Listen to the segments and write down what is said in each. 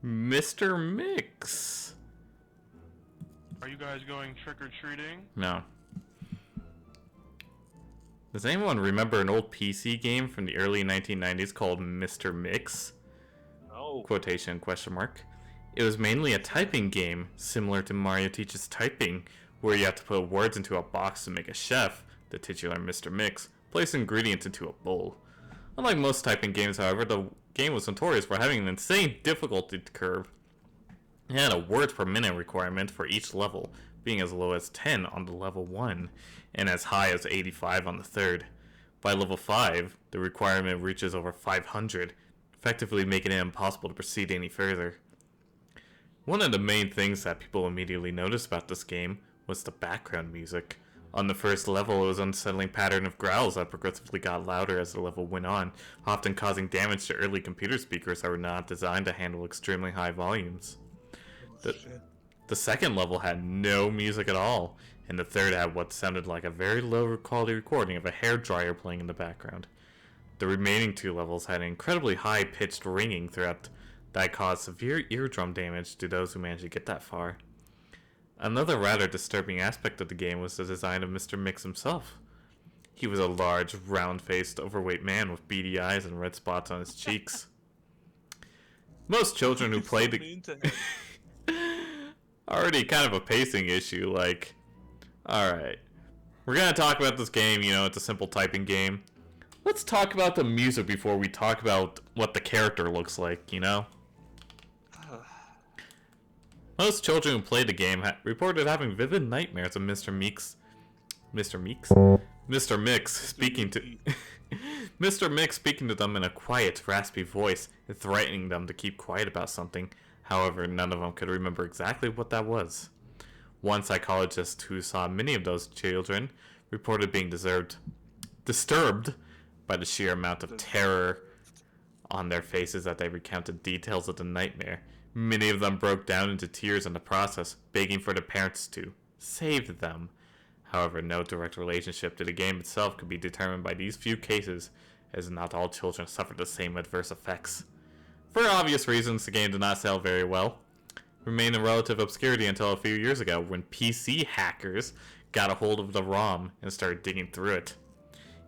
Mr. Mix. Are you guys going trick-or-treating? No. Does anyone remember an old PC game from the early 1990s called Mr. Mix? No. Quotation question mark. It was mainly a typing game, similar to Mario Teaches Typing, where you have to put words into a box to make a chef, the titular Mr. Mix, place ingredients into a bowl. Unlike most typing games, however, the game was notorious for having an insane difficulty curve. It had a words per minute requirement for each level, being as low as 10 on the level 1, and as high as 85 on the third. By level 5, the requirement reaches over 500, effectively making it impossible to proceed any further. One of the main things that people immediately noticed about this game was the background music. On the first level, it was an unsettling pattern of growls that progressively got louder as the level went on, often causing damage to early computer speakers that were not designed to handle extremely high volumes. The second level had no music at all, and the third had what sounded like a very low quality recording of a hairdryer playing in the background. The remaining two levels had incredibly high-pitched ringing throughout that caused severe eardrum damage to those who managed to get that far. Another rather disturbing aspect of the game was the design of Mr. Mix himself. He was a large, round-faced, overweight man with beady eyes and red spots on his cheeks. Most children who played the... Already kind of a pacing issue, like... Alright. We're gonna talk about this game, you know, it's a simple typing game. Let's talk about the music before we talk about what the character looks like, you know? Most children who played the game reported having vivid nightmares of Mr. Mix speaking to Mr. Mix speaking to them in a quiet, raspy voice, and threatening them to keep quiet about something. However, none of them could remember exactly what that was. One psychologist who saw many of those children reported being disturbed by the sheer amount of terror on their faces that they recounted details of the nightmare. Many of them broke down into tears in the process, begging for the parents to save them. However, no direct relationship to the game itself could be determined by these few cases, as not all children suffered the same adverse effects. For obvious reasons, the game did not sell very well. It remained in relative obscurity until a few years ago, when PC hackers got a hold of the ROM and started digging through it.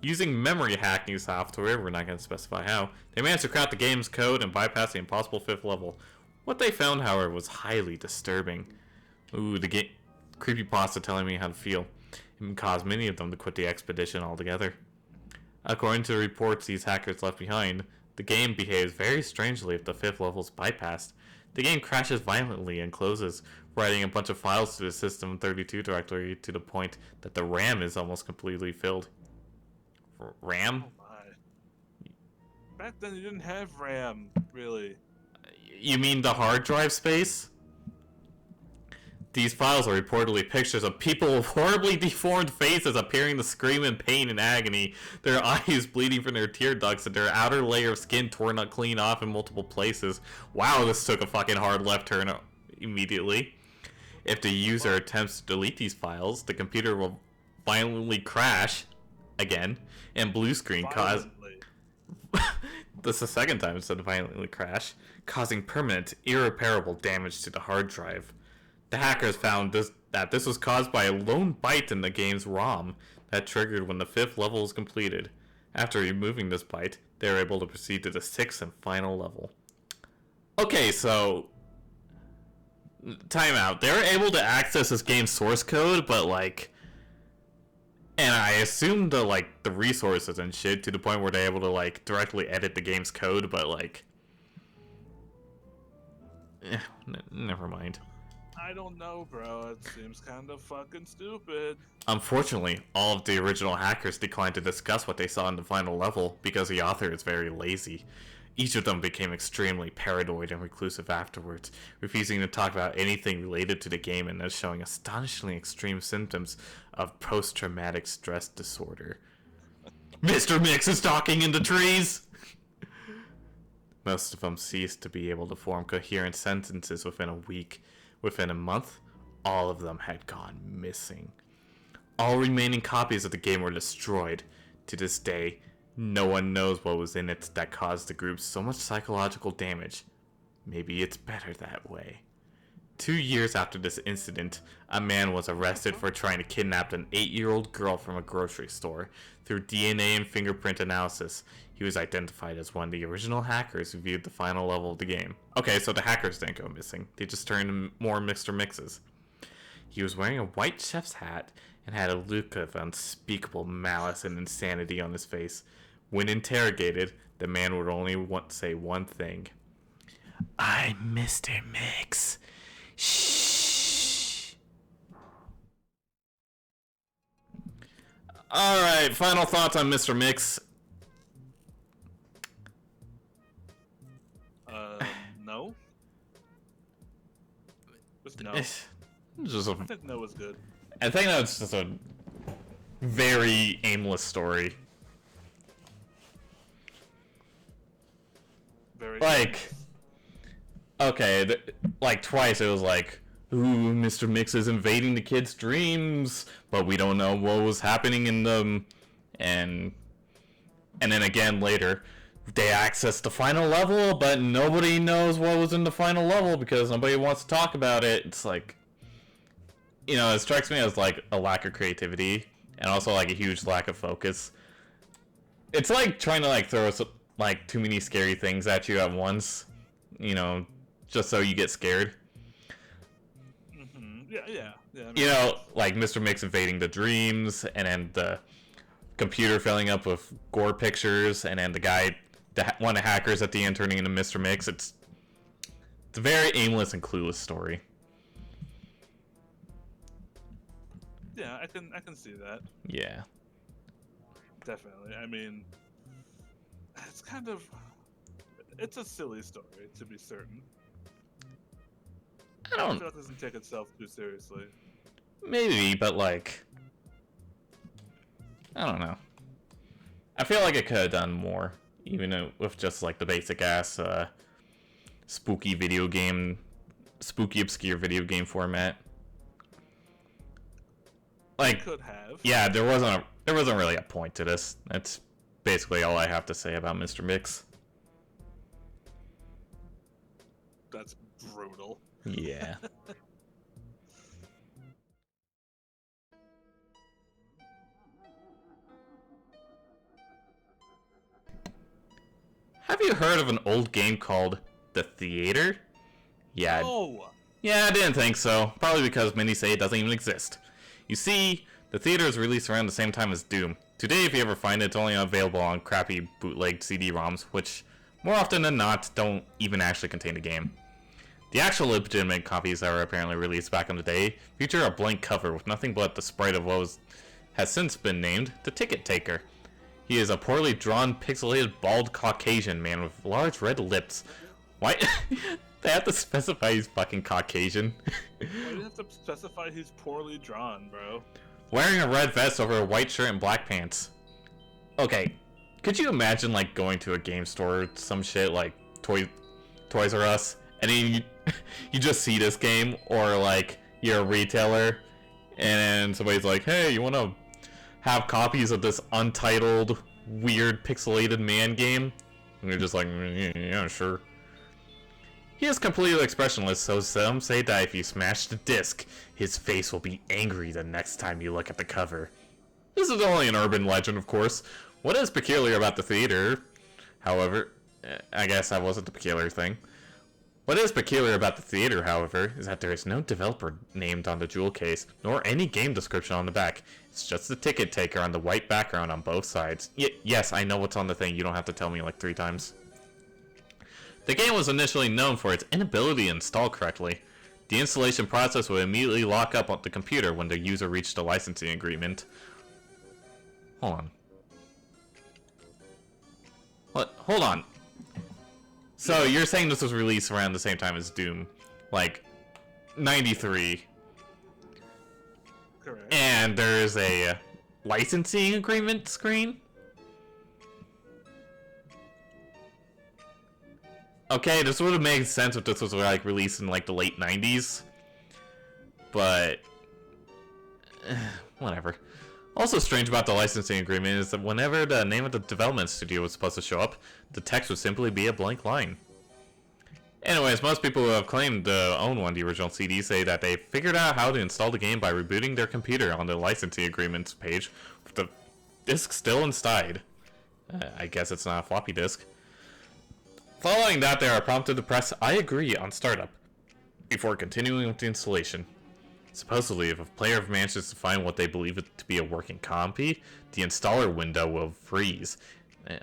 Using memory hacking software, we're not going to specify how, they managed to crack the game's code and bypass the impossible 5th level. What they found, however, was highly disturbing. Ooh, the game creepypasta telling me how to feel. It caused many of them to quit the expedition altogether. According to the reports these hackers left behind, the game behaves very strangely if the 5th level is bypassed. The game crashes violently and closes, writing a bunch of files to the System32 directory to the point that the RAM is almost completely filled. RAM? Oh my. Back then you didn't have RAM, really. You mean the hard drive space? These files are reportedly pictures of people with horribly deformed faces appearing to scream in pain and agony, their eyes bleeding from their tear ducts, and their outer layer of skin torn clean off in multiple places. Wow, this took a fucking hard left turn immediately. If the user attempts to delete these files, the computer will violently crash again, and blue screen cause... This is the second time it said violently crash, causing permanent, irreparable damage to the hard drive. The hackers found that this was caused by a lone byte in the game's ROM that triggered when the 5th level was completed. After removing this byte, they were able to proceed to the 6th and final level. Okay, so... time out. They were able to access this game's source code, but like... and I assume the resources and shit to the point where they're able to like directly edit the game's code, but like... never mind. I don't know, bro. It seems kind of fucking stupid. Unfortunately, all of the original hackers declined to discuss what they saw in the final level because the author is very lazy. Each of them became extremely paranoid and reclusive afterwards, refusing to talk about anything related to the game and thus showing astonishingly extreme symptoms of post-traumatic stress disorder. Mr. Mix is talking in the trees! Most of them ceased to be able to form coherent sentences within a week. Within a month, all of them had gone missing. All remaining copies of the game were destroyed. To this day, no one knows what was in it that caused the group so much psychological damage. Maybe it's better that way. 2 years after this incident, a man was arrested for trying to kidnap an 8-year-old girl from a grocery store. Through DNA and fingerprint analysis, he was identified as one of the original hackers who viewed the final level of the game. Okay, so the hackers didn't go missing. They just turned more Mr. Mixes. He was wearing a white chef's hat and had a look of unspeakable malice and insanity on his face. When interrogated, the man would only say one thing. I'm Mr. Mix. Shh. Alright, final thoughts on Mr. Mix. No. Just no. I think no was good. I think that's just a very aimless story. Very like, okay, like twice it was like, ooh, Mr. Mix is invading the kids' dreams, but we don't know what was happening in them, and then again later, they accessed the final level, but nobody knows what was in the final level because nobody wants to talk about it. It's like, you know, it strikes me as like a lack of creativity and also like a huge lack of focus. It's like trying to like throw like too many scary things at you at once, you know, just so you get scared. Mm-hmm. Yeah. I mean, you know, like Mr. Mix invading the dreams, and then the computer filling up with gore pictures, and then the guy, one of the hackers at the end turning into Mr. Mix. It's a very aimless and clueless story. Yeah, I can see that. Yeah. Definitely. I mean, it's a silly story, to be certain. I feel like it doesn't take itself too seriously. Maybe, but like, I don't know. I feel like it could have done more, even with just like the basic ass spooky obscure video game format. Like, could have. Yeah, there wasn't really a point to this. That's basically all I have to say about Mr. Mix. That's brutal. Yeah. Have you heard of an old game called The Theater? Yeah. Oh. Yeah, I didn't think so. Probably because many say it doesn't even exist. You see, The Theater was released around the same time as Doom. Today, if you ever find it, it's only available on crappy bootleg CD-ROMs, which, more often than not, don't even actually contain the game. The actual legitimate copies that were apparently released back in the day feature a blank cover with nothing but the sprite of what has since been named the Ticket Taker. He is a poorly drawn, pixelated, bald Caucasian man with large red lips. Why? They have to specify he's fucking Caucasian. Why do you have to specify he's poorly drawn, bro? Wearing a red vest over a white shirt and black pants. Okay, could you imagine like going to a game store or some shit like Toys R Us, and then you just see this game, or like you're a retailer and somebody's like, hey, you want to have copies of this untitled, weird, pixelated man game? And you're just like, yeah, sure. He is completely expressionless, so some say that if you smash the disc, his face will be angry the next time you look at the cover. This is only an urban legend, of course. What is peculiar about The Theater, however, I guess that wasn't the peculiar thing. What is peculiar about The Theater, however, is that there is no developer named on the jewel case, nor any game description on the back. It's just the Ticket Taker on the white background on both sides. Yes, I know what's on the thing, you don't have to tell me like 3 times. The game was initially known for its inability to install correctly. The installation process would immediately lock up on the computer when the user reached a licensing agreement. Hold on. What? Hold on. So you're saying this was released around the same time as Doom, like 93, Correct. and there's a licensing agreement screen? Okay, this would have made sense if this was like released in like the late 90s, but whatever. Also strange about the licensing agreement is that whenever the name of the development studio was supposed to show up, the text would simply be a blank line. Anyways, most people who have claimed to own one of the original CDs say that they figured out how to install the game by rebooting their computer on the licensing agreements page with the disc still inside. I guess it's not a floppy disk. Following that, they are prompted to press I agree on startup before continuing with the installation. Supposedly, if a player manages to find what they believe it to be a working copy, the installer window will freeze.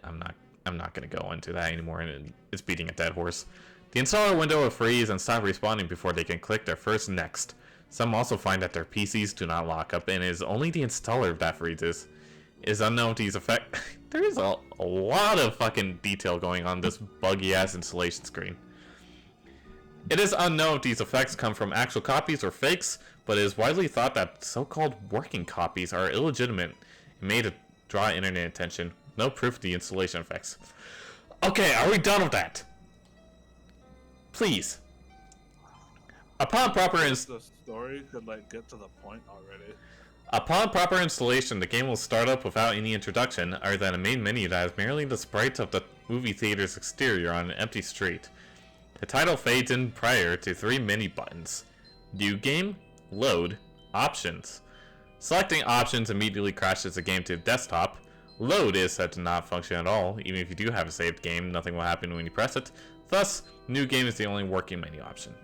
I'm not going to go into that anymore, and it's beating a dead horse. The installer window will freeze and stop responding before they can click their first next. Some also find that their PCs do not lock up, and it is only the installer that freezes. It is unknown if these effects... There is a lot of fucking detail going on this buggy-ass installation screen. It is unknown if these effects come from actual copies or fakes, but it is widely thought that so-called working copies are illegitimate and made to draw internet attention. No proof of the installation effects. Okay, are we done with that? Please. Upon proper The story could like get to the point already. Upon proper installation, the game will start up without any introduction, other than a main menu that is merely the sprite of the movie theater's exterior on an empty street. The title fades in prior to 3 menu buttons. New Game, Load, Options. Selecting Options immediately crashes the game to the desktop. Load is said to not function at all. Even if you do have a saved game, nothing will happen when you press it. Thus, New Game is the only working menu option.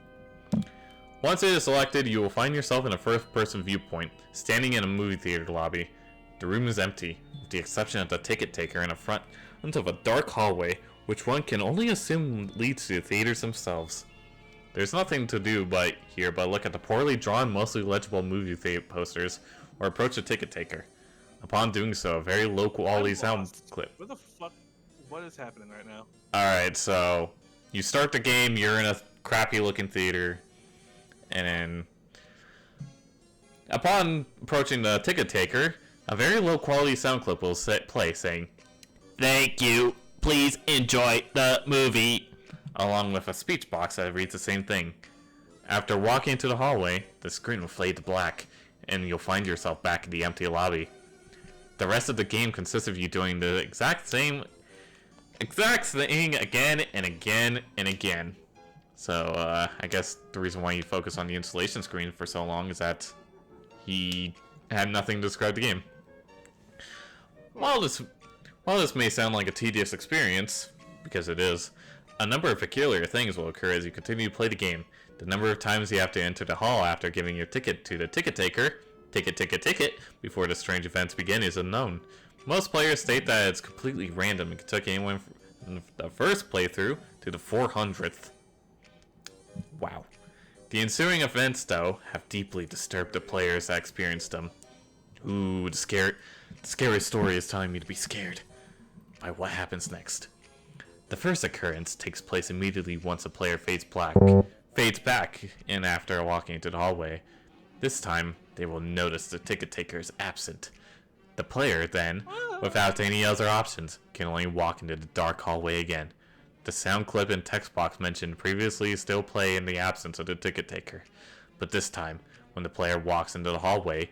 Once it is selected, you will find yourself in a first-person viewpoint, standing in a movie theater lobby. The room is empty, with the exception of the ticket taker in the front of a dark hallway, which one can only assume leads to the theaters themselves. There's nothing to do but look at the poorly drawn, mostly legible movie theater posters, or approach the ticket taker. Upon doing so, a very low-quality sound clip. What the fuck? What is happening right now? Alright, so you start the game, you're in a crappy-looking theater. And then, upon approaching the ticket taker, a very low quality sound clip will play saying, "Thank you, please enjoy the movie," along with a speech box that reads the same thing. After walking into the hallway, the screen will fade to black, and you'll find yourself back in the empty lobby. The rest of the game consists of you doing the exact thing again and again and again. So, I guess the reason why you focus on the installation screen for so long is that he had nothing to describe the game. While this may sound like a tedious experience, because it is, a number of peculiar things will occur as you continue to play the game. The number of times you have to enter the hall after giving your ticket to the ticket taker, ticket, before the strange events begin is unknown. Most players state that it's completely random and can take anyone from the first playthrough to the 400th. Wow. The ensuing events, though, have deeply disturbed the players that experienced them. Ooh, the scary story is telling me to be scared by what happens next. The first occurrence takes place immediately once a player fades back in after walking into the hallway. This time, they will notice the ticket taker is absent. The player, then, without any other options, can only walk into the dark hallway again. The sound clip and text box mentioned previously still play in the absence of the ticket taker. But this time, when the player walks into the hallway,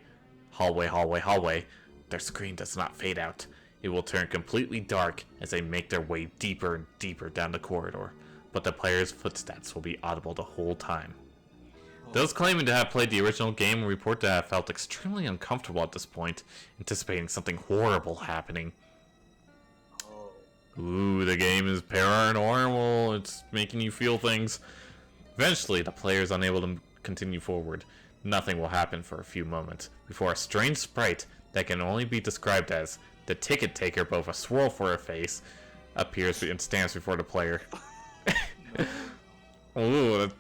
their screen does not fade out. It will turn completely dark as they make their way deeper and deeper down the corridor. But the player's footsteps will be audible the whole time. Those claiming to have played the original game report to have felt extremely uncomfortable at this point, anticipating something horrible happening. Ooh, the game is paranormal. It's making you feel things. Eventually, the player is unable to continue forward. Nothing will happen for a few moments before a strange sprite that can only be described as the ticket taker, but with a swirl for a face, appears and stands before the player. Ooh.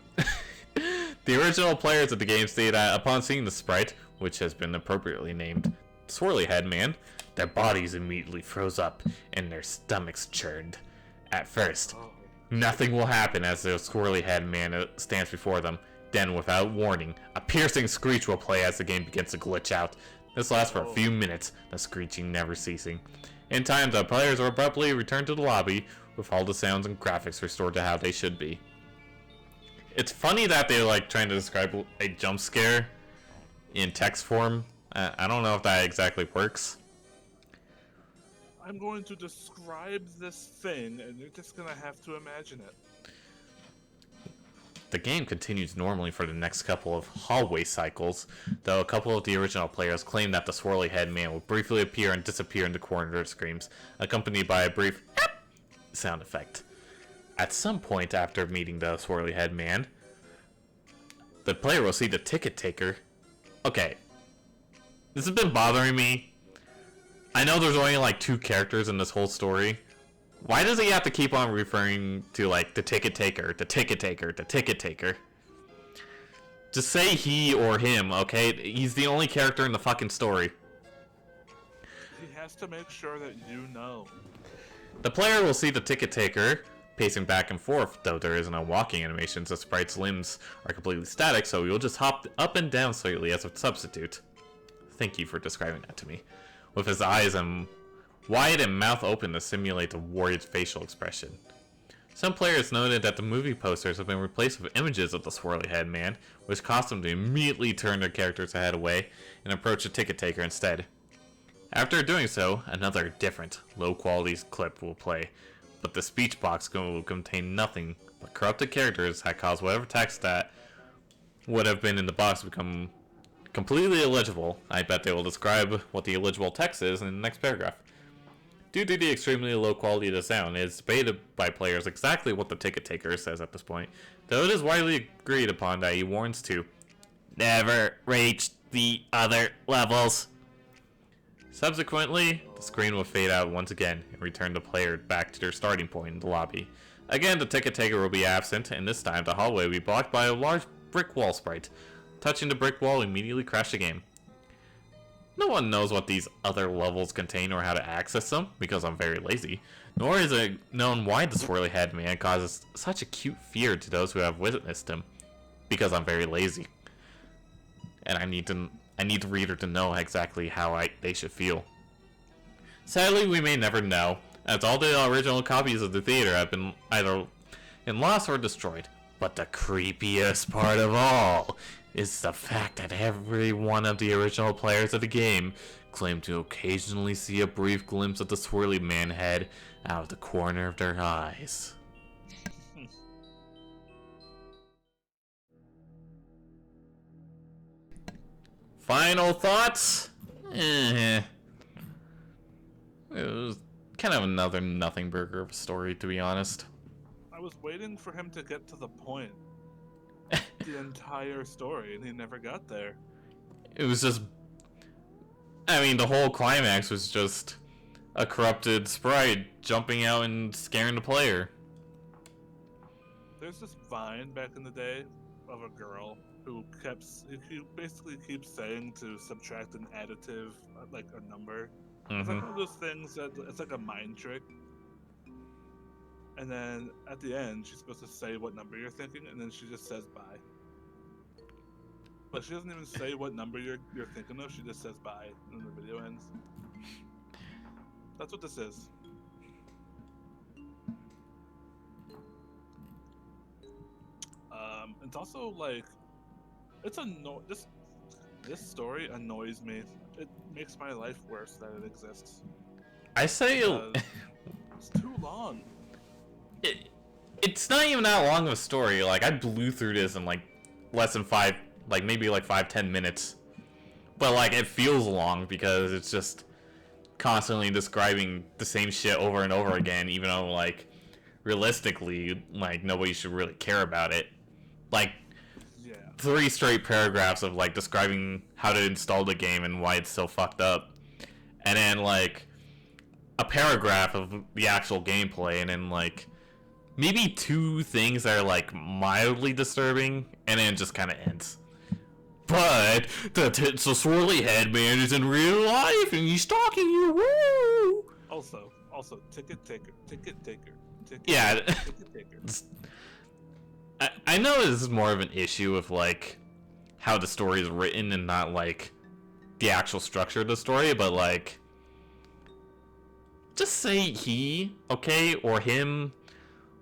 The original players of the game say that upon seeing the sprite, which has been appropriately named Swirly Head Man, their bodies immediately froze up and their stomachs churned. At first, nothing will happen as the Swirly Head Man stands before them. Then, without warning, a piercing screech will play as the game begins to glitch out. This lasts for a few minutes, the screeching never ceasing. In time, the players will abruptly return to the lobby with all the sounds and graphics restored to how they should be. It's funny that they're like trying to describe a jump scare in text form I don't know if that exactly works. I'm going to describe this thing, and you're just gonna have to imagine it. The game continues normally for the next couple of hallway cycles, though a couple of the original players claim that the swirly head man will briefly appear and disappear in the corner screams, accompanied by a brief sound effect. At some point after meeting the swirly head man, the player will see the ticket taker. Okay, this has been bothering me. I know there's only like 2 characters in this whole story. Why does he have to keep on referring to like the ticket taker, the ticket taker, the ticket taker? Just say he or him, okay? He's the only character in the fucking story. He has to make sure that you know. The player will see the ticket taker pacing back and forth, though there isn't a walking animation, so sprite's limbs are completely static, so you'll just hop up and down slightly as a substitute. Thank you for describing that to me. With his eyes and wide and mouth open to simulate the warrior's facial expression. Some players noted that the movie posters have been replaced with images of the swirly head man, which caused them to immediately turn their character's head away and approach the ticket taker instead. After doing so, another different, low-quality clip will play, but the speech box will contain nothing but corrupted characters that cause whatever text that would have been in the box to become completely illegible. I bet they will describe what the illegible text is in the next paragraph. Due to the extremely low quality of the sound, it is debated by players exactly what the ticket taker says at this point, though it is widely agreed upon that he warns to never reach the other levels. Subsequently, the screen will fade out once again and return the player back to their starting point in the lobby. Again, the ticket taker will be absent, and this time the hallway will be blocked by a large brick wall sprite. Touching the brick wall will immediately crash the game. No one knows what these other levels contain or how to access them, because I'm very lazy. Nor is it known why the swirly head man causes such acute fear to those who have witnessed him, because I'm very lazy. And I need the reader to know exactly how they should feel. Sadly, we may never know, as all the original copies of the theater have been either lost or destroyed. But the creepiest part of all is the fact that every one of the original players of the game claim to occasionally see a brief glimpse of the swirly man head out of the corner of their eyes. Final thoughts? It was kind of another nothing burger of a story, to be honest. I was waiting for him to get to the point. The entire story, and he never got there. It was just... I mean, the whole climax was just a corrupted sprite jumping out and scaring the player. There's this Vine back in the day of a girl who basically keeps saying to subtract an additive, like a number. It's like one of those things that it's like a mind trick. And then at the end, she's supposed to say what number you're thinking, and then she just says bye. But she doesn't even say what number you're thinking of. She just says bye, and the video ends. That's what this is. It's also like, this story annoys me. It makes my life worse that it exists. I say it's too long. It's not even that long of a story. Like, I blew through this in like less than 5-10 minutes. But like, it feels long because it's just constantly describing the same shit over and over again, even though like realistically, like, nobody should really care about it. Like, 3 straight paragraphs of like describing how to install the game and why it's so fucked up, and then like a paragraph of the actual gameplay, and then like maybe 2 things that are like mildly disturbing, and then it just kind of ends. But the swirly head man is in real life and he's stalking you. Woo! Also, ticket taker. Yeah. Ticket taker. I know this is more of an issue with like how the story is written and not like the actual structure of the story, but like, just say he, okay, or him,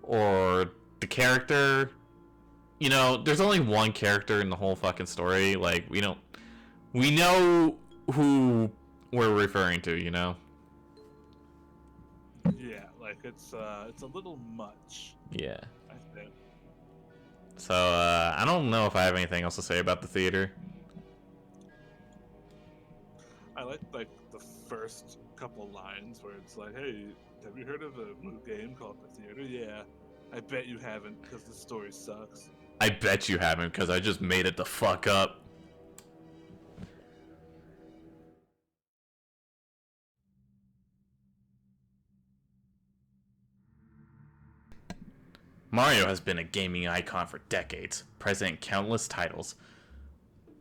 or the character. You know, there's only one character in the whole fucking story. Like, we know who we're referring to, you know? Yeah, like it's a little much, Yeah. I think. So, I don't know if I have anything else to say about the theater. I like the first couple lines where it's like, "Hey, have you heard of a new game called The Theater?" Yeah, I bet you haven't because the story sucks. I bet you haven't, because I just made it the fuck up. Mario has been a gaming icon for decades, present in countless titles.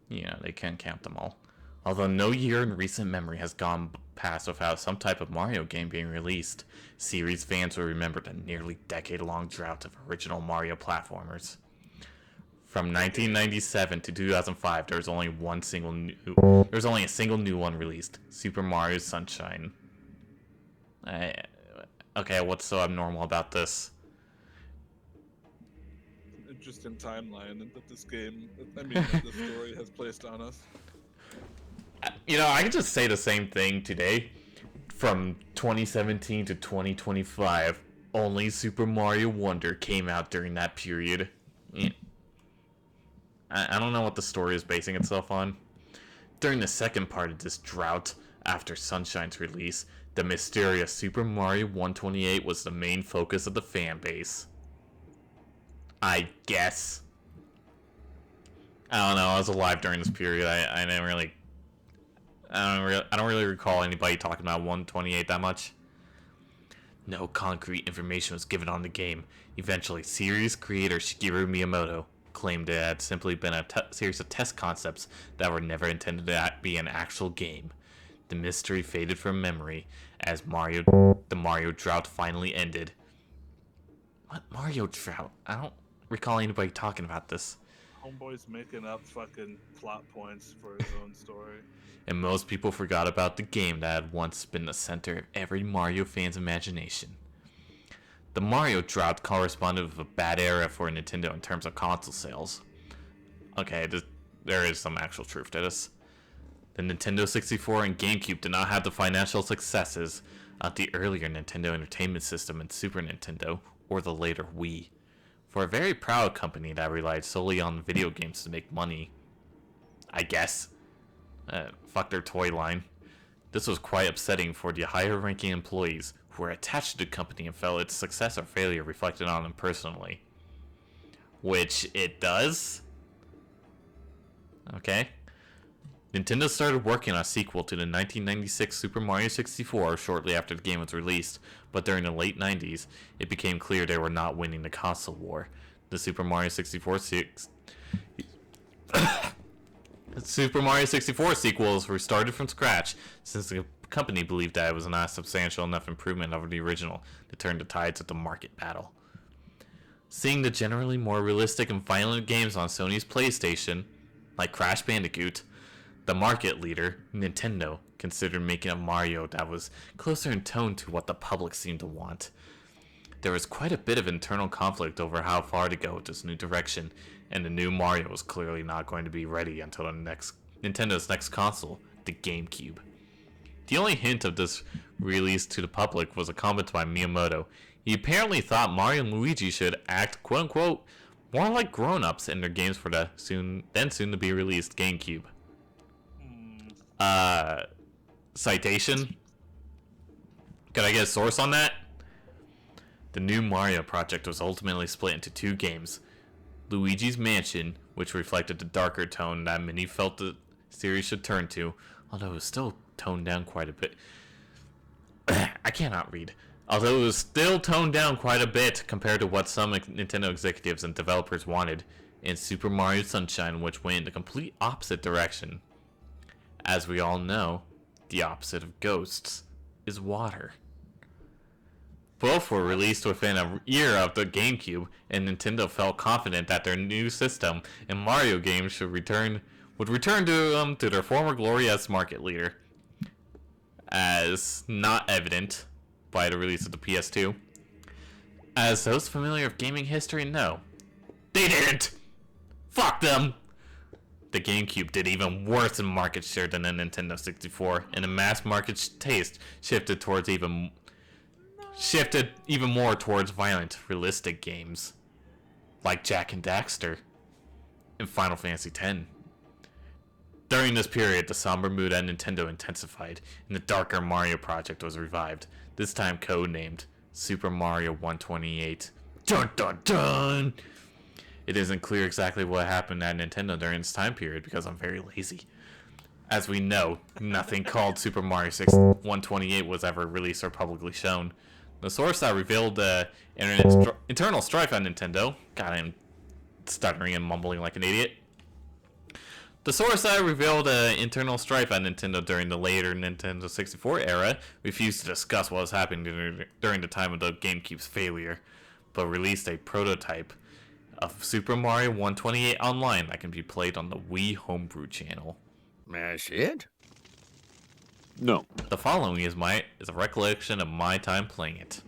Yeah, they can't count them all. Although no year in recent memory has gone past without some type of Mario game being released, series fans will remember the nearly decade-long drought of original Mario platformers. From 1997 to 2005, there was only a single new one released: Super Mario Sunshine. Okay, what's so abnormal about this? Interesting timeline that this game, that this story has placed on us. You know, I can just say the same thing today. From 2017 to 2025, only Super Mario Wonder came out during that period. I don't know what the story is basing itself on. During the second part of this drought, after Sunshine's release, the mysterious Super Mario 128 was the main focus of the fan base. I guess. I don't know. I was alive during this period. I didn't really. I don't really recall anybody talking about 128 that much. No concrete information was given on the game. Eventually, series creator Shigeru Miyamoto claimed it had simply been a series of test concepts that were never intended to be an actual game. The mystery faded from memory as the Mario drought finally ended. What Mario drought? I don't recall anybody talking about this. Homeboy's making up fucking plot points for his own story. And most people forgot about the game that had once been the center of every Mario fan's imagination. The Mario drought corresponded with a bad era for Nintendo in terms of console sales. Okay, there is some actual truth to this. The Nintendo 64 and GameCube did not have the financial successes of the earlier Nintendo Entertainment System and Super Nintendo, or the later Wii. For a very proud company that relied solely on video games to make money, I guess. Fuck their toy line. This was quite upsetting for the higher ranking employees who were attached to the company and felt its success or failure reflected on them personally. Which it does. Okay. Nintendo started working on a sequel to the 1996 Super Mario 64 shortly after the game was released, but during the late 90s, it became clear they were not winning the console war. The Super Mario 64 sequels were started from scratch, since the company believed that it was not a substantial enough improvement over the original to turn the tides of the market battle. Seeing the generally more realistic and violent games on Sony's PlayStation, like Crash Bandicoot, the market leader, Nintendo, considered making a Mario that was closer in tone to what the public seemed to want. There was quite a bit of internal conflict over how far to go with this new direction, and the new Mario was clearly not going to be ready until Nintendo's next console, the GameCube. The only hint of this release to the public was a comment by Miyamoto. He apparently thought Mario and Luigi should act, quote-unquote, more like grown-ups in their games for the soon-to-be released GameCube. Citation? Could I get a source on that? The new Mario project was ultimately split into two games. Luigi's Mansion, which reflected the darker tone that many felt the series should turn to, although it was still toned down quite a bit. I cannot read. Although it was still toned down quite a bit compared to what some Nintendo executives and developers wanted, and Super Mario Sunshine, which went in the complete opposite direction. As we all know, the opposite of ghosts is water. Both were released within a year of the GameCube, and Nintendo felt confident that their new system and Mario games would return to their former glory as market leader. As not evident by the release of the PS2. As those familiar with gaming history know, they didn't! Fuck them! The GameCube did even worse in market share than the Nintendo 64, and the mass market taste shifted even more towards violent, realistic games, like Jak and Daxter and Final Fantasy X. During this period, the somber mood at Nintendo intensified, and the darker Mario project was revived, this time codenamed Super Mario 128. Dun dun dun! It isn't clear exactly what happened at Nintendo during this time period because I'm very lazy. As we know, nothing called Super Mario 128 was ever released or publicly shown. The source that revealed the internal strife at Nintendo, got him stuttering and mumbling like an idiot. The source that revealed internal strife at Nintendo during the later Nintendo 64 era refused to discuss what was happening during the time of the GameCube's failure, but released a prototype of Super Mario 128 Online that can be played on the Wii Homebrew channel. That's it? No. The following is a recollection of my time playing it.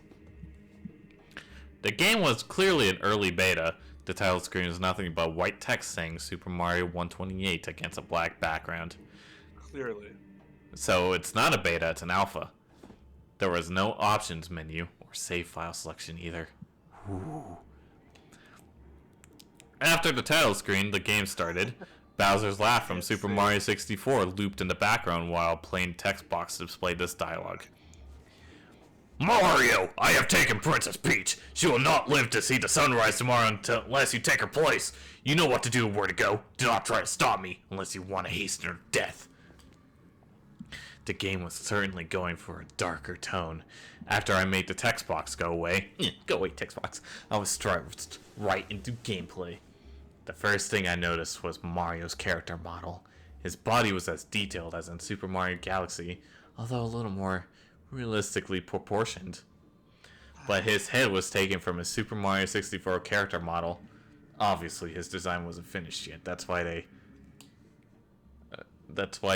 The game was clearly an early beta. The title screen is nothing but white text saying Super Mario 128 against a black background. Clearly. So it's not a beta, it's an alpha. There was no options menu or save file selection either. Ooh. After the title screen, the game started. Bowser's laugh from Super Mario 64 looped in the background while plain text box displayed this dialogue. Mario, I have taken Princess Peach. She will not live to see the sunrise tomorrow unless you take her place. You know what to do and where to go. Do not try to stop me unless you want to hasten her death. The game was certainly going for a darker tone. After I made the text box go away, go away text box, I was strived right into gameplay. The first thing I noticed was Mario's character model. His body was as detailed as in Super Mario Galaxy, although a little more realistically proportioned. But his head was taken from his Super Mario 64 character model. Obviously, his design wasn't finished yet. That's why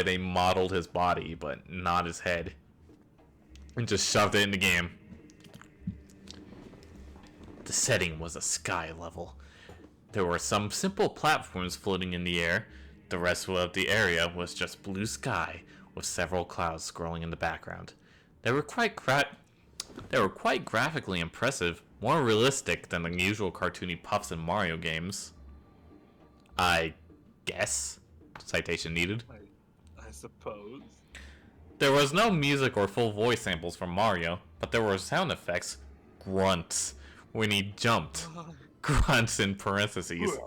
they modeled his body, but not his head, and just shoved it in the game. The setting was a sky level. There were some simple platforms floating in the air. The rest of the area was just blue sky with several clouds scrolling in the background. They were quite graphically impressive, more realistic than the usual cartoony puffs in Mario games. I guess. Citation needed. I suppose. There was no music or full voice samples from Mario, but there were sound effects, grunts, when he jumped. Grunts in parentheses.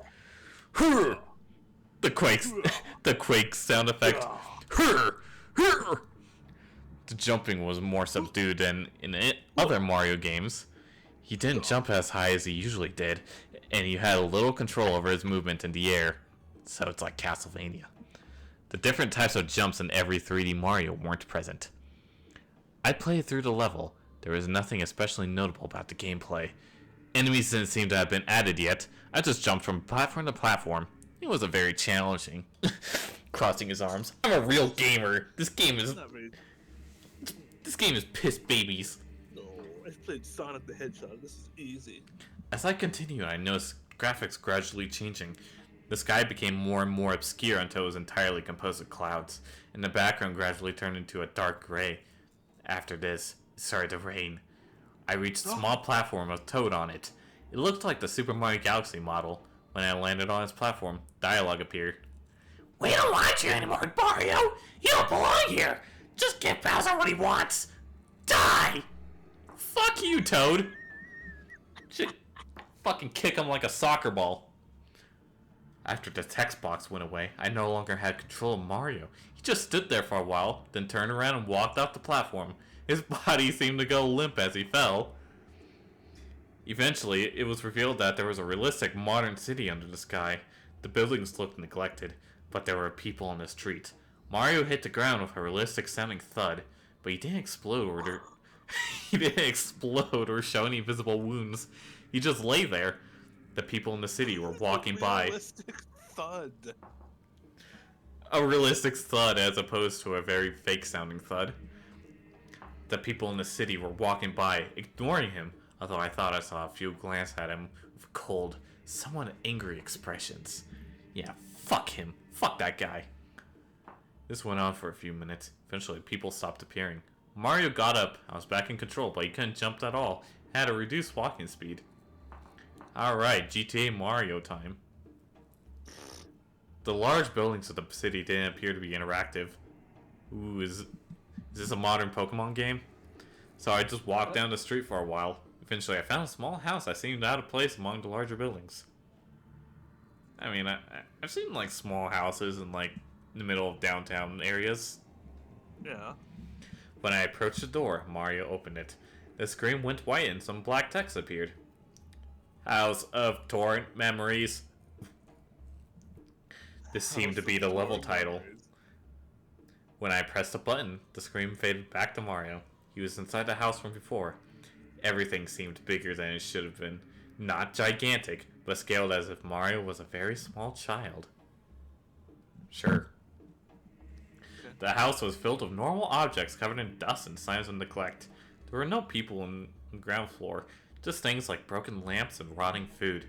The quake sound effect. The jumping was more subdued than in other Mario games. He didn't jump as high as he usually did, and you had a little control over his movement in the air, so it's like Castlevania. The different types of jumps in every 3D Mario weren't present. I played through the level. There was nothing especially notable about the gameplay. Enemies didn't seem to have been added yet. I just jumped from platform to platform. It wasn't very challenging. Crossing his arms. I'm a real gamer. This game is piss babies. No, I've played Sonic the Hedgehog. This is easy. As I continued, I noticed graphics gradually changing. The sky became more and more obscure until it was entirely composed of clouds, and the background gradually turned into a dark gray. After this, it started to rain. I reached a small platform with Toad on it. It looked like the Super Mario Galaxy model. When I landed on its platform, dialogue appeared. We don't want you anymore, Mario! You don't belong here! Just give Bowser what he wants! Die! Fuck you, Toad! Should fucking kick him like a soccer ball. After the text box went away, I no longer had control of Mario. He just stood there for a while, then turned around and walked off the platform. His body seemed to go limp as he fell. Eventually, it was revealed that there was a realistic modern city under the sky. The buildings looked neglected, but there were people on the street. Mario hit the ground with a realistic sounding thud, but he didn't explode or show any visible wounds. He just lay there. The people in the city were walking by. Realistic thud. A realistic thud as opposed to a very fake sounding thud. The people in the city were walking by, ignoring him, although I thought I saw a few glance at him with cold, somewhat angry expressions. Yeah, fuck him. Fuck that guy. This went on for a few minutes. Eventually, people stopped appearing. Mario got up. I was back in control, but he couldn't jump at all. Had a reduced walking speed. Alright, GTA Mario time. The large buildings of the city didn't appear to be interactive. Ooh, is this a modern Pokemon game? So I just walked down the street for a while. Eventually, I found a small house that seemed out of place among the larger buildings. I mean, I've seen, like, small houses in, like, the middle of downtown areas. Yeah. When I approached the door, Mario opened it. The screen went white and some black text appeared. House of Torrent Memories. This seemed to be the level title. When I pressed the button, the screen faded back to Mario. He was inside the house from before. Everything seemed bigger than it should have been. Not gigantic, but scaled as if Mario was a very small child. Sure. The house was filled with normal objects covered in dust and signs of neglect. There were no people on the ground floor, just things like broken lamps and rotting food.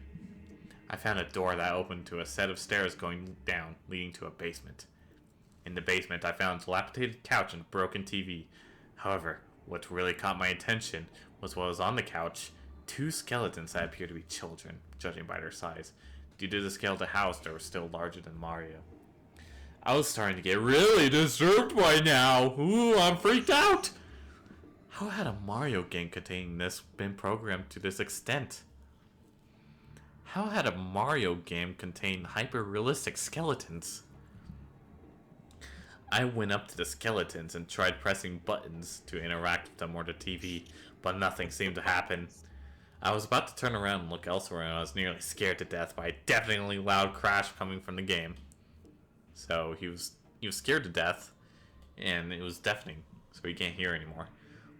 I found a door that opened to a set of stairs going down, leading to a basement. In the basement, I found a dilapidated couch and a broken TV. However, what really caught my attention was what was on the couch. 2 skeletons that appeared to be children, judging by their size. Due to the scale of the house, they were still larger than Mario. I was starting to get really disturbed by now. Ooh, I'm freaked out! How had a Mario game containing this been programmed to this extent? How had a Mario game contain hyper-realistic skeletons? I went up to the skeletons and tried pressing buttons to interact with them or the TV, but nothing seemed to happen. I was about to turn around and look elsewhere and I was nearly scared to death by a deafeningly loud crash coming from the game. So he was scared to death, and it was deafening, so he can't hear anymore.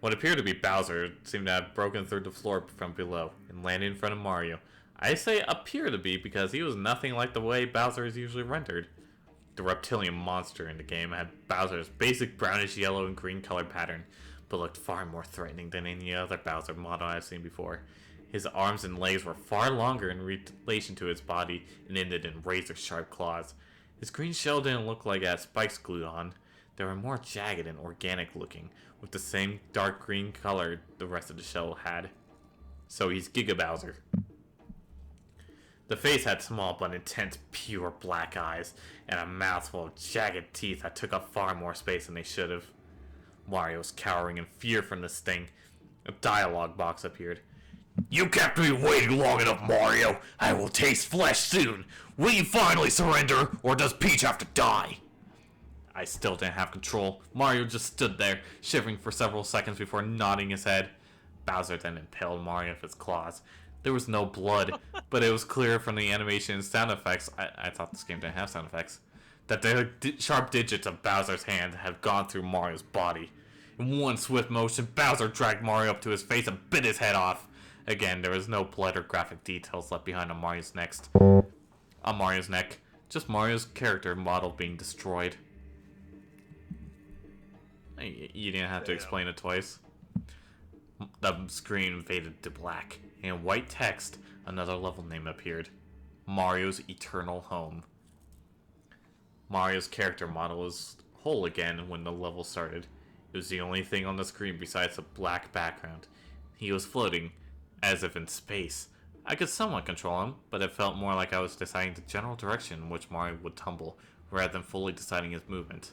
What appeared to be Bowser seemed to have broken through the floor from below and landed in front of Mario. I say appear to be because he was nothing like the way Bowser is usually rendered. The reptilian monster in the game had Bowser's basic brownish yellow and green color pattern, but looked far more threatening than any other Bowser model I've seen before. His arms and legs were far longer in relation to his body and ended in razor-sharp claws. His green shell didn't look like it had spikes glued on. They were more jagged and organic looking, with the same dark green color the rest of the shell had. So he's Giga Bowser. The face had small but intense pure black eyes, and a mouth full of jagged teeth that took up far more space than they should have. Mario was cowering in fear from this thing. A dialogue box appeared. "You kept me waiting long enough, Mario. I will taste flesh soon. Will you finally surrender, or does Peach have to die?" I still didn't have control. Mario just stood there, shivering for several seconds before nodding his head. Bowser then impaled Mario with his claws. There was no blood, but it was clear from the animation and sound effects, I thought this game didn't have sound effects, that the sharp digits of Bowser's hand had gone through Mario's body. In one swift motion, Bowser dragged Mario up to his face and bit his head off. Again, there was no blood or graphic details left behind on Mario's neck. Just Mario's character model being destroyed. You didn't have to explain it twice. The screen faded to black. In white text, another level name appeared. Mario's Eternal Home. Mario's character model was whole again when the level started. It was the only thing on the screen besides a black background. He was floating, as if in space. I could somewhat control him, but it felt more like I was deciding the general direction in which Mario would tumble, rather than fully deciding his movement.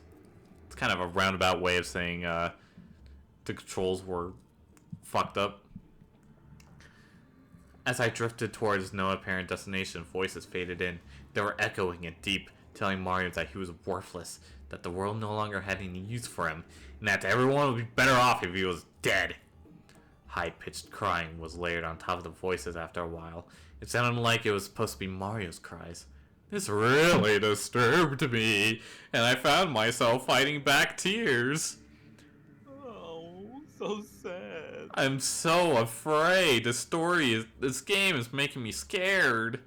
It's kind of a roundabout way of saying the controls were fucked up. As I drifted towards no apparent destination, voices faded in. They were echoing and deep, telling Mario that he was worthless, that the world no longer had any use for him, and that everyone would be better off if he was dead. High-pitched crying was layered on top of the voices after a while. It sounded like it was supposed to be Mario's cries. This really disturbed me, and I found myself fighting back tears. Oh, so sad. I'm so afraid. This game is making me scared.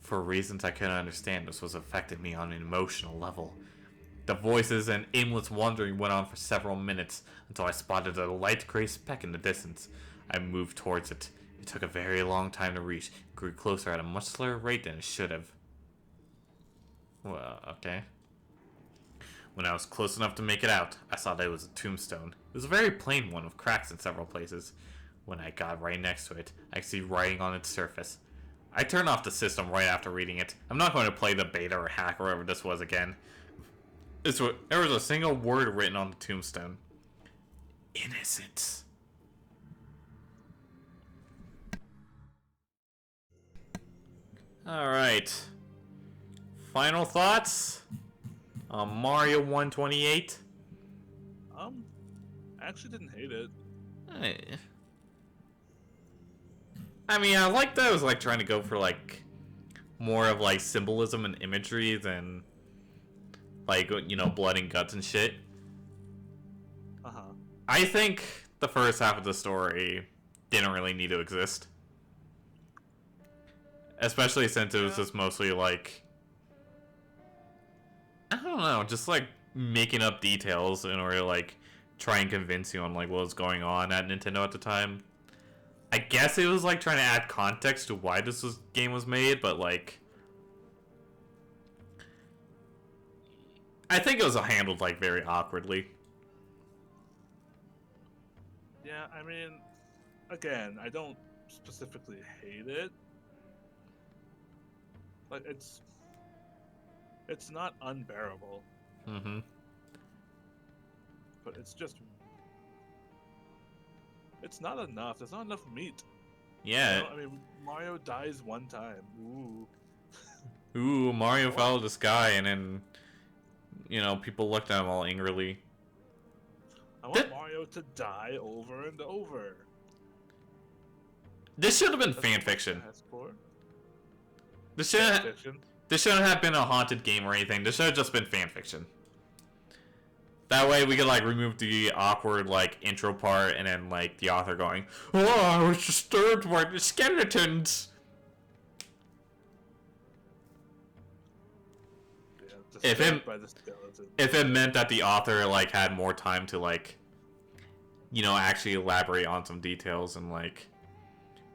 For reasons I couldn't understand, this was affecting me on an emotional level. The voices and aimless wandering went on for several minutes until I spotted a light gray speck in the distance. I moved towards it. It took a very long time to reach and grew closer at a much slower rate than it should have. Well, okay. When I was close enough to make it out, I saw that it was a tombstone. It was a very plain one with cracks in several places. When I got right next to it, I could see writing on its surface. I turned off the system right after reading it. I'm not going to play the beta or hack or whatever this was again. There was a single word written on the tombstone. Innocence. Alright. Final thoughts on Mario 128? I actually didn't hate it. I mean, I like that it was like trying to go for like more of like symbolism and imagery than like, you know, blood and guts and shit. I think the first half of the story didn't really need to exist. Especially since it was just mostly like, I don't know, just like making up details in order to like try and convince you on like what was going on at Nintendo at the time. I guess it was like trying to add context to why game was made, but like I think it was handled like very awkwardly. Yeah, I mean, again, I don't specifically hate it. Like it's not unbearable. Mm-hmm. But it's just, it's not enough. There's not enough meat. Yeah. You know? I mean, Mario dies one time. Ooh. Ooh, Mario fell out of the sky, and then, you know, people looked at him all angrily. I want Mario to die over and over. This should have been fan fiction. This shouldn't have been a haunted game or anything. This should have just been fan fiction. That way we could like remove the awkward like intro part and then like the author going, "Oh, I was disturbed by the skeletons." Yeah, if it meant that the author like had more time to like, you know, actually elaborate on some details and like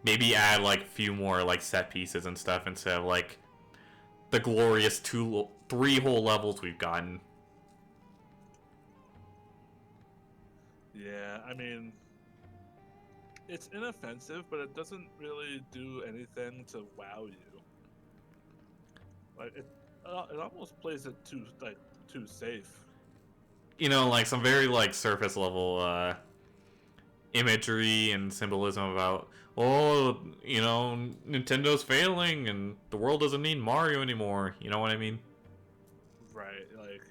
maybe add like a few more like set pieces and stuff instead of like the glorious 3 whole levels we've gotten. Yeah, I mean, it's inoffensive, but it doesn't really do anything to wow you. Like it almost plays it too safe. You know, like some very like surface level imagery and symbolism about, oh, you know, Nintendo's failing and the world doesn't need Mario anymore. You know what I mean? Right, like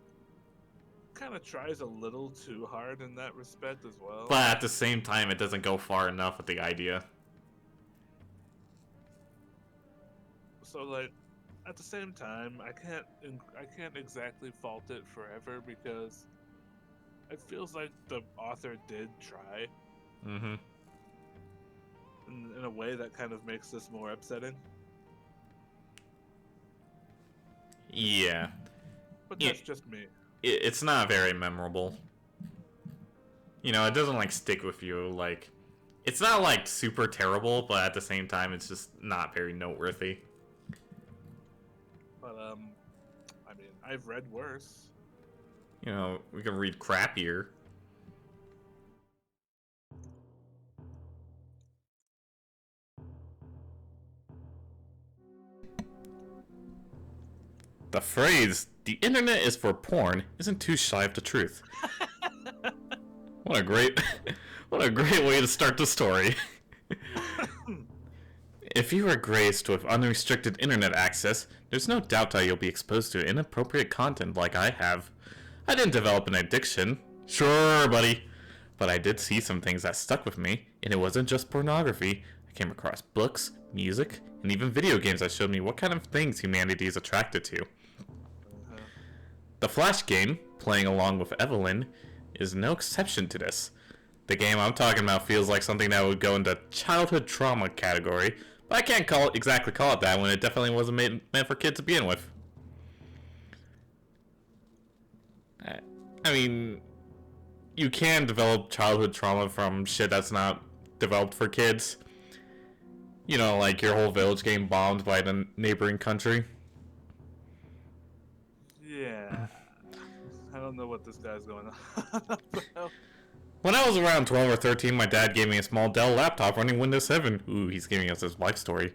kind of tries a little too hard in that respect as well. But at the same time, it doesn't go far enough with the idea. So like, at the same time, I can't exactly fault it forever because it feels like the author did try. Mm-hmm. In a way that kind of makes this more upsetting. Yeah. But that's just me. It's not very memorable. You know, it doesn't like stick with you. Like, it's not like super terrible, but at the same time, it's just not very noteworthy. But I mean, I've read worse. You know, we can read crappier. The phrase, "the internet is for porn," isn't too shy of the truth. What a great way to start the story. If you are graced with unrestricted internet access, there's no doubt that you'll be exposed to inappropriate content like I have. I didn't develop an addiction. Sure, buddy. But I did see some things that stuck with me, and it wasn't just pornography. I came across books, music, and even video games that showed me what kind of things humanity is attracted to. The Flash game, playing along with Evelyn, is no exception to this. The game I'm talking about feels like something that would go into childhood trauma category, but I can't exactly call it that when it definitely wasn't meant for kids to begin with. I mean, you can develop childhood trauma from shit that's not developed for kids. You know, like your whole village getting bombed by the neighboring country. don't know what this guy's going on. When I was around 12 or 13, my dad gave me a small Dell laptop running Windows 7. Ooh, he's giving us his life story.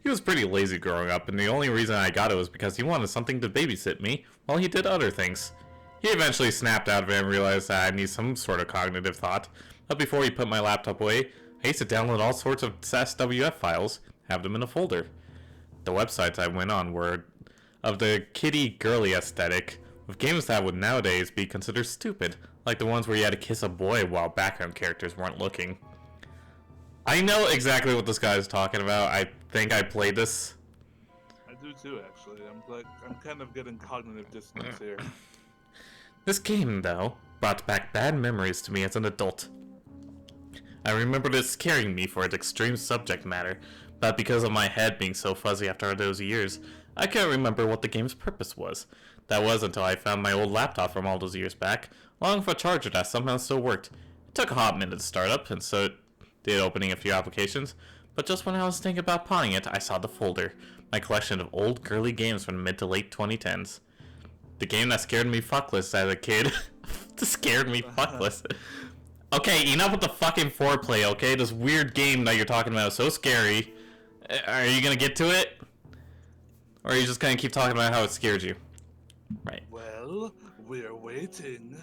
He was pretty lazy growing up, and the only reason I got it was because he wanted something to babysit me while he did other things. He eventually snapped out of it and realized that I need some sort of cognitive thought, but before he put my laptop away, I used to download all sorts of SASWF files, have them in a folder. The websites I went on were of the kiddie girly aesthetic, with games that would nowadays be considered stupid, like the ones where you had to kiss a boy while background characters weren't looking. I know exactly what this guy is talking about. I think I played this. I do too, actually. I'm kind of getting cognitive dissonance here. This game, though, brought back bad memories to me as an adult. I remembered it scaring me for its extreme subject matter, but because of my head being so fuzzy after those years, I can't remember what the game's purpose was. That was until I found my old laptop from all those years back, along with a charger that somehow still worked. It took a hot minute to start up, and so did opening a few applications, but just when I was thinking about pawning it, I saw the folder, my collection of old girly games from the mid to late 2010s. The game that scared me fuckless as a kid. Scared me fuckless. Okay, enough with the fucking foreplay, okay? This weird game that you're talking about is so scary. Are you gonna get to it? Or are you just gonna keep talking about how it scared you? Right. Well, we're waiting.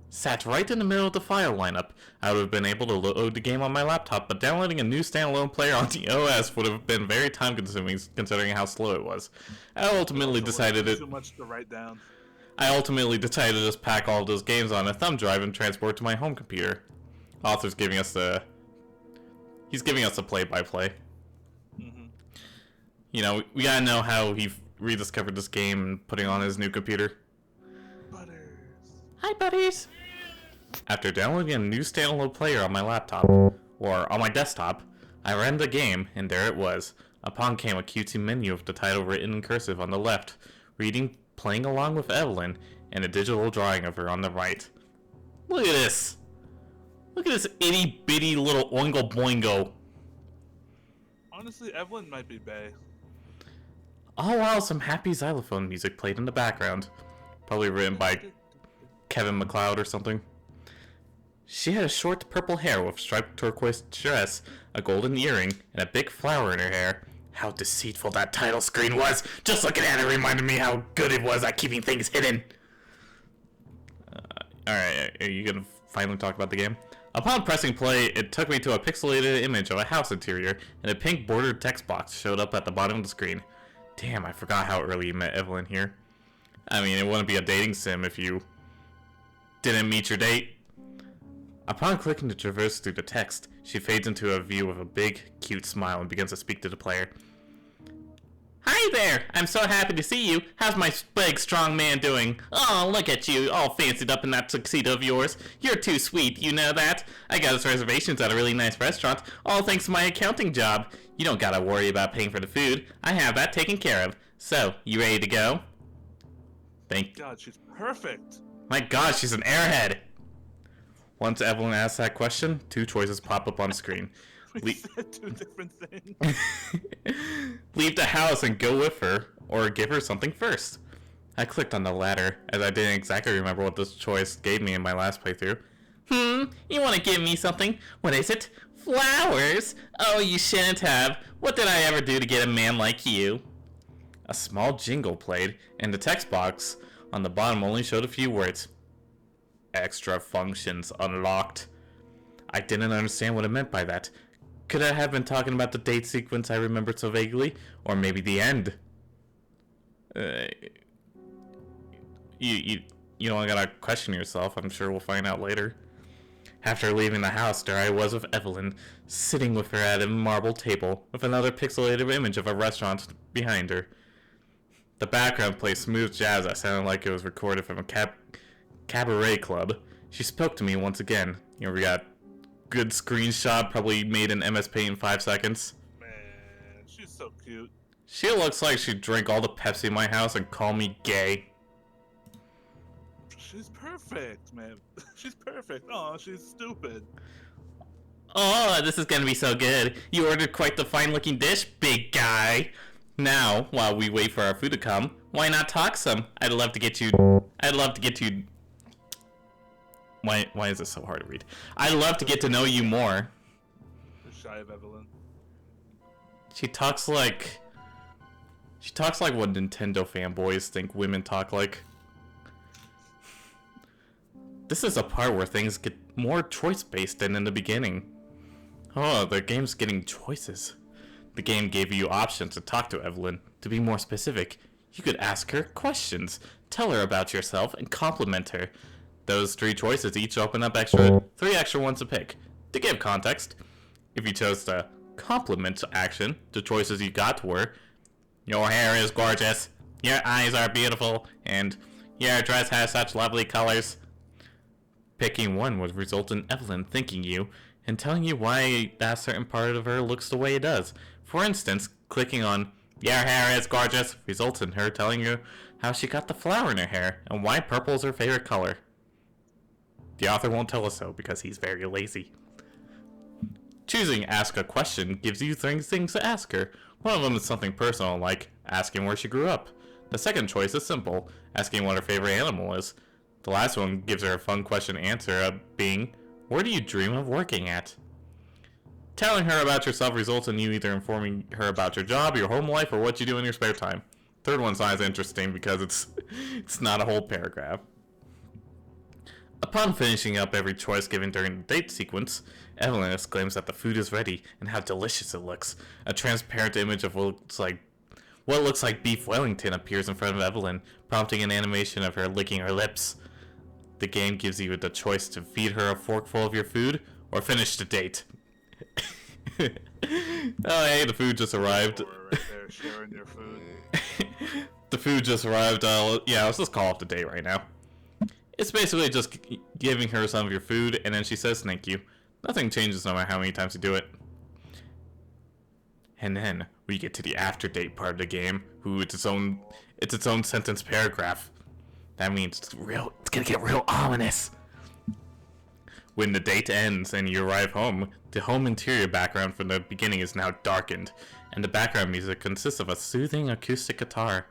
Sat right in the middle of the file lineup. I would have been able to load the game on my laptop, but downloading a new standalone player on the OS would have been very time consuming considering how slow it was. I ultimately decided too much to write down. I ultimately decided to just pack all of those games on a thumb drive and transport to my home computer. Author's giving us he's giving us a play-by-play. Mm-hmm. You know, we gotta know how he rediscovered this game and putting on his new computer. Butters. Hi, buddies! After downloading a new standalone player on my laptop, or on my desktop, I ran the game, and there it was. Upon came a cutesy menu with the title written in cursive on the left, reading Playing Along with Evelyn, and a digital drawing of her on the right. Look at this! Look at this itty bitty little oingo boingo. Honestly, Evelyn might be bae. All while some happy xylophone music played in the background. Probably written by Kevin MacLeod or something. She had a short purple hair with striped turquoise dress, a golden earring, and a big flower in her hair. How deceitful that title screen was! Just looking at it reminded me how good it was at keeping things hidden. Alright, are you gonna finally talk about the game? Upon pressing play, it took me to a pixelated image of a house interior, and a pink bordered text box showed up at the bottom of the screen. Damn, I forgot how early you met Evelyn here. I mean, it wouldn't be a dating sim if you didn't meet your date. Upon clicking to traverse through the text, she fades into a view with a big, cute smile and begins to speak to the player. Hi there! I'm so happy to see you. How's my big, strong man doing? Oh, look at you, all fancied up in that tuxedo of yours. You're too sweet, you know that? I got us reservations at a really nice restaurant, all thanks to my accounting job. You don't gotta worry about paying for the food. I have that taken care of. So, you ready to go? Thank God, she's perfect. My God, she's an airhead! Once Evelyn asks that question, two choices pop up on the screen. We said two different things. Leave the house and go with her, or give her something first. I clicked on the latter, as I didn't exactly remember what this choice gave me in my last playthrough. You want to give me something? What is it? Flowers? Oh, you shouldn't have. What did I ever do to get a man like you? A small jingle played, and the text box on the bottom only showed a few words. Extra functions unlocked. I didn't understand what it meant by that. Could I have been talking about the date sequence I remembered so vaguely? Or maybe the end? You don't gotta question yourself. I'm sure we'll find out later. After leaving the house, there I was with Evelyn, sitting with her at a marble table, with another pixelated image of a restaurant behind her. The background played smooth jazz that sounded like it was recorded from a cabaret club. She spoke to me once again. You know, we got good screenshot, probably made in MS Paint in 5 seconds. Man, she's so cute. She looks like she'd drink all the Pepsi in my house and call me gay. She's perfect, man. She's perfect. Oh, she's stupid. Oh, this is gonna be so good. You ordered quite the fine-looking dish, big guy. Now, while we wait for our food to come, why not talk some? I'd love to get you Why is this so hard to read? I'd love to get to know you more. You're shy of Evelyn. She talks like what Nintendo fanboys think women talk like. This is a part where things get more choice-based than in the beginning. Oh, the game's getting choices. The game gave you options to talk to Evelyn. To be more specific, you could ask her questions, tell her about yourself, and compliment her. Those 3 choices each open up 3 extra ones to pick. To give context, if you chose the compliment action, the choices you got were, your hair is gorgeous, your eyes are beautiful, and your dress has such lovely colors. Picking one would result in Evelyn thanking you and telling you why that certain part of her looks the way it does. For instance, clicking on your hair is gorgeous results in her telling you how she got the flower in her hair and why purple is her favorite color. The author won't tell us so because he's very lazy. Choosing ask a question gives you things to ask her. One of them is something personal like asking where she grew up. The second choice is simple, asking what her favorite animal is. The last one gives her a fun question to answer, being, where do you dream of working at? Telling her about yourself results in you either informing her about your job, your home life, or what you do in your spare time. Third one's not as interesting because it's not a whole paragraph. Upon finishing up every choice given during the date sequence, Evelyn exclaims that the food is ready and how delicious it looks. A transparent image of what looks like beef Wellington appears in front of Evelyn, prompting an animation of her licking her lips. The game gives you the choice to feed her a forkful of your food or finish the date. Oh, hey, the food just arrived. Right there, sharing your food. The food just arrived. Yeah, let's just call off the date right now. It's basically just giving her some of your food, and then she says thank you. Nothing changes no matter how many times you do it. And then we get to the after date part of the game. It's its own sentence paragraph. That means it's gonna get real ominous. When the date ends and you arrive home, the home interior background from the beginning is now darkened, and the background music consists of a soothing acoustic guitar.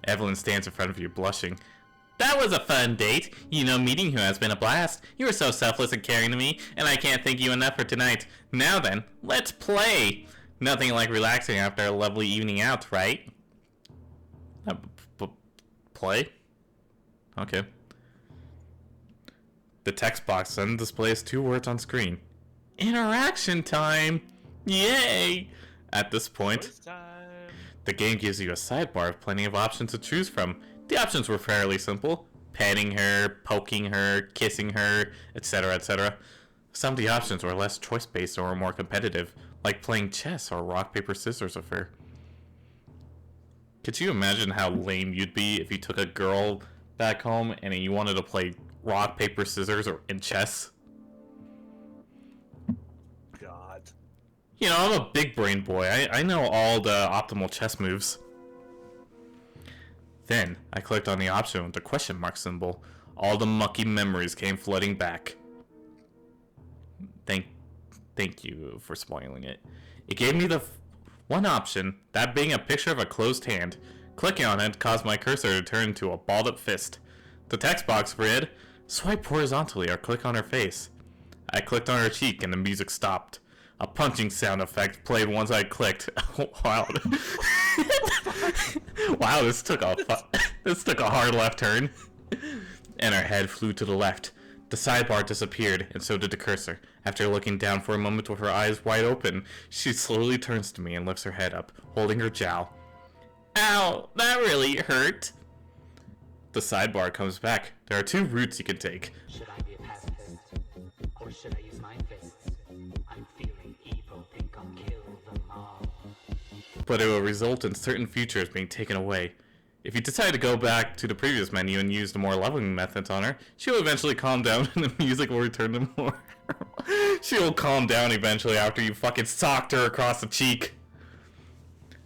Evelyn stands in front of you, blushing. That was a fun date. You know, meeting you has been a blast. You were so selfless and caring to me, and I can't thank you enough for tonight. Now then, let's play. Nothing like relaxing after a lovely evening out, right? Play? Okay. The text box then displays 2 words on screen. Interaction time! Yay! At this point, the game gives you a sidebar with plenty of options to choose from. The options were fairly simple. Petting her, poking her, kissing her, etc., etc. Some of the options were less choice-based or more competitive, like playing chess or rock, paper, scissors with her. Could you imagine how lame you'd be if you took a girl back home and you wanted to play rock, paper, scissors, or in chess? God. You know, I'm a big brain boy. I know all the optimal chess moves. Then, I clicked on the option with the question mark symbol. All the mucky memories came flooding back. Thank you for spoiling it. It gave me the one option, that being a picture of a closed hand. Clicking on it caused my cursor to turn into a balled up fist. The text box read, swipe horizontally or click on her face. I clicked on her cheek and the music stopped. A punching sound effect played once I clicked. Wow. Wow, this took a hard left turn. And her head flew to the left. The sidebar disappeared, and so did the cursor. After looking down for a moment with her eyes wide open, she slowly turns to me and lifts her head up, holding her jowl. Ow, that really hurt. The sidebar comes back. There are 2 routes you can take. Should I be a pacifist? Or should I use my fists? I'm feeling evil, think I'll kill them all. But it will result in certain features being taken away. If you decide to go back to the previous menu and use the more loving methods on her, she will eventually calm down and the music will return to more. She will calm down eventually after you fucking socked her across the cheek.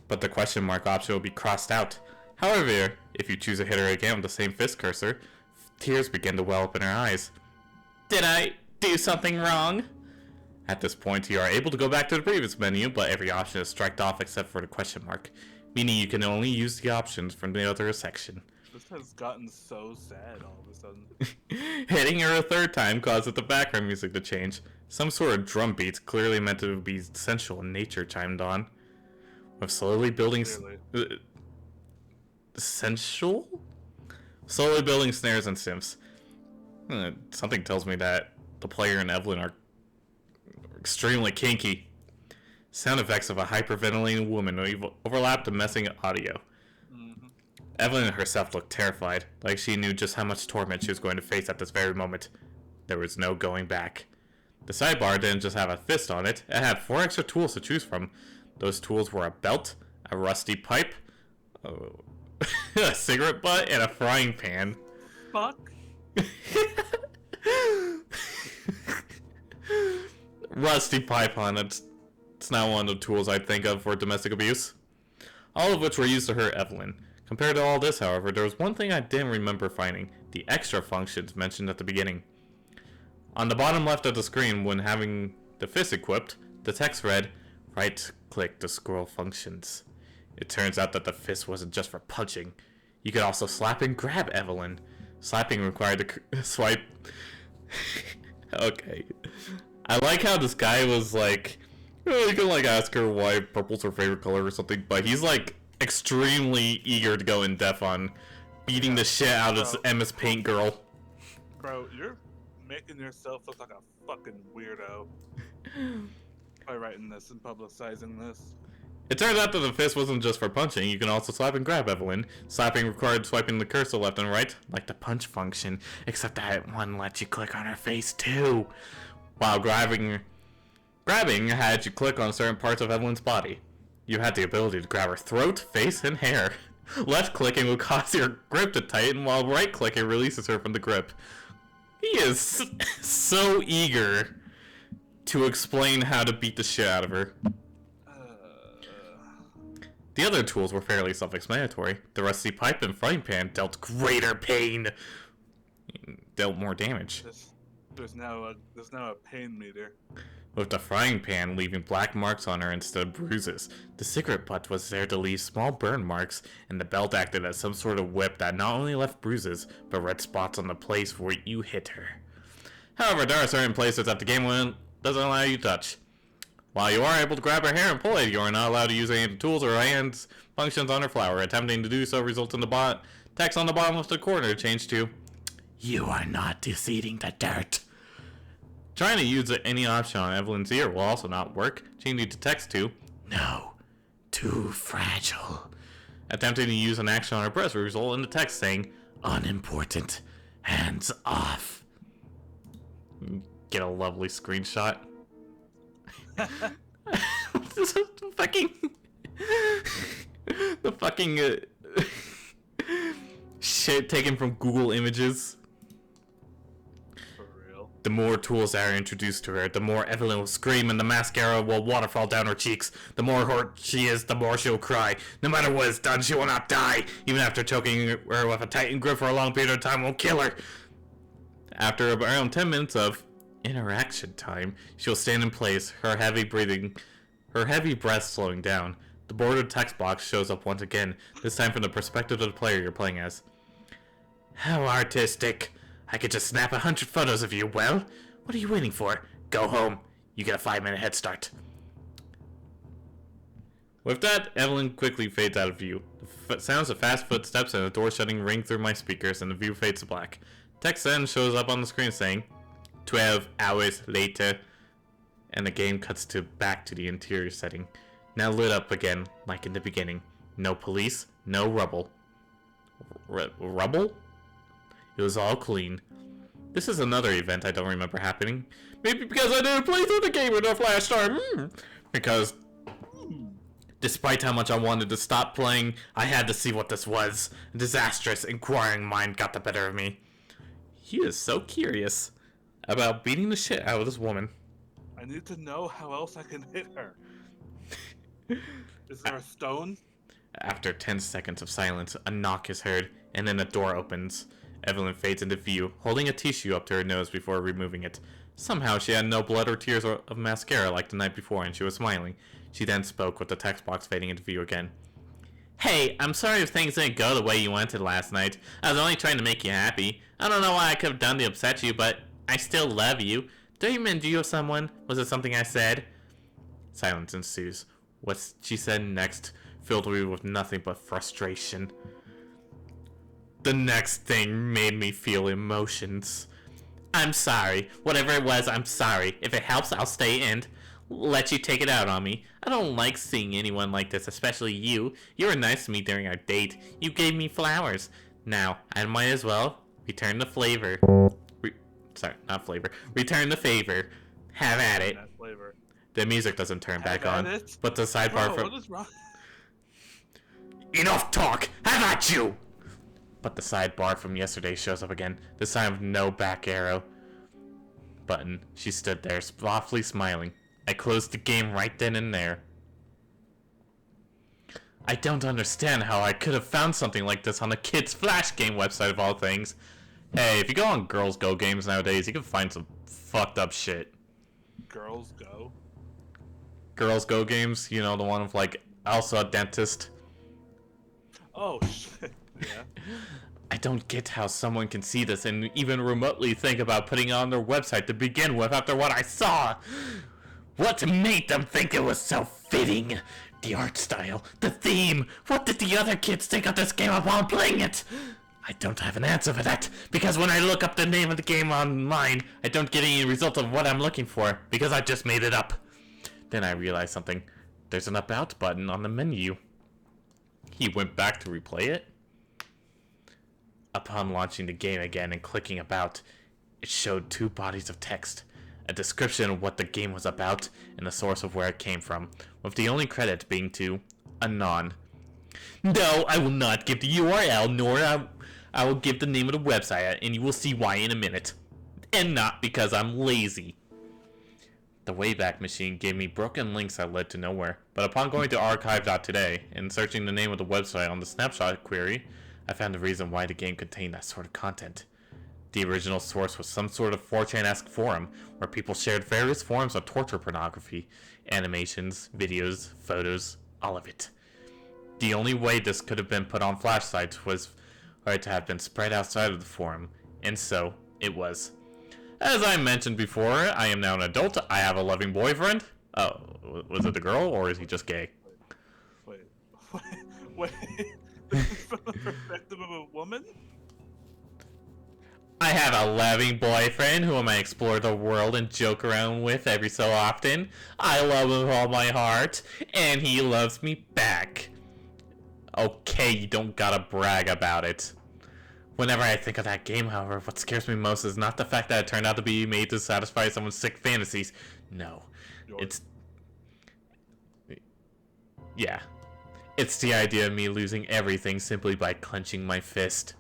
But the question mark option will be crossed out. However, if you choose to hit her again with the same fist cursor, tears begin to well up in her eyes. Did I do something wrong? At this point, you are able to go back to the previous menu, but every option is striked off except for the question mark, meaning you can only use the options from the other section. This has gotten so sad all of a sudden. Hitting her a third time causes the background music to change. Some sort of drum beats, clearly meant to be sensual in nature, chimed on. With slowly building... sensual? Slowly building snares and synths. Something tells me that the player and Evelyn are extremely kinky. Sound effects of a hyperventilating woman overlapped the messing audio. Evelyn herself looked terrified, like she knew just how much torment she was going to face at this very moment. There was no going back. The sidebar didn't just have a fist on it, it had 4 extra tools to choose from. Those tools were a belt, a rusty pipe, a cigarette butt, and a frying pan. Fuck. Rusty pipe on it. It's not one of the tools I'd think of for domestic abuse. All of which were used to hurt Evelyn. Compared to all this, however, there was one thing I didn't remember finding. The extra functions mentioned at the beginning. On the bottom left of the screen, when having the fist equipped, the text read, right-click to scroll functions. It turns out that the fist wasn't just for punching. You could also slap and grab Evelyn. Slapping required to swipe... Okay. I like how this guy was like... you can like ask her why purple's her favorite color or something, but he's like extremely eager to go in depth on beating the shit out of this MS Paint girl. Bro, you're making yourself look like a fucking weirdo by writing this and publicizing this. It turns out that the fist wasn't just for punching, you can also slap and grab Evelyn. Slapping required swiping the cursor left and right, like the punch function, except that one lets you click on her face too. While grabbing had you click on certain parts of Evelyn's body. You had the ability to grab her throat, face, and hair. Left clicking will cause your grip to tighten, while right clicking releases her from the grip. He is so eager to explain how to beat the shit out of her. The other tools were fairly self-explanatory. The rusty pipe and frying pan dealt greater pain. Dealt more damage. There's now a pain meter. With the frying pan leaving black marks on her instead of bruises. The cigarette butt was there to leave small burn marks, and the belt acted as some sort of whip that not only left bruises, but red spots on the place where you hit her. However, there are certain places that the game doesn't allow you to touch. While you are able to grab her hair and pull it, you are not allowed to use any of the tools or hands functions on her flower. Attempting to do so results in the text on the bottom left corner change to, "You are not eating the dirt." Trying to use any option on Evelyn's ear will also not work. Changing the text to, "No, too fragile." Attempting to use an action on her breast will result in the text saying, "Unimportant, hands off." Get a lovely screenshot. the fucking shit taken from Google Images. The more tools that are introduced to her, the more Evelyn will scream and the mascara will waterfall down her cheeks. The more hurt she is, the more she'll cry. No matter what is done, she will not die. Even after choking her with a tightened grip for a long period of time won't kill her. After around 10 minutes of interaction time, she'll stand in place, her heavy breath slowing down. The bordered text box shows up once again, this time from the perspective of the player you're playing as. How artistic. I could just snap 100 photos of you. Well, what are you waiting for? Go home. You get a 5-minute head start. With that, Evelyn quickly fades out of view. The sounds of fast footsteps and a door shutting ring through my speakers, and the view fades to black. Text then shows up on the screen saying, 12 hours later, and the game cuts back to the interior setting. Now lit up again, like in the beginning. No police, no rubble. Rubble? It was all clean. This is another event I don't remember happening. Maybe because I didn't play through the game enough last time. Because despite how much I wanted to stop playing, I had to see what this was. A disastrous, inquiring mind got the better of me. He is so curious about beating the shit out of this woman. I need to know how else I can hit her. Is there a stone? After 10 seconds of silence, a knock is heard, and then the door opens. Evelyn fades into view, holding a tissue up to her nose before removing it. Somehow she had no blood or tears of mascara like the night before, and she was smiling. She then spoke with the text box fading into view again. Hey, I'm sorry if things didn't go the way you wanted last night. I was only trying to make you happy. I don't know what I could have done to upset you, but I still love you. Don't you mean you of someone? Was it something I said? Silence ensues. What she said next filled me with nothing but frustration. The next thing made me feel emotions. I'm sorry. Whatever it was, I'm sorry. If it helps, I'll stay and let you take it out on me. I don't like seeing anyone like this, especially you. You were nice to me during our date. You gave me flowers. Now, I might as well return the flavor. Sorry, not flavor. Return the favor. Have at it. That flavor. The music doesn't turn back on, it? but the sidebar Bro, from... what is wrong? Enough talk! Have at you! But the sidebar from yesterday shows up again, this time with no back arrow button. She stood there, softly smiling. I closed the game right then and there. I don't understand how I could have found something like this on a kid's flash game website of all things. Hey, if you go on Girls Go games nowadays, you can find some fucked up shit. Girls Go? Girls Go games, you know, the one with like Elsa Dentist. Oh, shit. Yeah. I don't get how someone can see this and even remotely think about putting it on their website to begin with after what I saw. What made them think it was so fitting? The art style, the theme. What did the other kids think of this game upon playing it? I don't have an answer for that, because when I look up the name of the game online, I don't get any result of what I'm looking for, because I just made it up. Then I realized something. There's an About button on the menu. He went back to replay it. Upon launching the game again and clicking About, it showed two bodies of text. A description of what the game was about and the source of where it came from, with the only credit being to Anon. No, I will not give the URL, nor I will give the name of the website, and you will see why in a minute. And not because I'm lazy. The Wayback Machine gave me broken links that led to nowhere, but upon going to archive.today and searching the name of the website on the snapshot query, I found the reason why the game contained that sort of content. The original source was some sort of 4chan-esque forum where people shared various forms of torture pornography, animations, videos, photos, all of it. The only way this could have been put on flash sites was for it to have been spread outside of the forum, and so it was. As I mentioned before, I am now an adult. I have a loving boyfriend. Oh, was it the girl or is he just gay? Wait. From the perspective of a woman? I have a loving boyfriend whom I explore the world and joke around with every so often. I love him with all my heart, and he loves me back. Okay, you don't gotta brag about it. Whenever I think of that game, however, what scares me most is not the fact that it turned out to be made to satisfy someone's sick fantasies. No, it's... Yeah. It's the idea of me losing everything simply by clenching my fist.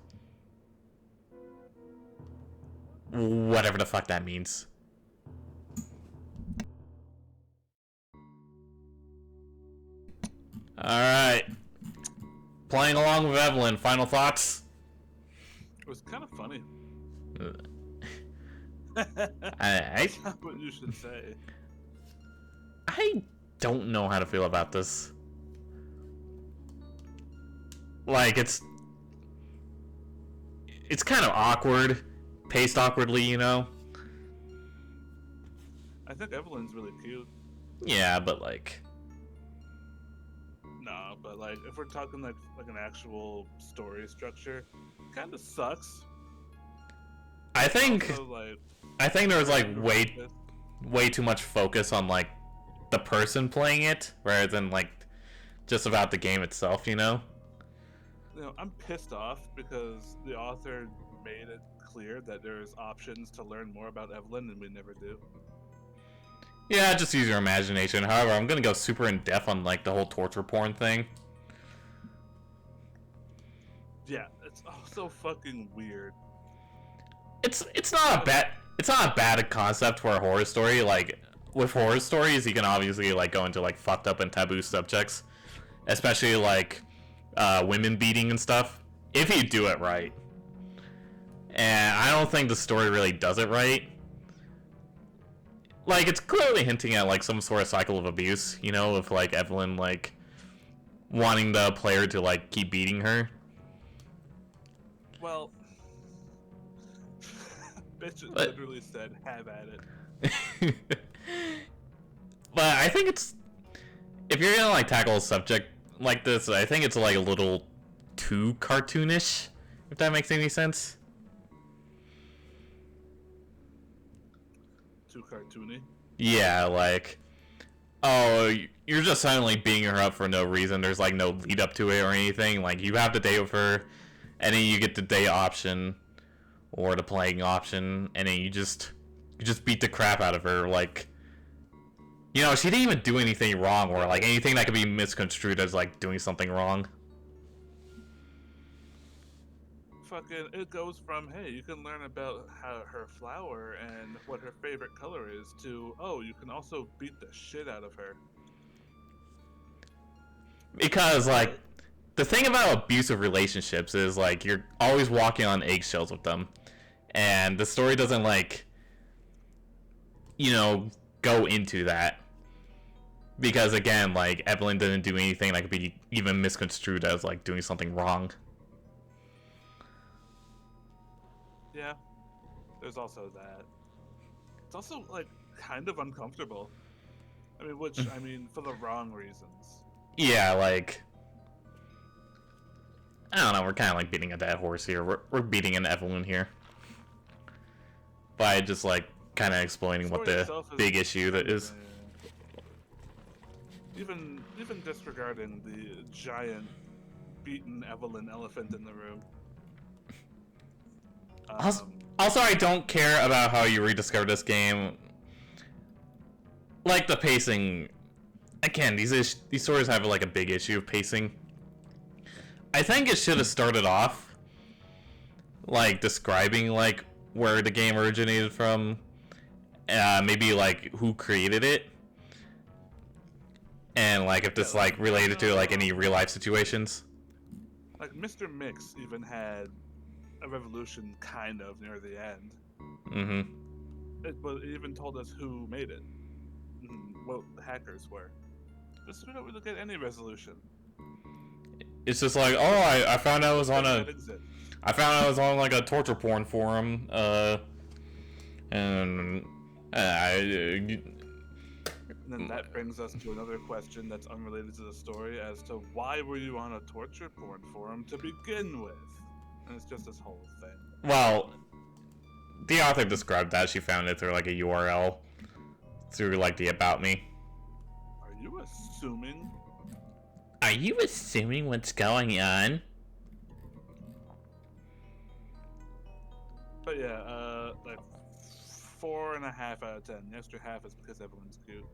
Whatever the fuck that means. Alright. Playing along with Evelyn, final thoughts? It was kind of funny. I That's what you should say. I don't know how to feel about this. Like, it's kind of awkward. Paced awkwardly, you know? I think Evelyn's really cute. Yeah, but like... No, but like, if we're talking like an actual story structure, kind of sucks. I think... Also, like, I think there was like way too much focus on like the person playing it rather than like just about the game itself, you know? You know, I'm pissed off because the author made it clear that there's options to learn more about Evelyn and we never do. Yeah, just use your imagination. However, I'm gonna go super in depth on like the whole torture porn thing. Yeah, it's so fucking weird. It's not a bad concept for a horror story. Like with horror stories, you can obviously like go into like fucked up and taboo subjects, especially like women beating and stuff, if you do it right. And I don't think the story really does it right. Like, it's clearly hinting at like some sort of cycle of abuse, you know, with like Evelyn like wanting the player to like keep beating her. Well, bitch But- literally said, "Have at it." But I think it's, if you're gonna like tackle a subject like this, I think it's like a little too cartoonish, if that makes any sense. Too cartoony. Yeah, like, oh, you're just suddenly beating her up for no reason. There's like no lead up to it or anything. Like, you have the date with her, and then you get the day option or the playing option, and then you just beat the crap out of her. Like, you know, she didn't even do anything wrong, or like anything that could be misconstrued as like doing something wrong. Fucking, it goes from, hey, you can learn about how her flower and what her favorite color is, to, oh, you can also beat the shit out of her. Because like, the thing about abusive relationships is like you're always walking on eggshells with them, and the story doesn't like, you know, go into that. Because again, like, Evelyn didn't do anything that could be even misconstrued as like doing something wrong. Yeah, there's also that. It's also, like, kind of uncomfortable. I mean, which, I mean, for the wrong reasons. Yeah, like, I don't know, we're kind of like beating a dead horse here. We're beating an Evelyn here. By just like kind of explaining what the big issue that is. Even disregarding the giant beaten Evelyn elephant in the room. Also, I don't care about how you rediscover this game. Like the pacing, again, these stories have like a big issue of pacing. I think it should have started off like describing like where the game originated from, maybe like who created it, and like if this like related to like any real life situations. Like Mr. Mix even had a revolution kind of near the end. Mm-hmm. But it even told us who made it, what the hackers were. Just we don't really get any resolution. It's just like, oh, I found out I was on I found out I was on like a torture porn forum, and And then that brings us to another question that's unrelated to the story as to why were you on a torture porn forum to begin with? And it's just this whole thing. Well, the author described that she found it through like a URL through like the About Me. Are you assuming? Are you assuming what's going on? But yeah, like 4.5 out of 10. The extra half is because Evelyn's cute.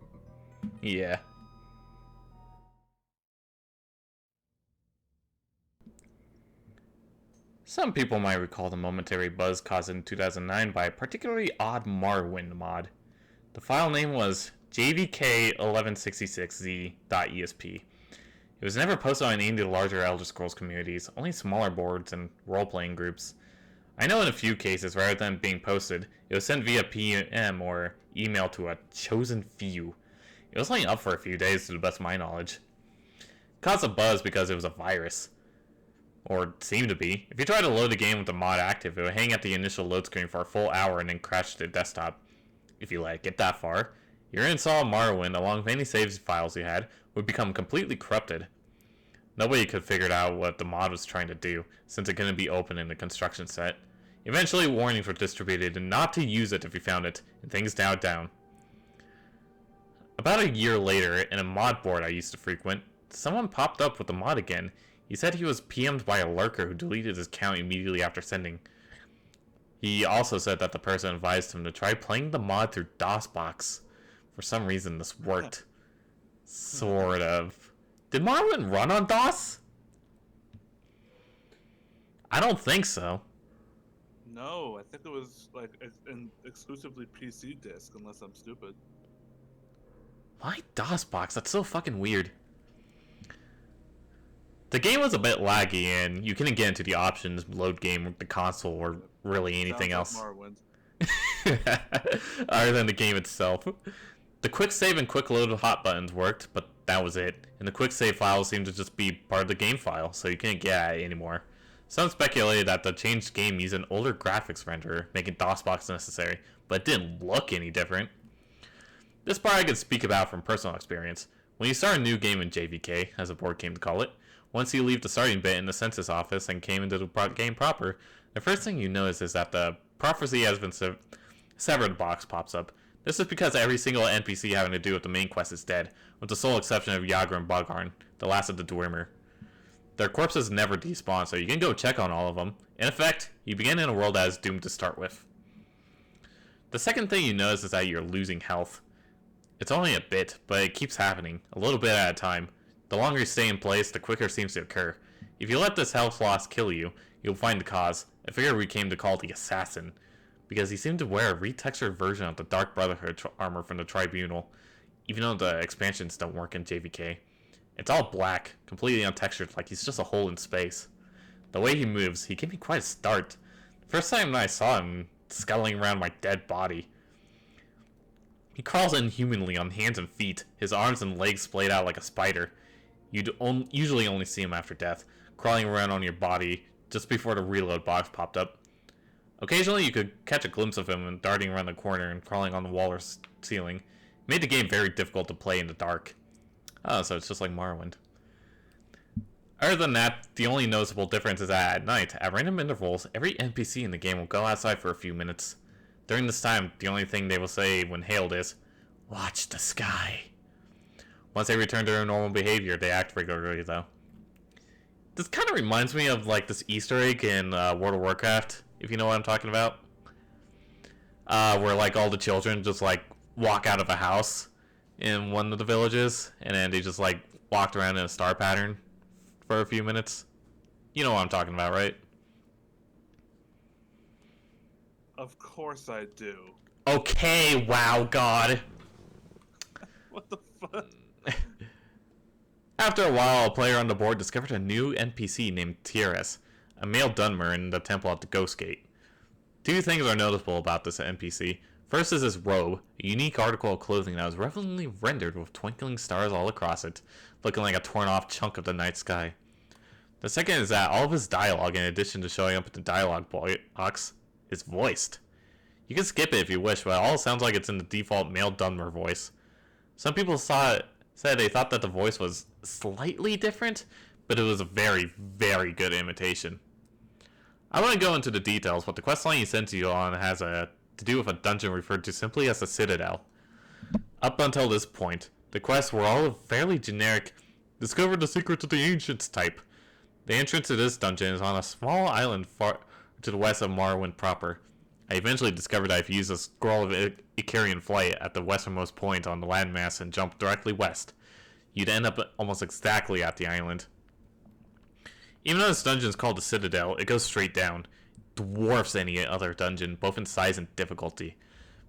Yeah. Some people might recall the momentary buzz caused in 2009 by a particularly odd Morrowind mod. The file name was jvk1166z.esp. It was never posted on any of the larger Elder Scrolls communities, only smaller boards and role-playing groups. I know in a few cases, rather than being posted, it was sent via PM or email to a chosen few. It was only up for a few days to the best of my knowledge. It caused a buzz because it was a virus. Or seemed to be. If you try to load the game with the mod active, it would hang at the initial load screen for a full hour and then crash to the desktop. If you let it get that far, your install of Morrowind, along with any saves files you had, would become completely corrupted. Nobody could figure out what the mod was trying to do, since it couldn't be opened in the construction set. Eventually, warnings were distributed and not to use it if you found it, and things dialed down. About a year later, in a mod board I used to frequent, someone popped up with the mod again. He said he was PM'd by a lurker who deleted his account immediately after sending. He also said that the person advised him to try playing the mod through DOSBox. For some reason, this worked. Sort of. Did Morrowind run on DOS? I don't think so. No, I think it was like an exclusively PC disc, unless I'm stupid. Why DOSBox? That's so fucking weird. The game was a bit laggy, and you couldn't get into the options, load game, with the console, or really anything else. Morrowind. Other than the game itself. The quick save and quick load hot buttons worked, but that was it. And the quick save files seemed to just be part of the game file, so you couldn't get at it anymore. Some speculated that the changed game used an older graphics renderer, making DOSBox necessary, but it didn't look any different. This part I can speak about from personal experience. When you start a new game in JVK, as the board came to call it, once you leave the starting bit in the census office and came into the game proper, the first thing you notice is that the prophecy has been severed box pops up. This is because every single NPC having to do with the main quest is dead, with the sole exception of Yager and Bogarn, the last of the Dwemer. Their corpses never despawn, so you can go check on all of them. In effect, you begin in a world that is doomed to start with. The second thing you notice is that you're losing health. It's only a bit, but it keeps happening, a little bit at a time. The longer you stay in place, the quicker it seems to occur. If you let this health loss kill you, you'll find the cause. I figure we came to call the Assassin, because he seemed to wear a retextured version of the Dark Brotherhood armor from the Tribunal, even though the expansions don't work in JVK. It's all black, completely untextured, like he's just a hole in space. The way he moves, he gave me quite a start. The first time I saw him scuttling around my dead body. He crawls inhumanly on hands and feet, his arms and legs splayed out like a spider. You'd usually only see him after death, crawling around on your body just before the reload box popped up. Occasionally you could catch a glimpse of him darting around the corner and crawling on the wall or ceiling. It made the game very difficult to play in the dark. Oh, so it's just like Morrowind. Other than that, the only noticeable difference is that at night, at random intervals, every NPC in the game will go outside for a few minutes. During this time, the only thing they will say when hailed is, "Watch the sky." Once they return to their normal behavior, they act regularly though. This kind of reminds me of like this Easter egg in World of Warcraft, if you know what I'm talking about. Where like all the children just like walk out of a house in one of the villages, and then they just like walked around in a star pattern for a few minutes. You know what I'm talking about, right? Of course I do. Okay, wow, God. What the fuck? After a while, a player on the board discovered a new NPC named Tyrus, a male Dunmer in the temple at the Ghost Gate. Two things are noticeable about this NPC. First is his robe, a unique article of clothing that was relevantly rendered with twinkling stars all across it, looking like a torn off chunk of the night sky. The second is that all of his dialogue, in addition to showing up in the dialogue box, is voiced. You can skip it if you wish, but it all sounds like it's in the default male Dunmer voice. Some people said they thought that the voice was slightly different, but it was a very, very good imitation. I won't go into the details, but the questline he sends you on has to do with a dungeon referred to simply as the Citadel. Up until this point, the quests were all fairly generic, discover the secrets of the ancients type. The entrance to this dungeon is on a small island far to the west of Morrowind proper. I eventually discovered that if you use a scroll of Icarian flight at the westernmost point on the landmass and jump directly west, you'd end up almost exactly at the island. Even though this dungeon is called the Citadel, it goes straight down. Dwarfs any other dungeon, both in size and difficulty.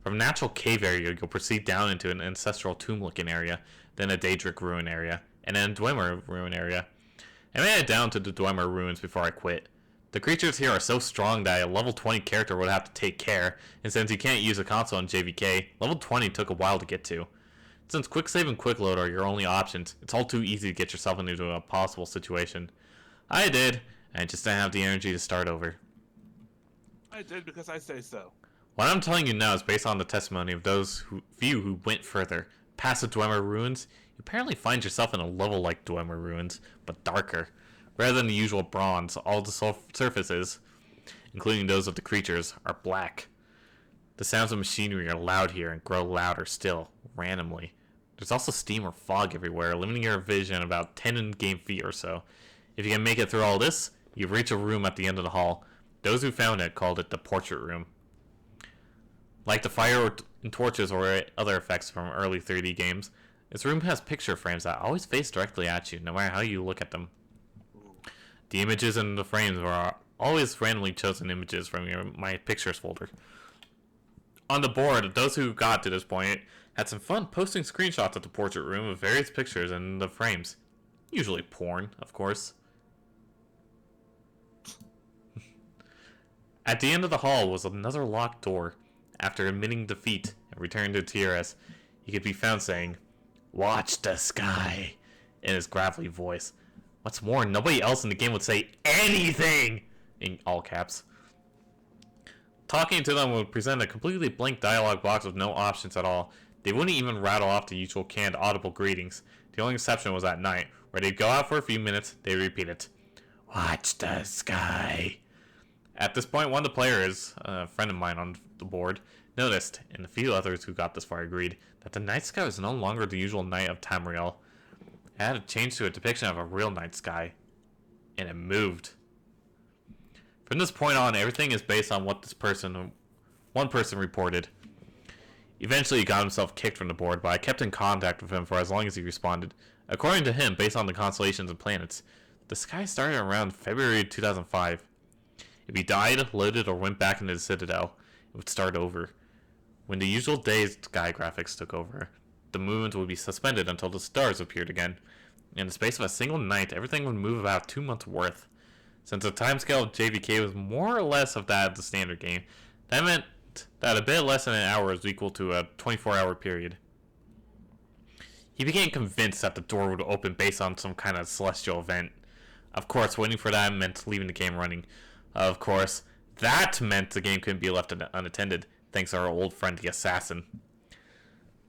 From a natural cave area, you'll proceed down into an ancestral tomb-looking area, then a Daedric ruin area, and then a Dwemer ruin area. I made it down to the Dwemer ruins before I quit. The creatures here are so strong that a level 20 character would have to take care, and since you can't use a console in JVK, level 20 took a while to get to. Since quick save and quick load are your only options, it's all too easy to get yourself into a possible situation. I did, and I just didn't have the energy to start over. I did because I say so. What I'm telling you now is based on the testimony of those few who went further. Past the Dwemer ruins, you apparently find yourself in a level like Dwemer ruins, but darker. Rather than the usual bronze, all the surfaces, including those of the creatures, are black. The sounds of machinery are loud here and grow louder still, randomly. There's also steam or fog everywhere, limiting your vision about 10 in-game feet or so. If you can make it through all this, you reach a room at the end of the hall. Those who found it called it the portrait room. Like the fire and torches or other effects from early 3D games, this room has picture frames that always face directly at you, no matter how you look at them. The images in the frames are always randomly chosen images from my pictures folder. On the board, those who got to this point had some fun posting screenshots of the portrait room of various pictures in the frames. Usually porn, of course. At the end of the hall was another locked door. After admitting defeat and returning to Tyrus, he could be found saying, "Watch the sky," in his gravelly voice. What's more, nobody else in the game would say anything in all caps. Talking to them would present a completely blank dialogue box with no options at all. They wouldn't even rattle off the usual canned audible greetings. The only exception was at night, where they'd go out for a few minutes, they'd repeat it. Watch the sky. At this point, one of the players, a friend of mine on the board, noticed, and a few others who got this far agreed, that the night sky was no longer the usual night of Tamriel. It had to change to a depiction of a real night sky. And it moved. From this point on, everything is based on what one person reported. Eventually, he got himself kicked from the board, but I kept in contact with him for as long as he responded. According to him, based on the constellations and planets, the sky started around February 2005. If he died, loaded, or went back into the Citadel, it would start over. When the usual day's sky graphics took over, the movement would be suspended until the stars appeared again. In the space of a single night, everything would move about 2 months' worth. Since the timescale of JVK was more or less of that of the standard game, that meant that a bit less than an hour was equal to a 24-hour period. He became convinced that the door would open based on some kind of celestial event. Of course, waiting for that meant leaving the game running. Of course, that meant the game couldn't be left unattended, thanks to our old friend the assassin.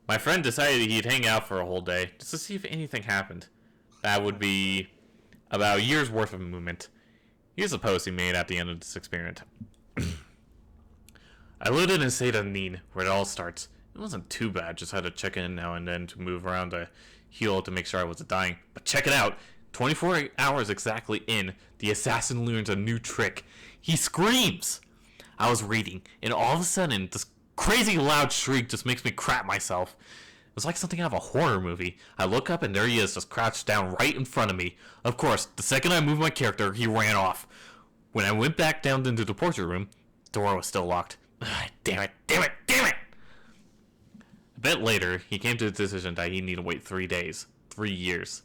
My friend decided he'd hang out for a whole day, just to see if anything happened. That would be about a year's worth of movement. Here's a post he made at the end of this experiment. I loaded in Seda Neen, where it all starts. It wasn't too bad, just had to check in now and then to move around to heal to make sure I wasn't dying. But check it out! 24 hours exactly in, the assassin learns a new trick. He screams! I was reading, and all of a sudden, this crazy loud shriek just makes me crap myself. It was like something out of a horror movie. I look up and there he is, just crouched down right in front of me. Of course, the second I moved my character, he ran off. When I went back down into the portrait room, the door was still locked. Damn it, damn it, damn it! A bit later, he came to the decision that he needed to wait 3 days. 3 years.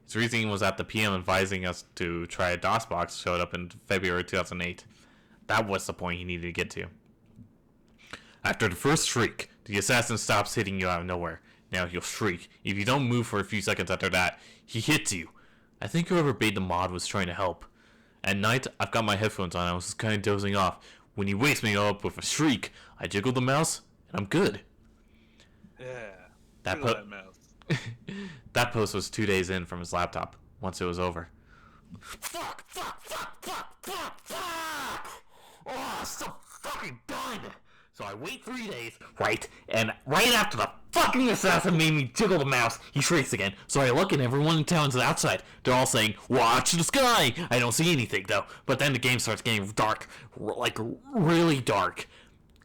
His reasoning was that the PM advising us to try a DOSBox showed up in February 2008. That was the point he needed to get to. After the first shriek, the assassin stops hitting you out of nowhere. Now he'll shriek. If you don't move for a few seconds after that, he hits you. I think whoever made the mod was trying to help. At night, I've got my headphones on. I was just kind of dozing off. When he wakes me up with a shriek, I jiggle the mouse, and I'm good. Yeah. That mouse. That post was 2 days in from his laptop, once it was over. Fuck! Oh, I'm so fucking done! So I wait 3 days, right? And right after the fucking assassin made me jiggle the mouse, he shrieks again. So I look and everyone in town's outside. They're all saying, "Watch the sky!" I don't see anything though. But then the game starts getting dark, like really dark.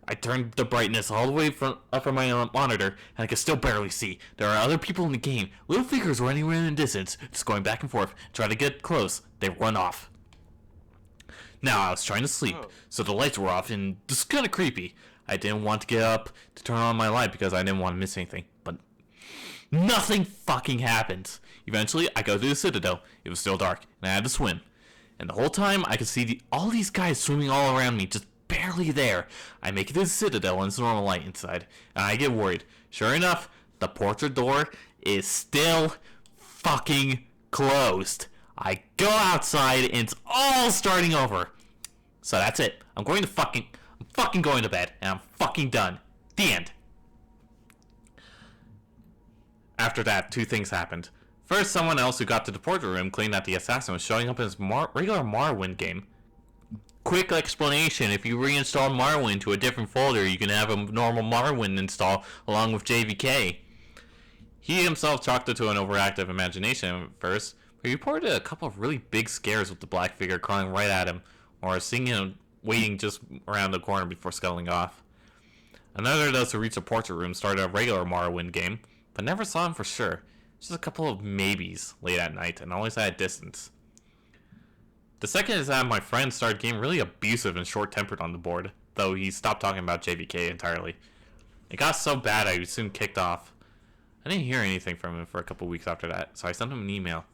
I turned the brightness all the way up from my monitor, and I could still barely see. There are other people in the game, little figures running around in the distance, just going back and forth, try to get close. They run off. Now, I was trying to sleep, so the lights were off, and this is kind of creepy. I didn't want to get up to turn on my light because I didn't want to miss anything, but nothing fucking happened. Eventually, I go to the Citadel. It was still dark, and I had to swim. And the whole time, I could see all these guys swimming all around me, just barely there. I make it to the Citadel and it's normal light inside, and I get worried. Sure enough, the portrait door is still fucking closed. I go outside and it's all starting over. So that's it. I'm fucking going to bed, and I'm fucking done. The end. After that, 2 things happened. First, someone else who got to the portrait room claimed that the assassin was showing up in his regular Morrowind game. Quick explanation, if you reinstall Morrowind to a different folder, you can have a normal Morrowind install along with JVK. He himself chalked it to an overactive imagination at first, but he reported a couple of really big scares with the black figure crawling right at him, or seeing him waiting just around the corner before scuttling off. Another of those who reached the portrait room started a regular Morrowind game, but never saw him for sure. Just a couple of maybes late at night, and always at a distance. The second is that my friend started getting really abusive and short-tempered on the board, though he stopped talking about JVK entirely. It got so bad I was soon kicked off. I didn't hear anything from him for a couple weeks after that, so I sent him an email.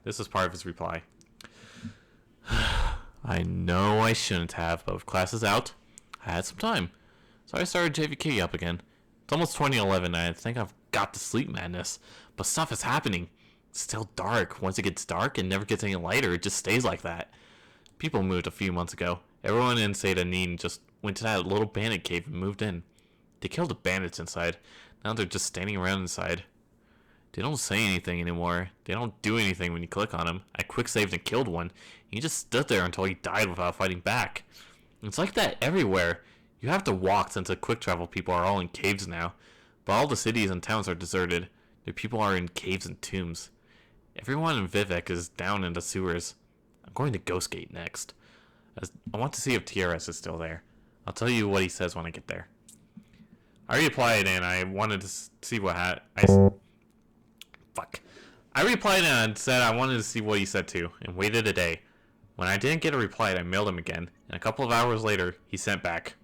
This was part of his reply. I know I shouldn't have, but with classes out, I had some time. So I started JVK up again. It's almost 2011 and I think I've got the sleep madness, but stuff is happening. It's still dark. Once it gets dark, it never gets any lighter. It just stays like that. People moved a few months ago. Everyone in Satanin just went to that little bandit cave and moved in. They killed the bandits inside. Now they're just standing around inside. They don't say anything anymore. They don't do anything when you click on them. I quick saved and killed one. He just stood there until he died without fighting back. It's like that everywhere. You have to walk since the quick travel people are all in caves now. But all the cities and towns are deserted. The people are in caves and tombs. Everyone in Vivek is down in the sewers. I'm going to Ghostgate next. I want to see if TRS is still there. I'll tell you what he says when I get there. I replied and I wanted to see what I replied and said I wanted to see what he said too, and waited a day. When I didn't get a reply, I mailed him again, and a couple of hours later, he sent back.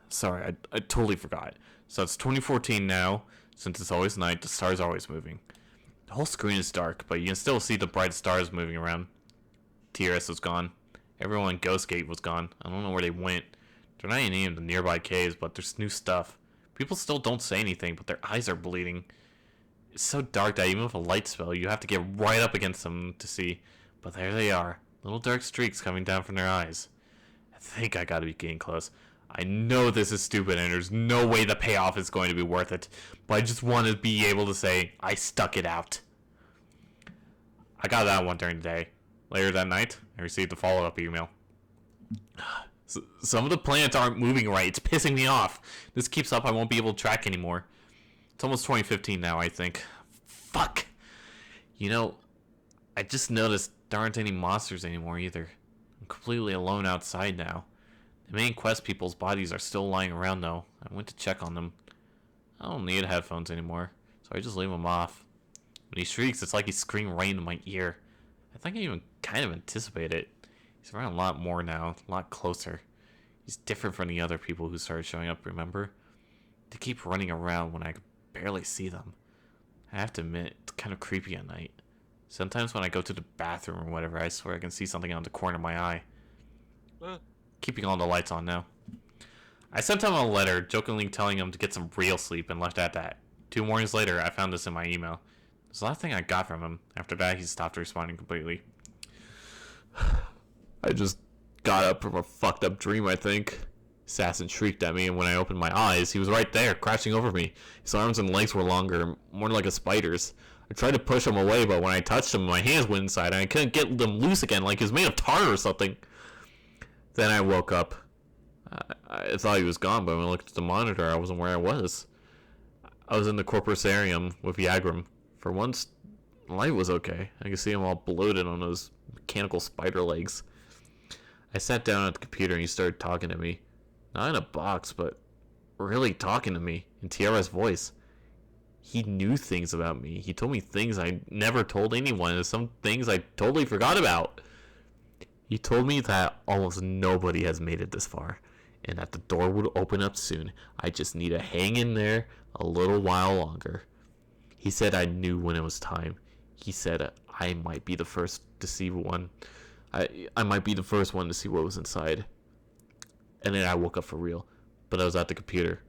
Sorry, I totally forgot. So it's 2014 now. Since it's always night, the stars are always moving. The whole screen is dark, but you can still see the bright stars moving around. TRS was gone. Everyone in Ghostgate was gone. I don't know where they went. They're not in any of the nearby caves, but there's new stuff. People still don't say anything, but their eyes are bleeding. It's so dark that even with a light spell, you have to get right up against them to see. But there they are. Little dark streaks coming down from their eyes. I think I gotta be getting close. I know this is stupid and there's no way the payoff is going to be worth it. But I just want to be able to say, I stuck it out. I got that one during the day. Later that night, I received a follow-up email. Some of the planets aren't moving right. It's pissing me off. This keeps up, I won't be able to track anymore. It's almost 2015 now, I think. Fuck. You know, I just noticed there aren't any monsters anymore either. I'm completely alone outside now. The main quest people's bodies are still lying around though. I went to check on them. I don't need headphones anymore, so I just leave them off. When he shrieks, it's like he's screaming right into my ear. I think I even kind of anticipate it. He's around a lot more now, a lot closer. He's different from the other people who started showing up, remember? They keep running around when I barely see them. I have to admit, it's kind of creepy at night. Sometimes when I go to the bathroom or whatever, I swear I can see something out the corner of my eye. Keeping all the lights on now. I sent him a letter, jokingly telling him to get some real sleep, and left it at that. 2 mornings later, I found this in my email. It's the last thing I got from him. After that, he stopped responding completely. I just got up from a fucked up dream, I think. Assassin shrieked at me, and when I opened my eyes, he was right there, crashing over me. His arms and legs were longer, more like a spider's. I tried to push him away, but when I touched him, my hands went inside, and I couldn't get them loose again, like he was made of tar or something. Then I woke up. I thought he was gone, but when I looked at the monitor, I wasn't where I was. I was in the Corpusarium with Yagram. For once, light was okay. I could see him all bloated on those mechanical spider legs. I sat down at the computer and he started talking to me. Not in a box, but really talking to me in Tiara's voice. He knew things about me. He told me things I never told anyone, and some things I totally forgot about. He told me that almost nobody has made it this far, and that the door would open up soon. I just need to hang in there a little while longer. He said I knew when it was time. He said I might be the first to see one. I might be the first one to see what was inside. And then I woke up for real, but I was at the computer.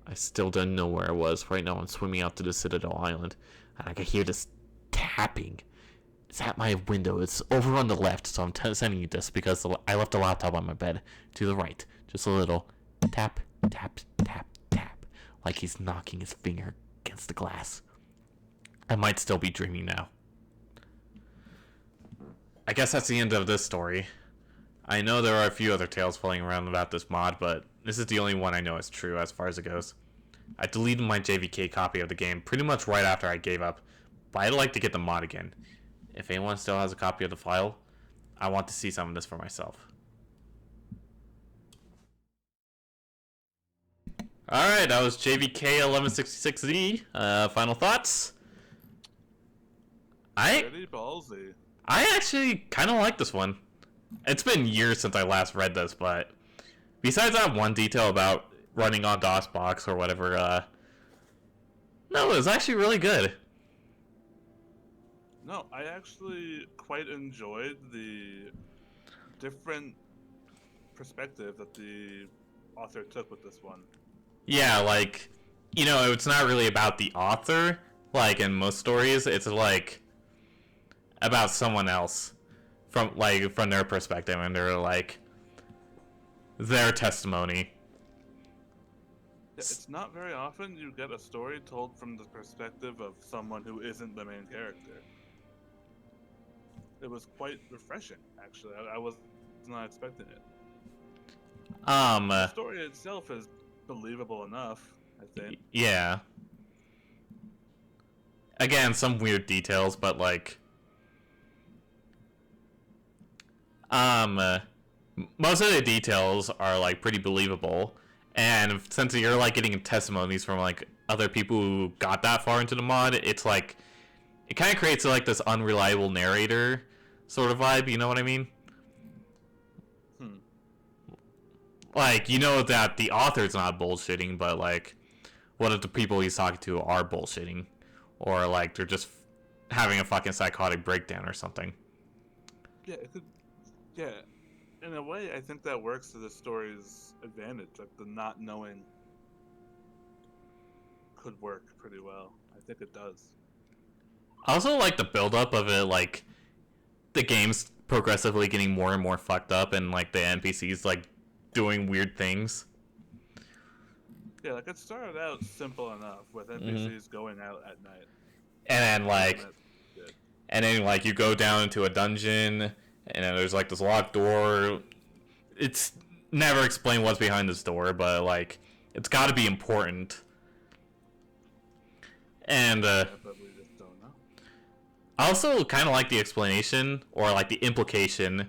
I still didn't know where I was. Right now I'm swimming out to the Citadel Island, and I could hear this tapping. It's at my window. It's over on the left, so I'm sending you this because I left the laptop on my bed. To the right, just a little tap, tap, tap, tap, like he's knocking his finger against the glass. I might still be dreaming now. I guess that's the end of this story. I know there are a few other tales floating around about this mod, but this is the only one I know is true as far as it goes. I deleted my JVK copy of the game pretty much right after I gave up, but I'd like to get the mod again. If anyone still has a copy of the file, I want to see some of this for myself. Alright, that was JVK 1166Z. Final thoughts? Pretty ballsy. I actually kind of like this one. It's been years since I last read this, but besides that one detail about running on DOSBox or whatever, no, it was actually really good. No, I actually quite enjoyed the different perspective that the author took with this one. Yeah, like, you know, it's not really about the author, like in most stories. It's like about someone else from their perspective and their testimony. It's not very often you get a story told from the perspective of someone who isn't the main character. It was quite refreshing, actually. I was not expecting it. The story itself is believable enough, I think. Yeah. Again, some weird details, but like, most of the details are like pretty believable, and since you're like getting testimonies from like other people who got that far into the mod, it's like it kind of creates like this unreliable narrator sort of vibe. You know what I mean? Like, you know that the author's not bullshitting, but like, what if the people he's talking to are bullshitting, or like they're just having a fucking psychotic breakdown or something? Yeah, it could. Yeah, in a way, I think that works to the story's advantage. Like the not knowing could work pretty well. I think it does. I also like the build-up of it, like the game's progressively getting more and more fucked up, and like the NPCs like doing weird things. Yeah, like it started out simple enough with NPCs going out at night. And then like you go down into a dungeon, and then there's like this locked door. It's never explained what's behind this door, but like it's got to be important. And Yeah, but we just don't know. I also kind of like the explanation, or like the implication,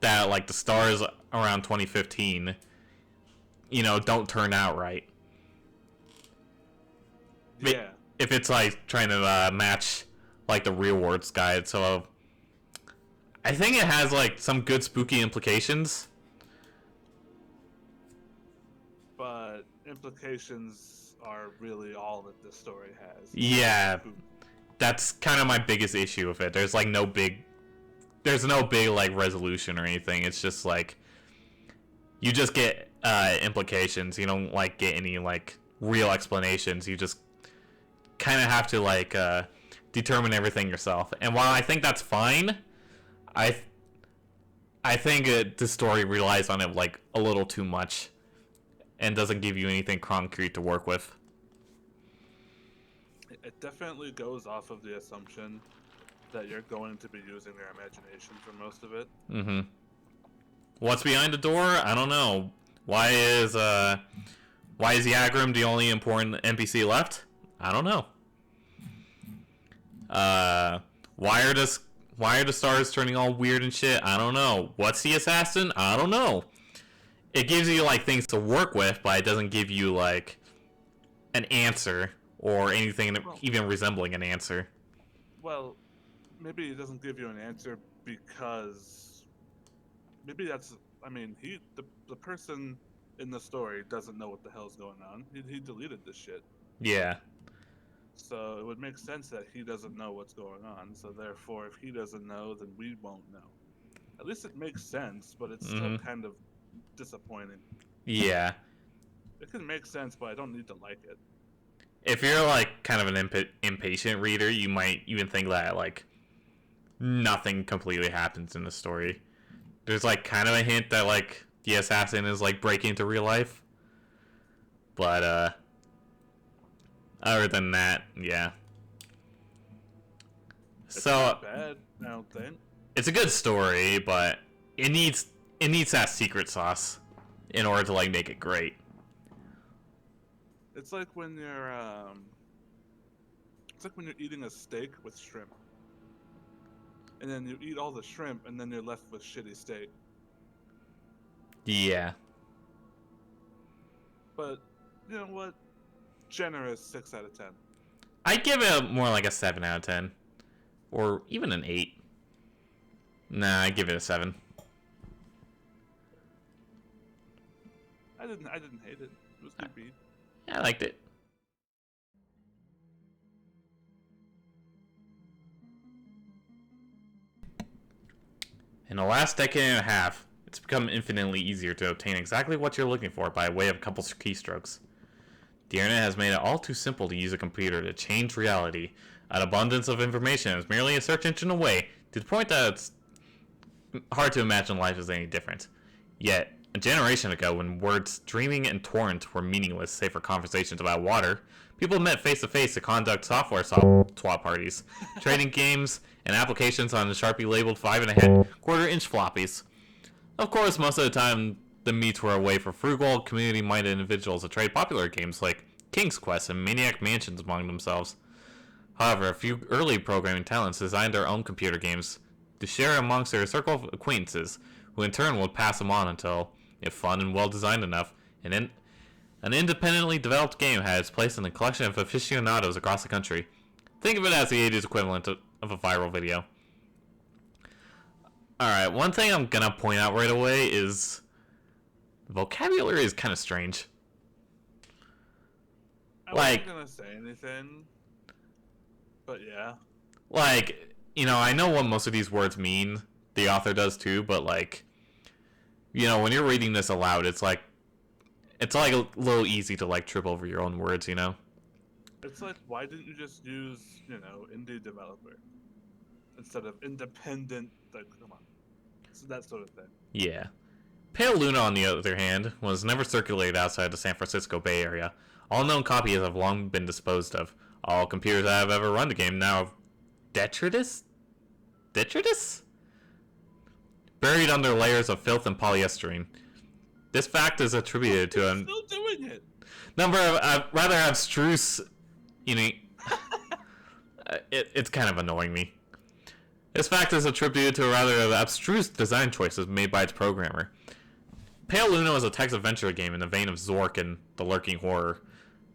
that like the stars around 2015, you know, don't turn out right. Yeah. If it's like trying to match like the real world sky, so I think it has like some good spooky implications. But implications are really all that this story has. Yeah, that's kind of my biggest issue with it. There's no big like resolution or anything. It's just like you just get implications. You don't like get any like real explanations. You just kind of have to like determine everything yourself. And while I think that's fine, I think the story relies on it like a little too much and doesn't give you anything concrete to work with. It definitely goes off of the assumption that you're going to be using your imagination for most of it. Mm-hmm. What's behind the door? I don't know. Why is Yagram the only important NPC left? I don't know. Why are the stars turning all weird and shit? I don't know. What's the assassin? I don't know. It gives you like things to work with, but it doesn't give you like an answer or anything even resembling an answer. Well, maybe it doesn't give you an answer because maybe that's. I mean, the person in the story doesn't know what the hell's going on. He deleted this shit. Yeah. So it would make sense that he doesn't know what's going on. So therefore, if he doesn't know, then we won't know. At least it makes sense, but it's still kind of disappointing. Yeah. It can make sense, but I don't need to like it. If you're like kind of an impatient reader, you might even think that like nothing completely happens in the story. There's like kind of a hint that like the assassin is like breaking into real life, but other than that, yeah. It's So not bad, I don't think. it's a good story, but it needs that secret sauce in order to like make it great. It's like when you're eating a steak with shrimp. And then you eat all the shrimp and then you're left with shitty steak. Yeah. But you know what? Generous 6 out of 10. I'd give it more like a 7 out of 10. Or even an 8. Nah, I'd give it a 7. I didn't hate it. It was good beat. Yeah, I liked it. In the last decade and a half, it's become infinitely easier to obtain exactly what you're looking for by way of a couple keystrokes. The internet has made it all too simple to use a computer to change reality. An abundance of information is merely a search engine away, to the point that it's hard to imagine life is any different. Yet, a generation ago, when words streaming and torrent were meaningless save for conversations about water, people met face-to-face to conduct software swap parties, trading games and applications on Sharpie labeled 5.5 quarter-inch floppies. Of course, most of the time, the meets were a way for frugal, community-minded individuals to trade popular games like King's Quest and Maniac Mansions among themselves. However, a few early programming talents designed their own computer games to share amongst their circle of acquaintances, who in turn would pass them on until, if fun and well-designed enough, an independently developed game had its place in a collection of aficionados across the country. Think of it as the 80s equivalent of a viral video. Alright, one thing I'm gonna point out right away is the vocabulary is kind of strange. I wasn't gonna say anything, but yeah. Like, you know, I know what most of these words mean. The author does too, but like, you know, when you're reading this aloud, it's like a little easy to like trip over your own words, you know? It's like, why didn't you just use, indie developer instead of independent? Like, come on, so that sort of thing. Yeah. Pale Luna, on the other hand, was never circulated outside the San Francisco Bay Area. All known copies have long been disposed of. All computers that have ever run the game now have detritus? Buried under layers of filth and polyester. This fact is attributed to a still doing it. number of rather abstruse, it's kind of annoying me. This fact is attributed to a rather abstruse design choices made by its programmer. Pale Luna was a text-adventure game in the vein of Zork and The Lurking Horror,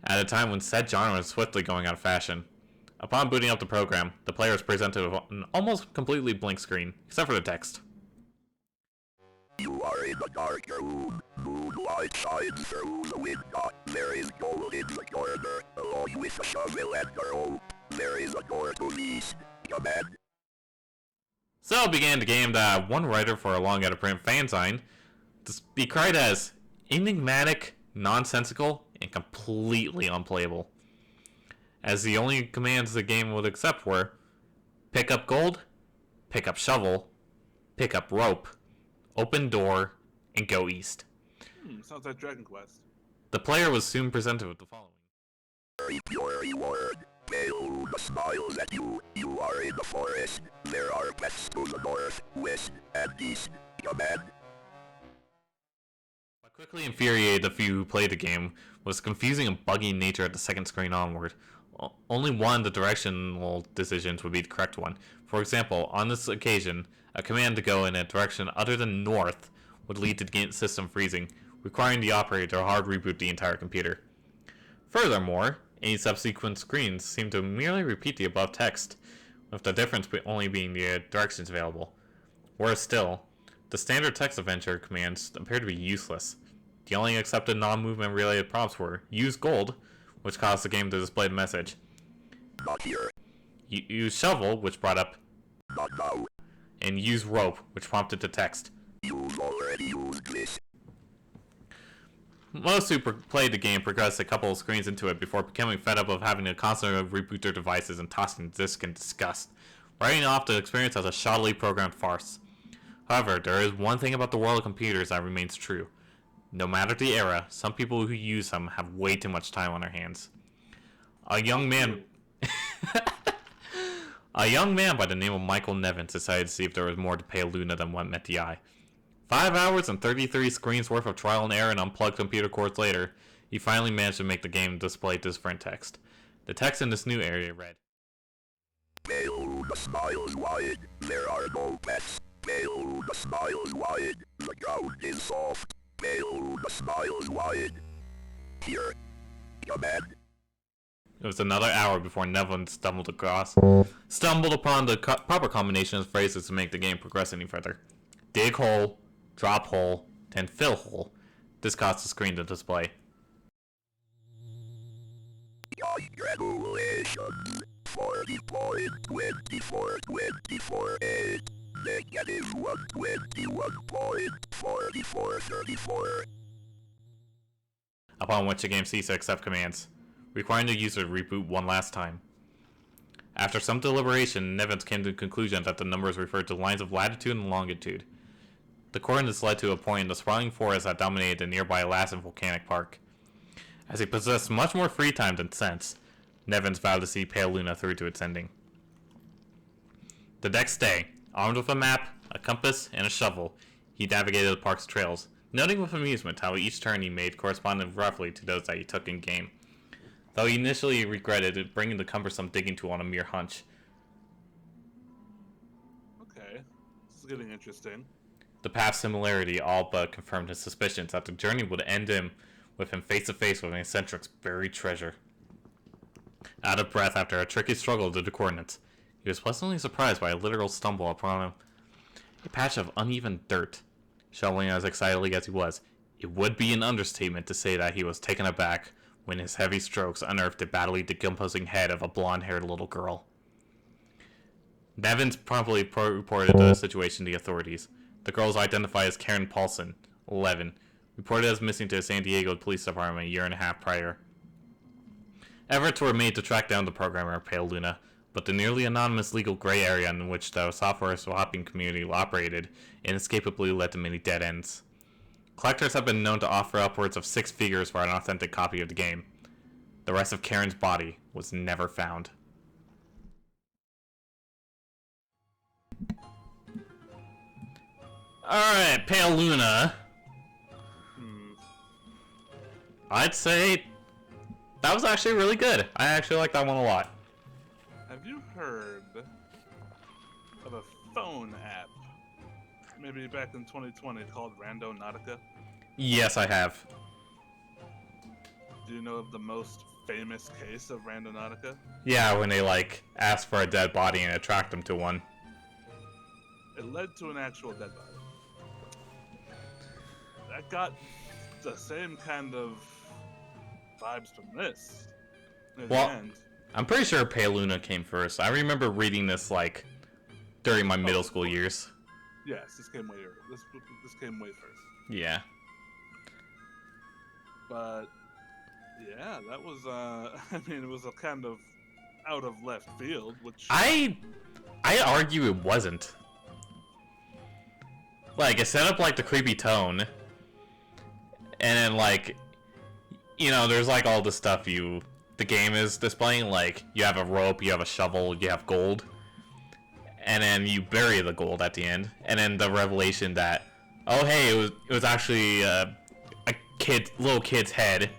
at a time when said genre was swiftly going out of fashion. Upon booting up the program, the player is presented with an almost completely blank screen, except for the text. You are in a dark room. Moonlight shines through the window. There is gold in the corner, along with a shovel and a rope. There is a door to the east. Command. So began the game that one writer for a long out-of-print fanzine decried as enigmatic, nonsensical, and completely unplayable, as the only commands the game would accept were pick up gold, pick up shovel, pick up rope, open door, and go east. Sounds like Dragon Quest. The player was soon presented with the following. Reap your reward. Pale Luna smiles at you. You are in the forest. There are pests to the north, west, and east. Command. What quickly infuriated the few who played the game was the confusing and buggy nature of the second screen onward. Only one of the directional decisions would be the correct one. For example, on this occasion, a command to go in a direction other than north would lead to the system freezing, requiring the operator to hard reboot the entire computer. Furthermore, any subsequent screens seem to merely repeat the above text, with the difference only being the directions available. Worse still, the standard text adventure commands appear to be useless. The only accepted non-movement related prompts were use gold, which caused the game to display the message. Not here. Use shovel, which brought up Not now. and use rope, which prompted the text. You've already used this. Most who played the game progressed a couple of screens into it before becoming fed up of having to constantly reboot their devices and tossing disks in disgust, writing off the experience as a shoddily programmed farce. However, there is one thing about the world of computers that remains true. No matter the era, some people who use them have way too much time on their hands. A young man by the name of Michael Nevins decided to see if there was more to Pale Luna than what met the eye. 5 hours and 33 screens worth of trial and error and unplugged computer cords later, he finally managed to make the game display different text. The text in this new area read, Pale Luna smiles wide. There are no pets. Pale Luna smiles wide. The ground is soft. Pale Luna smiles wide. Here. Command. It was another hour before Nevin stumbled upon the proper combination of phrases to make the game progress any further. Dig hole, drop hole, then fill hole. This caused the screen to display. Congratulations. 40.2424.8. Negative 121.4434. upon which the game ceased to accept commands, requiring the user to reboot one last time. After some deliberation, Nevins came to the conclusion that the numbers referred to lines of latitude and longitude. The coordinates led to a point in the sprawling forest that dominated the nearby Lassen Volcanic Park. As he possessed much more free time than sense, Nevins vowed to see Pale Luna through to its ending. The next day, armed with a map, a compass, and a shovel, he navigated the park's trails, noting with amusement how each turn he made corresponded roughly to those that he took in-game. Though he initially regretted bringing the cumbersome digging tool on a mere hunch. Okay, this is getting interesting. The path similarity all but confirmed his suspicions that the journey would end with him face to face with an eccentric's buried treasure. Out of breath after a tricky struggle to the coordinates, he was pleasantly surprised by a literal stumble upon a patch of uneven dirt. Shoveling as excitedly as he was, it would be an understatement to say that he was taken aback when his heavy strokes unearthed the badly decomposing head of a blonde-haired little girl. Nevins promptly reported the situation to the authorities. The girl is identified as Karen Paulson, 11, reported as missing to the San Diego Police Department a year and a half prior. Efforts were made to track down the programmer of Pale Luna, but the nearly anonymous legal gray area in which the software swapping community operated inescapably led to many dead ends. Collectors have been known to offer upwards of 6 figures for an authentic copy of the game. The rest of Karen's body was never found. Alright, Pale Luna. I'd say that was actually really good. I actually like that one a lot. Have you heard of a phone app, maybe back in 2020, called Randonautica? Yes, I have. Do you know of the most famous case of Randonautica? Yeah, when they ask for a dead body and attract them to one. It led to an actual dead body. I got the same kind of vibes from this. Near the end. I'm pretty sure Pale Luna came first. I remember reading this during my middle school years. Yes, this came way early. This came way first. Yeah. But yeah, that was I mean, it was a kind of out of left field, which I argue it wasn't. It set up the creepy tone. And then there's all the stuff the game is displaying, you have a rope, you have a shovel, you have gold. And then you bury the gold at the end. And then the revelation that, oh hey, it was actually a little kid's head.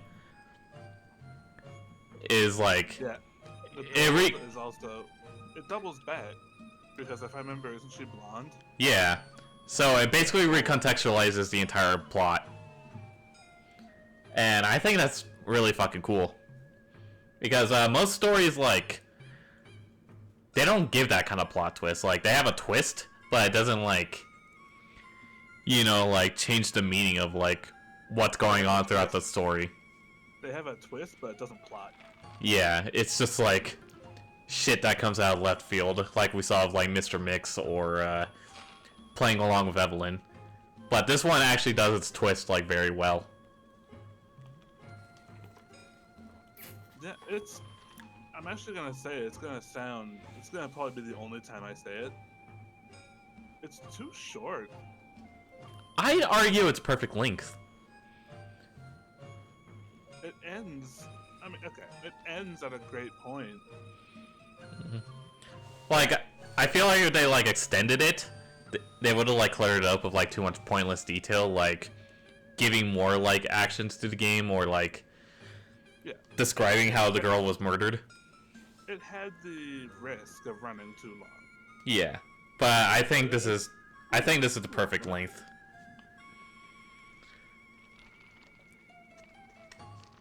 Is yeah. Is also, it doubles back, because if I remember, isn't she blonde? Yeah. So it basically recontextualizes the entire plot. And I think that's really fucking cool. Because most stories, they don't give that kind of plot twist. They have a twist, but it doesn't, change the meaning of, what's going on throughout the story. They have a twist, but it doesn't plot. Yeah, it's just, shit that comes out of left field, like we saw of, Mr. Mix or, Playing Along with Evelyn. But this one actually does its twist, very well. Yeah, I'm actually gonna say it's gonna probably be the only time I say it. It's too short. I'd argue it's perfect length. It ends at a great point. I feel like if they, extended it, they would have, cleared it up with, too much pointless detail, giving more, actions to the game, or, yeah, describing how the girl was murdered. It had the risk of running too long. Yeah, but I think this is the perfect length.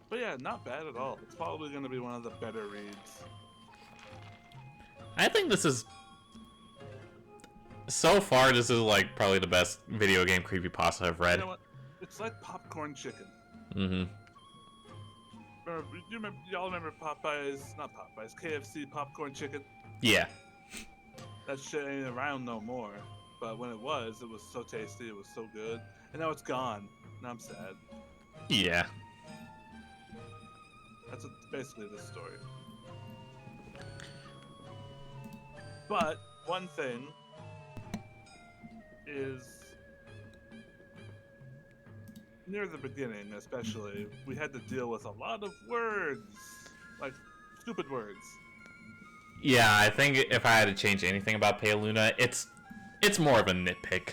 But yeah, not bad at all. It's probably going to be one of the better reads. I think this is... So far, this is, probably the best video game creepypasta I've read. You know what? It's like popcorn chicken. Mm-hmm. Y'all remember Popeyes? Not Popeyes, KFC popcorn chicken? Yeah. That shit ain't around no more. But when it was so tasty, it was so good. And now it's gone. Now I'm sad. Yeah. That's basically the story. But one thing is, near the beginning especially, we had to deal with a lot of words, like stupid words. Yeah, I think if I had to change anything about Pale Luna, it's more of a nitpick.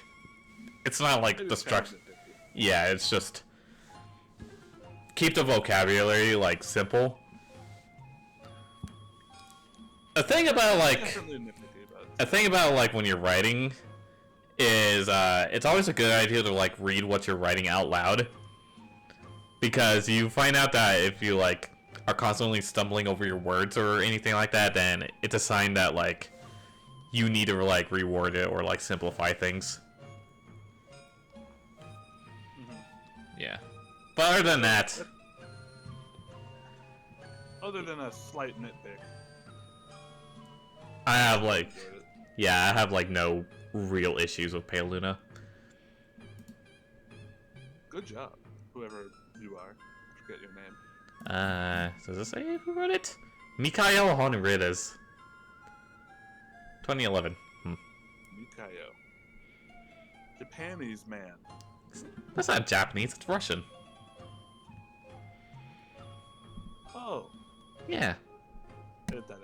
It's not like destruction. Yeah, it's just keep the vocabulary like simple. A thing about like when you're writing is it's always a good idea to like read what you're writing out loud, because you find out that if you like are constantly stumbling over your words or anything like that, then it's a sign that like you need to like reword it or like simplify things. Yeah, but other than that, other than a slight nitpick, I have like, yeah, I have like no real issues with Pale Luna. Good job, whoever you are. I forget your name. Does it say who wrote it? Mikhail Honorides. 2011. Mikhail. Japanese man. That's not Japanese, it's Russian. Oh. Yeah. Edit that out.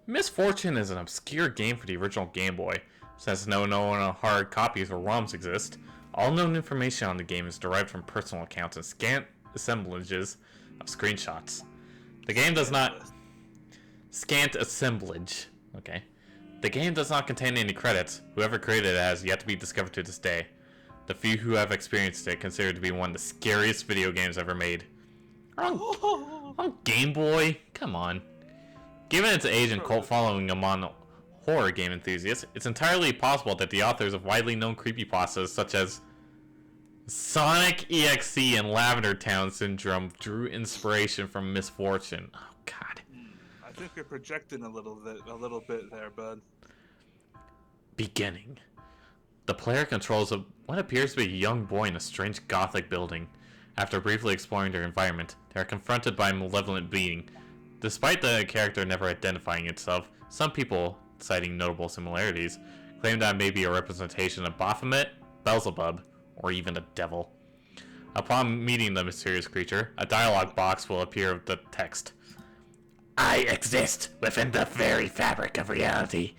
Misfortune is an obscure game for the original Game Boy. Since no known hard copies or ROMs exist, all known information on the game is derived from personal accounts and scant assemblages of screenshots. The game does not... Scant assemblage. Okay. The game does not contain any credits. Whoever created it has yet to be discovered to this day. The few who have experienced it consider it to be one of the scariest video games ever made. On Game Boy? Come on. Given its age and cult following among horror game enthusiasts, it's entirely possible that the authors of widely known creepypastas such as Sonic.exe and Lavender Town Syndrome drew inspiration from Misfortune. Oh god. I think you're projecting a little bit there, bud. Beginning. The player controls what appears to be a young boy in a strange gothic building. After briefly exploring their environment, they are confronted by a malevolent being. Despite the character never identifying itself, some people, citing notable similarities, claim that it may be a representation of Baphomet, Beelzebub, or even the devil. Upon meeting the mysterious creature, a dialogue box will appear with the text, "I exist within the very fabric of reality.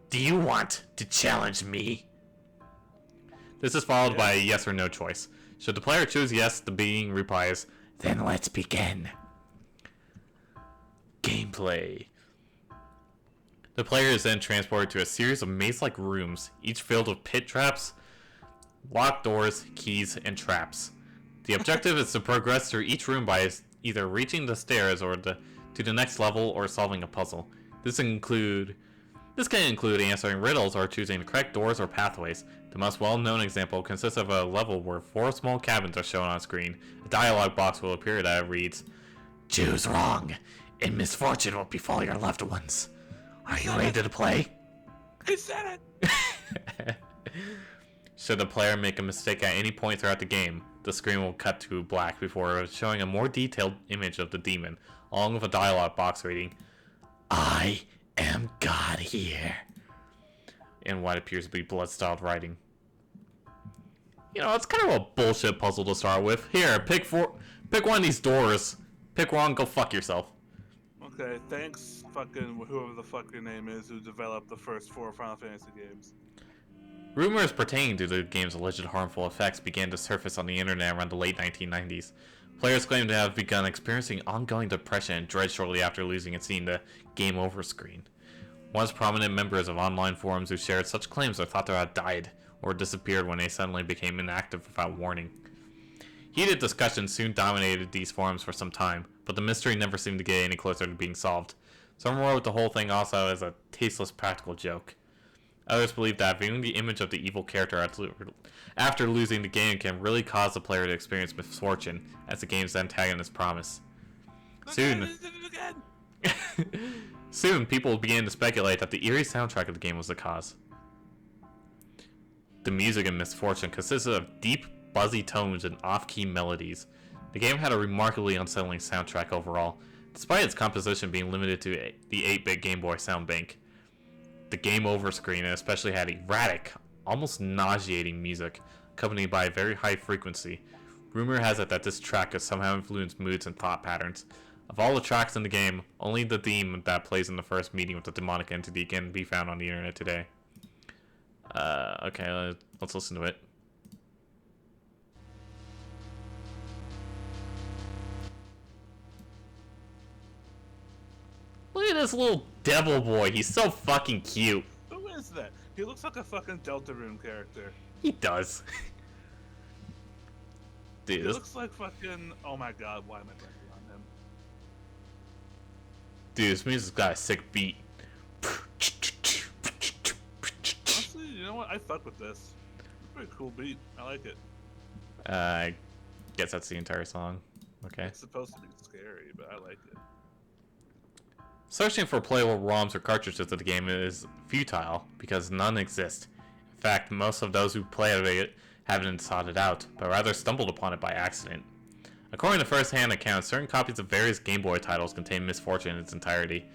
Do you want to challenge me?" This is followed by a yes or no choice. Should the player choose yes, the being replies, "Then let's begin." Gameplay. The player is then transported to a series of maze-like rooms, each filled with pit traps, locked doors, keys, and traps. The objective is to progress through each room by either reaching the stairs or to the next level or solving a puzzle. This can include answering riddles or choosing the correct doors or pathways. The most well-known example consists of a level where 4 small cabins are shown on screen. A dialogue box will appear that reads, "Choose wrong, and misfortune will befall your loved ones. Are you ready to play?" I said it! Should the player make a mistake at any point throughout the game, the screen will cut to black before showing a more detailed image of the demon, along with a dialogue box reading, "I am God here," in what appears to be blood-styled writing. You know, it's kind of a bullshit puzzle to start with. Here, pick one of these doors. Pick one, go fuck yourself. Okay, thanks, fucking whoever the fuck your name is who developed the first 4 Final Fantasy games. Rumors pertaining to the game's alleged harmful effects began to surface on the internet around the late 1990s. Players claimed to have begun experiencing ongoing depression and dread shortly after losing and seeing the game over screen. Once prominent members of online forums who shared such claims are thought to have died or disappeared when they suddenly became inactive without warning. Heated discussions soon dominated these forums for some time, but the mystery never seemed to get any closer to being solved. Some wrote the whole thing also as a tasteless practical joke. Others believe that viewing the image of the evil character after losing the game can really cause the player to experience misfortune, as the game's antagonist promise. Soon, Soon, people began to speculate that the eerie soundtrack of the game was the cause. The music in Misfortune consisted of deep, buzzy tones and off-key melodies. The game had a remarkably unsettling soundtrack overall, despite its composition being limited to the 8-bit Game Boy sound bank. The game over screen especially had erratic, almost nauseating music, accompanied by a very high frequency. Rumor has it that this track has somehow influenced moods and thought patterns. Of all the tracks in the game, only the theme that plays in the first meeting with the demonic entity can be found on the internet today. Okay, let's listen to it. Look at this little devil boy. He's so fucking cute. Who is that? He looks like a fucking Deltarune character. He does. Dude, He this, looks like fucking. Oh my god, why am I blanking on him? dude, this music's got a sick beat. Honestly, you know what? I fuck with this. It's a pretty cool beat. I like it. I guess that's the entire song. Okay. It's supposed to be scary, but I like it. Searching for playable ROMs or cartridges of the game is futile because none exist. In fact, most of those who played it haven't sought it out, but rather stumbled upon it by accident. According to first-hand accounts, certain copies of various Game Boy titles contain Misfortune in its entirety.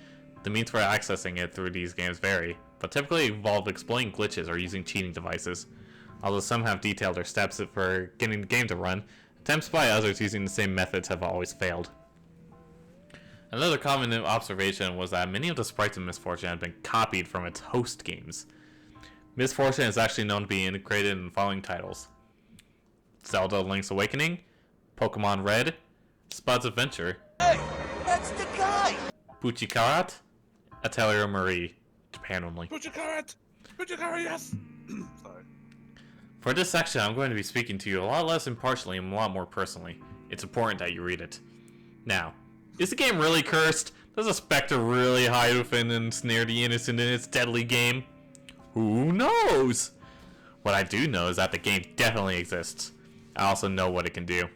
The means for accessing it through these games vary, but typically involve exploiting glitches or using cheating devices. Although some have detailed their steps for getting the game to run, attempts by others using the same methods have always failed. Another common observation was that many of the sprites in Misfortune had been copied from its host games. Misfortune is actually known to be integrated in the following titles: Zelda Link's Awakening, Pokemon Red, Spud's Adventure, Hey, that's the guy! Puchikarat, Atelier Marie, Japan only. Puchikarat! Puchikarat, yes! Sorry. For this section, I'm going to be speaking to you a lot less impartially and a lot more personally. It's important that you read it. Now, is the game really cursed? Does a specter really hide within and snare the innocent in its deadly game? Who knows? What I do know is that the game definitely exists. I also know what it can do.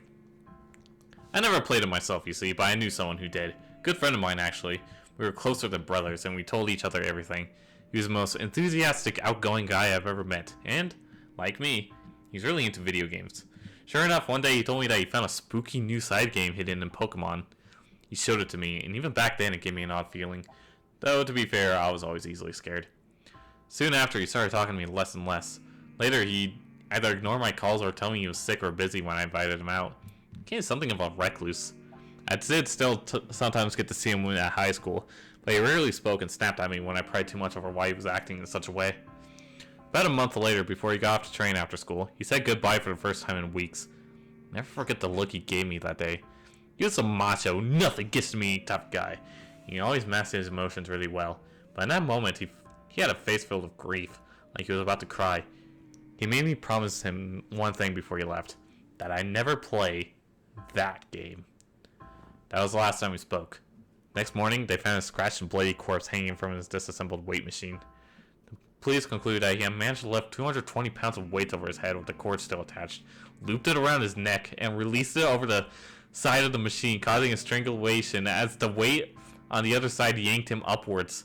I never played it myself, you see, but I knew someone who did. Good friend of mine, actually. We were closer than brothers, and we told each other everything. He was the most enthusiastic, outgoing guy I've ever met, and, like me, he's really into video games. Sure enough, one day he told me that he found a spooky new side game hidden in Pokemon. He showed it to me, and even back then it gave me an odd feeling. Though, to be fair, I was always easily scared. Soon after, he started talking to me less and less. Later, he'd either ignore my calls or tell me he was sick or busy when I invited him out. He became something of a recluse. I did still sometimes get to see him at high school, but he rarely spoke and snapped at me when I pried too much over why he was acting in such a way. About a month later, before he got off to train after school, he said goodbye for the first time in weeks. Never forget the look he gave me that day. He was a macho, nothing gets to me type guy. He always masked his emotions really well, but in that moment he had a face filled with grief, like he was about to cry. He made me promise him one thing before he left, that I'd never play that game. That was the last time we spoke. Next morning, they found a scratched and bloody corpse hanging from his disassembled weight machine. The police concluded that he had managed to lift 220 pounds of weight over his head with the cord still attached, looped it around his neck, and released it over the side of the machine, causing a strangulation as the weight on the other side yanked him upwards.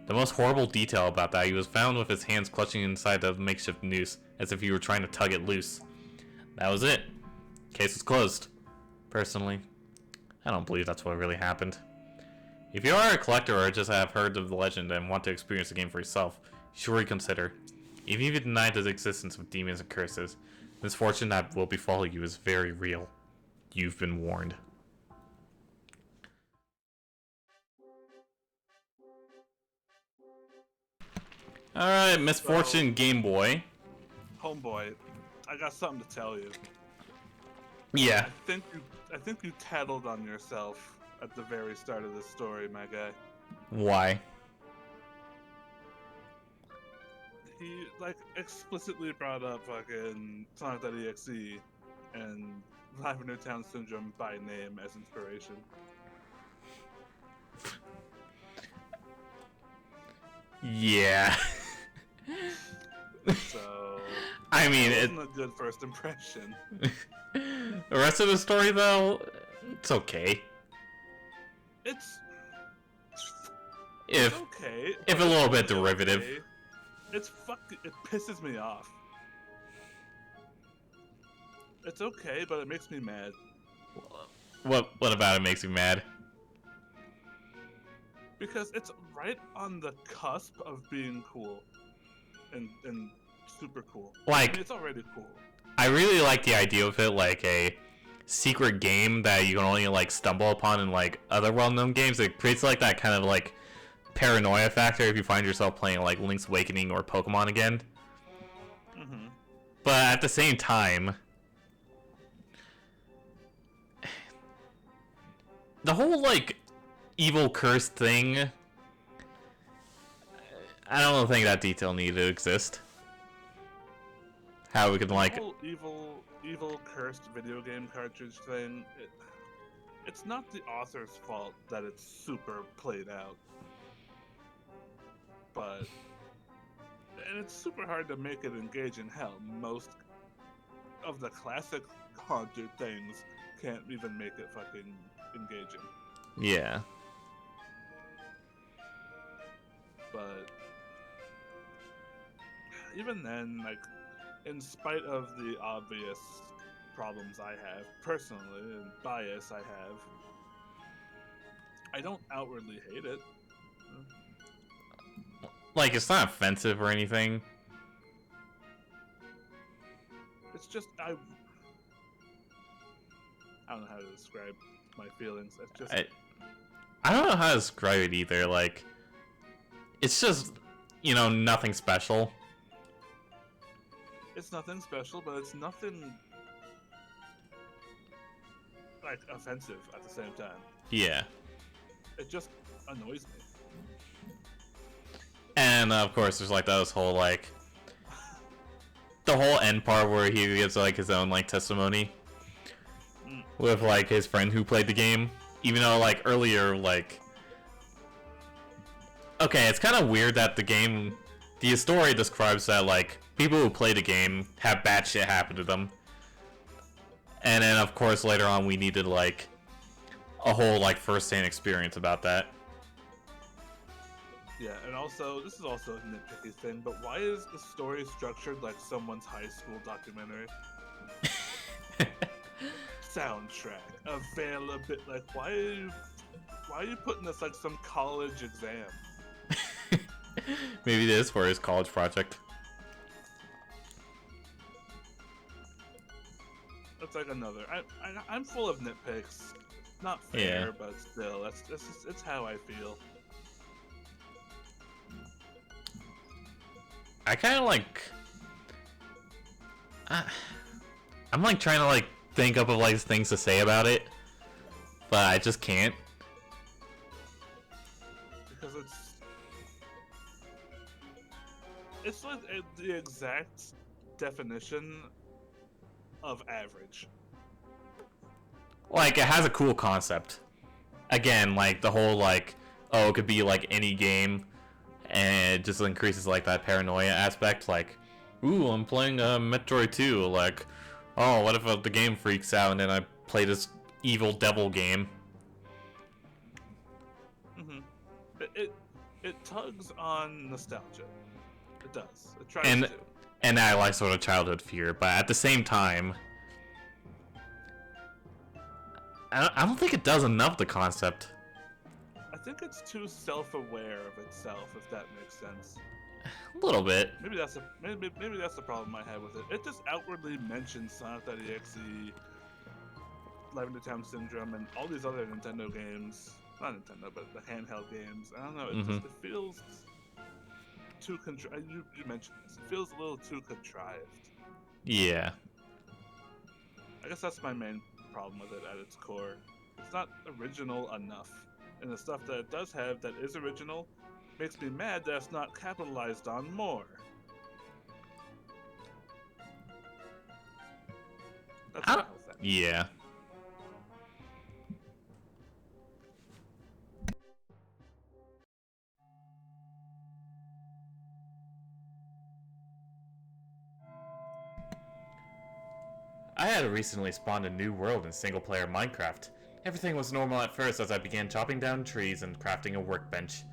The most horrible detail about that, he was found with his hands clutching inside the makeshift noose, as if he were trying to tug it loose. That was it. Case was closed. Personally, I don't believe that's what really happened. If you are a collector or just have heard of the legend and want to experience the game for yourself, you should reconsider. Even if you deny the existence of demons and curses, the misfortune that will befall you is very real. You've been warned. Alright, Misfortune Game Boy. Homeboy, I got something to tell you. Yeah. I think you tattled on yourself at the very start of this story, my guy. Why? He explicitly brought up fucking Sonic.exe and Live in Newtown Syndrome by name as inspiration. Yeah. So I mean, it wasn't a good first impression. The rest of the story, though, it's okay. It's If okay, if a little bit derivative. Okay. It pisses me off. It's okay, but it makes me mad. What about it makes you mad? Because it's right on the cusp of being cool. And super cool. Like, I mean, it's already cool. I really like the idea of it like a secret game that you can only like stumble upon in like other well-known games. It creates like that kind of like paranoia factor if you find yourself playing like Link's Awakening or Pokemon again. Mm-hmm. But at the same time, the whole like evil curse thing, I don't think that detail needed to exist. How we can like the whole evil cursed video game cartridge thing. It's not the author's fault that it's super played out. And it's super hard to make it engaging. Hell, most of the classic haunted things can't even make it fucking engaging. yeah. But even then, like, in spite of the obvious problems I have personally and bias I have, I don't outwardly hate it. Like, it's not offensive or anything. It's just I don't know how to describe my feelings. It's just I don't know how to describe it either. Like, it's just, you know, nothing special. it's nothing special, but it's nothing like offensive at the same time. Yeah. It just annoys me. And of course, there's like those whole like the whole end part where he gives like his own like testimony with like his friend who played the game, even though like earlier like okay, it's kind of weird that the story describes that like people who play the game have bad shit happen to them, and then of course later on we needed like a whole like first-hand experience about that. Yeah, and also, this is also a nitpicky thing, but why is the story structured like someone's high school documentary? Soundtrack, available, like, why are you putting this like some college exam? Maybe this is for his college project. That's like another, I'm full of nitpicks. Not fair, but still, it's how I feel. I kind of like I'm like trying to like think up of like things to say about it, but I just can't. Because it's like the exact definition of average. Like, it has a cool concept. Again, like the whole like, oh, it could be like any game, and it just increases like that paranoia aspect. Like, ooh, I'm playing Metroid 2. Like, oh, what if the game freaks out and then I play this evil devil game? Mm-hmm. It tugs on nostalgia. It does. It tries And to. and I like sort of childhood fear, but at the same time, I don't think it does enough the concept. I think it's too self-aware of itself, if that makes sense. A little bit. Maybe that's the problem I have with it. It just outwardly mentions Sonic.exe, Live in the Town Syndrome, and all these other Nintendo games. Not Nintendo, but the handheld games. I don't know. It feels too contrived. You mentioned this. It feels a little too contrived. Yeah. I guess that's my main problem with it at its core. It's not original enough. And the stuff that it does have that is original makes me mad that it's not capitalized on more. That's my whole thing. Yeah. I had recently spawned a new world in single-player Minecraft. Everything was normal at first as I began chopping down trees and crafting a workbench.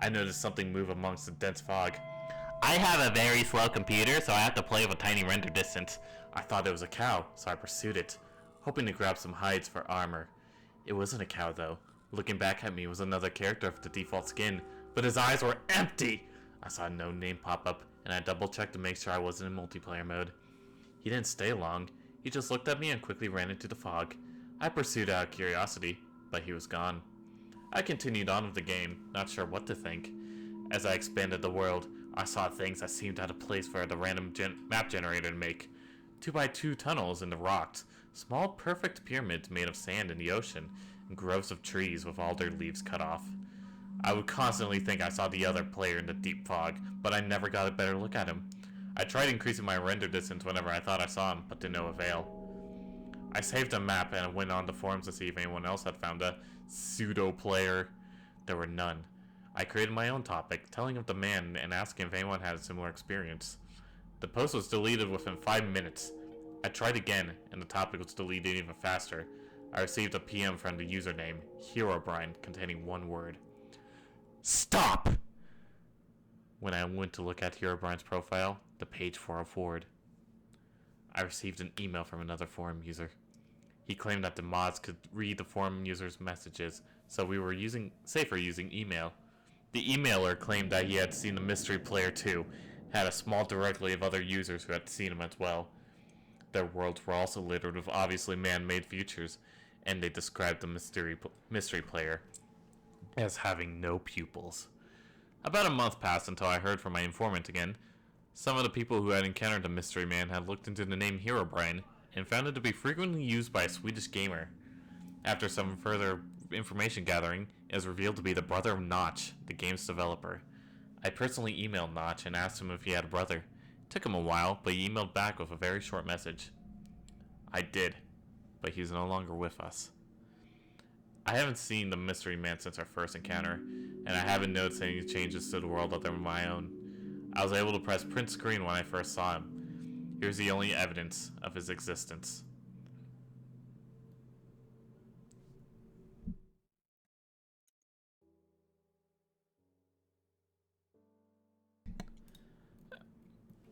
I noticed something move amongst the dense fog. I have a very slow computer, so I have to play with a tiny render distance. I thought it was a cow, so I pursued it, hoping to grab some hides for armor. It wasn't a cow, though. Looking back at me was another character with the default skin, but his eyes were empty! I saw no name pop up, and I double-checked to make sure I wasn't in multiplayer mode. He didn't stay long. He just looked at me and quickly ran into the fog. I pursued out of curiosity, but he was gone. I continued on with the game, not sure what to think. As I expanded the world, I saw things that seemed out of place for the random map generator to make. 2x2 tunnels in the rocks, small perfect pyramids made of sand in the ocean, and groves of trees with all their leaves cut off. I would constantly think I saw the other player in the deep fog, but I never got a better look at him. I tried increasing my render distance whenever I thought I saw him, but to no avail. I saved a map and went on the forums to see if anyone else had found a pseudo-player. There were none. I created my own topic, telling of the man and asking if anyone had a similar experience. The post was deleted within 5 minutes. I tried again, and the topic was deleted even faster. I received a PM from the username, Herobrine, containing one word. Stop! When I went to look at Herobrine's profile, the page fell forward. I received an email from another forum user. He claimed that the mods could read the forum user's messages, so we were safer using email. The emailer claimed that he had seen the mystery player too, had a small directory of other users who had seen him as well. Their worlds were also littered with obviously man-made features, and they described the mystery player as having no pupils. About a month passed until I heard from my informant again. Some of the people who had encountered the mystery man had looked into the name Herobrine and found it to be frequently used by a Swedish gamer. After some further information gathering, it was revealed to be the brother of Notch, the game's developer. I personally emailed Notch and asked him if he had a brother. It took him a while, but he emailed back with a very short message. I did, but he's no longer with us. I haven't seen the mystery man since our first encounter, and I haven't noticed any changes to the world other than my own. I was able to press print screen when I first saw him. Here's the only evidence of his existence.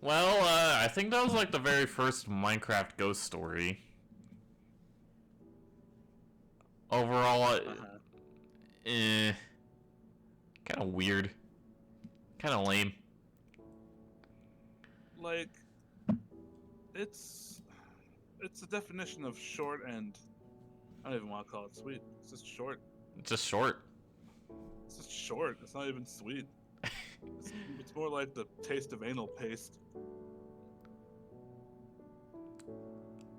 Well, I think that was like the very first Minecraft ghost story. Overall, kind of weird. Kind of lame. Like, it's the definition of short and I don't even want to call it sweet. It's just short. It's just short. It's just short. It's not even sweet. It's more like the taste of anal paste.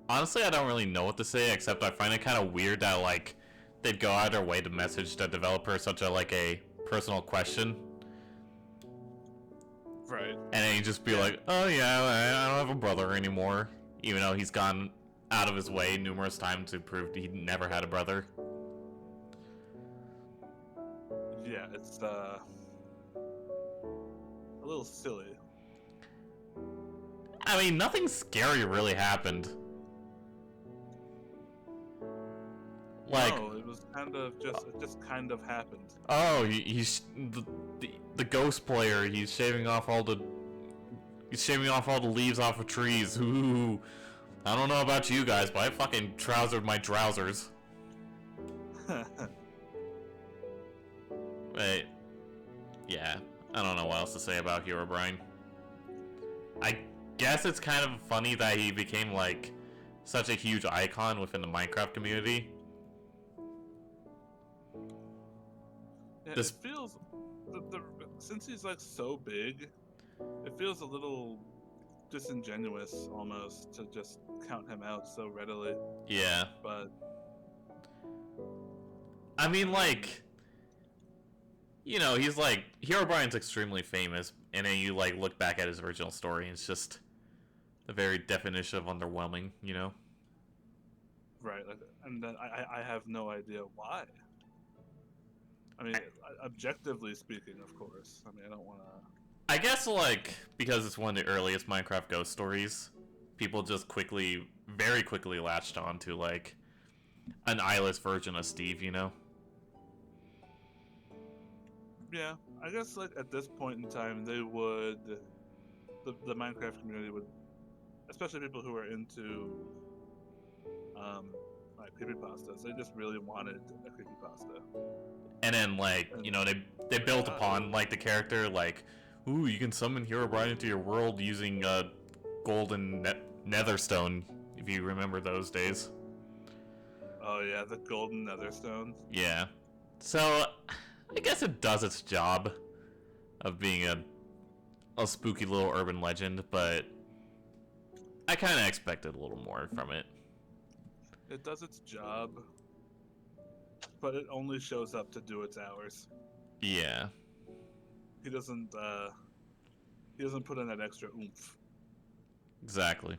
Honestly, I don't really know what to say, except I find it kind of weird that, like, they'd go out of their way to message the developer such a personal question. Right. And then he'd just be like, oh yeah, I don't have a brother anymore. Even though he's gone out of his way numerous times to prove he never had a brother. Yeah, it's a little silly. I mean, nothing scary really happened. Like, no, it was kind of it just kind of happened. oh, he's the ghost player. He's shaving off all the leaves off of trees. Ooh, I don't know about you guys, but I fucking trousered my trousers. Wait, yeah, I don't know what else to say about Herobrine. I guess it's kind of funny that he became like such a huge icon within the Minecraft community. Yeah, This- it feels since he's like so big, it feels a little disingenuous almost to just count him out so readily. Yeah, But I mean, like, you know, he's like, Herobrine's extremely famous, and then you like look back at his original story, and it's just the very definition of underwhelming, you know? right, like, and then I have no idea why. I mean, objectively speaking, of course. I mean, I don't want to. I guess, like, because it's one of the earliest Minecraft ghost stories, people just very quickly latched on to, like, an eyeless version of Steve, you know? Yeah, I guess like at this point in time, they would, the Minecraft community would, especially people who are into like creepypastas, they just really wanted a creepypasta. And then, like, you know, they built upon, like, the character, like, ooh, you can summon Herobrine into your world using golden netherstone, if you remember those days. Oh yeah, the golden netherstone. Yeah. So, I guess it does its job of being a spooky little urban legend, but I kind of expected a little more from it. It does its job, but it only shows up to do its hours. Yeah. He doesn't put in that extra oomph. Exactly.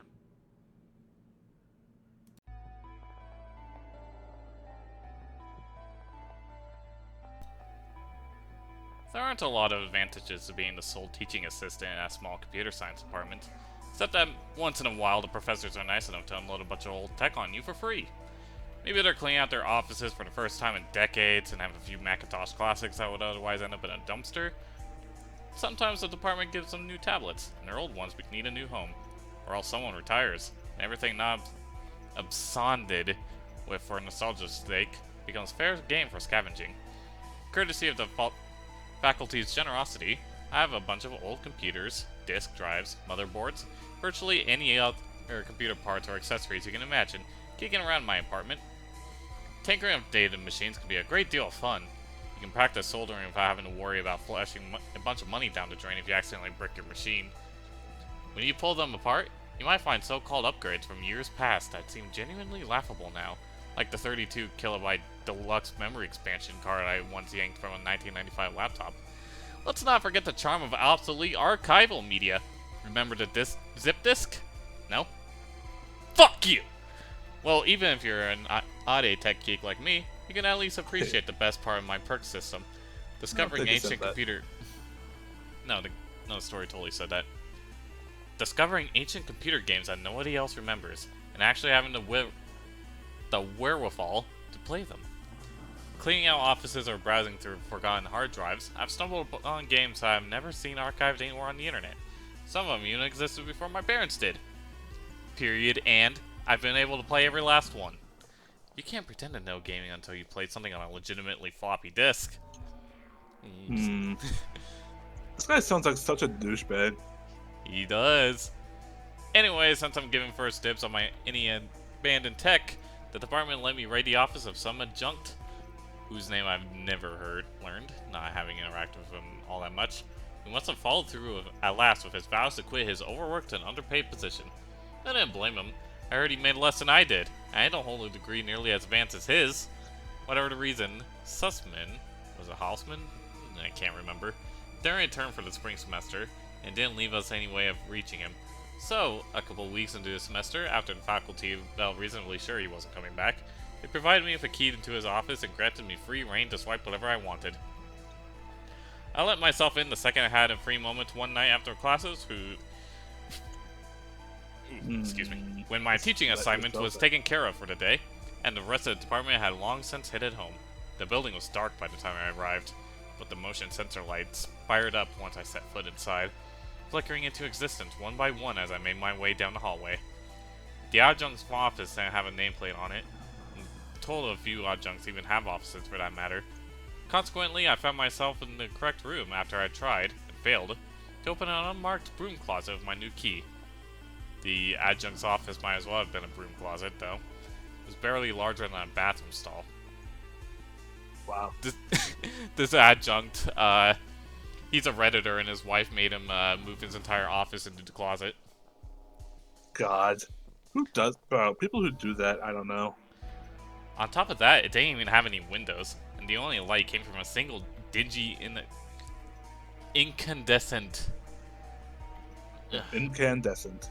There aren't a lot of advantages to being the sole teaching assistant in a small computer science department, except that once in a while the professors are nice enough to unload a bunch of old tech on you for free. Maybe they're cleaning out their offices for the first time in decades and have a few Macintosh classics that would otherwise end up in a dumpster. Sometimes the department gives them new tablets, and their old ones need a new home, or else someone retires, and everything not absconded with for nostalgia's sake becomes fair game for scavenging. Courtesy of the faculty's generosity, I have a bunch of old computers, disk drives, motherboards, virtually any other computer parts or accessories you can imagine, kicking around my apartment. Tinkering with data machines can be a great deal of fun. You can practice soldering without having to worry about flashing a bunch of money down the drain if you accidentally brick your machine. When you pull them apart, you might find so-called upgrades from years past that seem genuinely laughable now, like the 32 kilobyte deluxe memory expansion card I once yanked from a 1995 laptop. Let's not forget the charm of obsolete archival media. Remember the zip disk? No? Fuck you! Well, even if you're an odd tech geek like me, you can at least appreciate the best part of my perk system. Discovering ancient computer... No, the story totally said that. Discovering ancient computer games that nobody else remembers, and actually having the wherewithal to play them. Cleaning out offices or browsing through forgotten hard drives, I've stumbled on games that I've never seen archived anywhere on the internet. Some of them even existed before my parents did. Period, and I've been able to play every last one. You can't pretend to know gaming until you played something on a legitimately floppy disk. This guy sounds like such a douchebag. He does. Anyway, since I'm giving first dibs on any abandoned tech, the department let me raid the office of some adjunct, whose name I've never learned, not having interacted with him all that much, who must have followed through at last with his vows to quit his overworked and underpaid position. I didn't blame him. I heard he made less than I did, and I don't hold a degree nearly as advanced as his. Whatever the reason, Sussman, was it Hausman? I can't remember, didn't return for the spring semester, and didn't leave us any way of reaching him. So, a couple weeks into the semester, after the faculty felt reasonably sure he wasn't coming back, they provided me with a key to his office and granted me free reign to swipe whatever I wanted. I let myself in the second I had a free moment one night after classes, excuse me, when my teaching assignment was taken care of for the day, and the rest of the department had long since headed home. The building was dark by the time I arrived, but the motion sensor lights fired up once I set foot inside, flickering into existence one by one as I made my way down the hallway. The adjunct's office didn't have a nameplate on it, and told a few adjuncts even have offices for that matter. Consequently, I found myself in the correct room after I tried, and failed, to open an unmarked broom closet with my new key. The adjunct's office might as well have been a broom closet, though. It was barely larger than a bathroom stall. Wow. This adjunct, he's a Redditor, and his wife made him move his entire office into the closet. God. Who does... Bro, people who do that, I don't know. On top of that, it didn't even have any windows, and the only light came from a single dingy incandescent... Incandescent.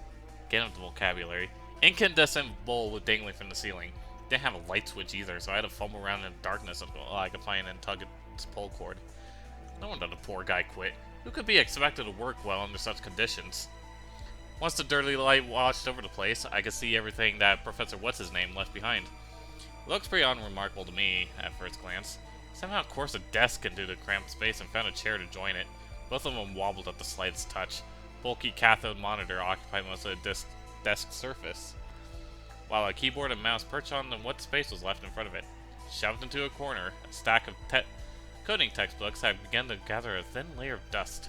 Get up the vocabulary. Incandescent bowl dangling from the ceiling. Didn't have a light switch either, so I had to fumble around in the darkness until I could find and tug its pull cord. No wonder the poor guy quit. Who could be expected to work well under such conditions? Once the dirty light washed over the place, I could see everything that Professor What's-His-Name left behind. It looks pretty unremarkable to me at first glance. Somehow coursed a desk into the cramped space and found a chair to join it. Both of them wobbled at the slightest touch. Bulky cathode monitor occupied most of the desk surface, while a keyboard and mouse perched on what space was left in front of it. Shoved into a corner, a stack of coding textbooks had begun to gather a thin layer of dust.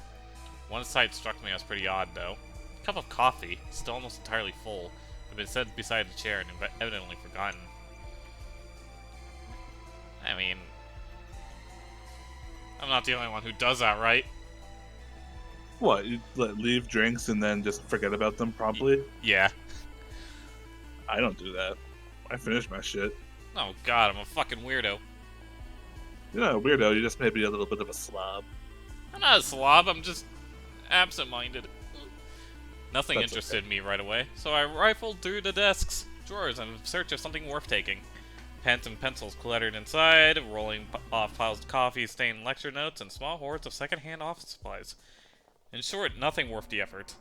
One sight struck me as pretty odd, though. A cup of coffee, still almost entirely full, had been set beside the chair and evidently forgotten. I mean, I'm not the only one who does that, right? What, you leave drinks and then just forget about them promptly? Yeah. I don't do that. I finish my shit. Oh god, I'm a fucking weirdo. You're not a weirdo, you're just maybe a little bit of a slob. I'm not a slob, I'm just absent-minded. Nothing That's interested okay. me right away, so I rifled through the desks, drawers in search of something worth taking. Pens and pencils cluttered inside, rolling off piles of coffee-stained lecture notes, and small hordes of second-hand office supplies. In short, nothing worth the effort.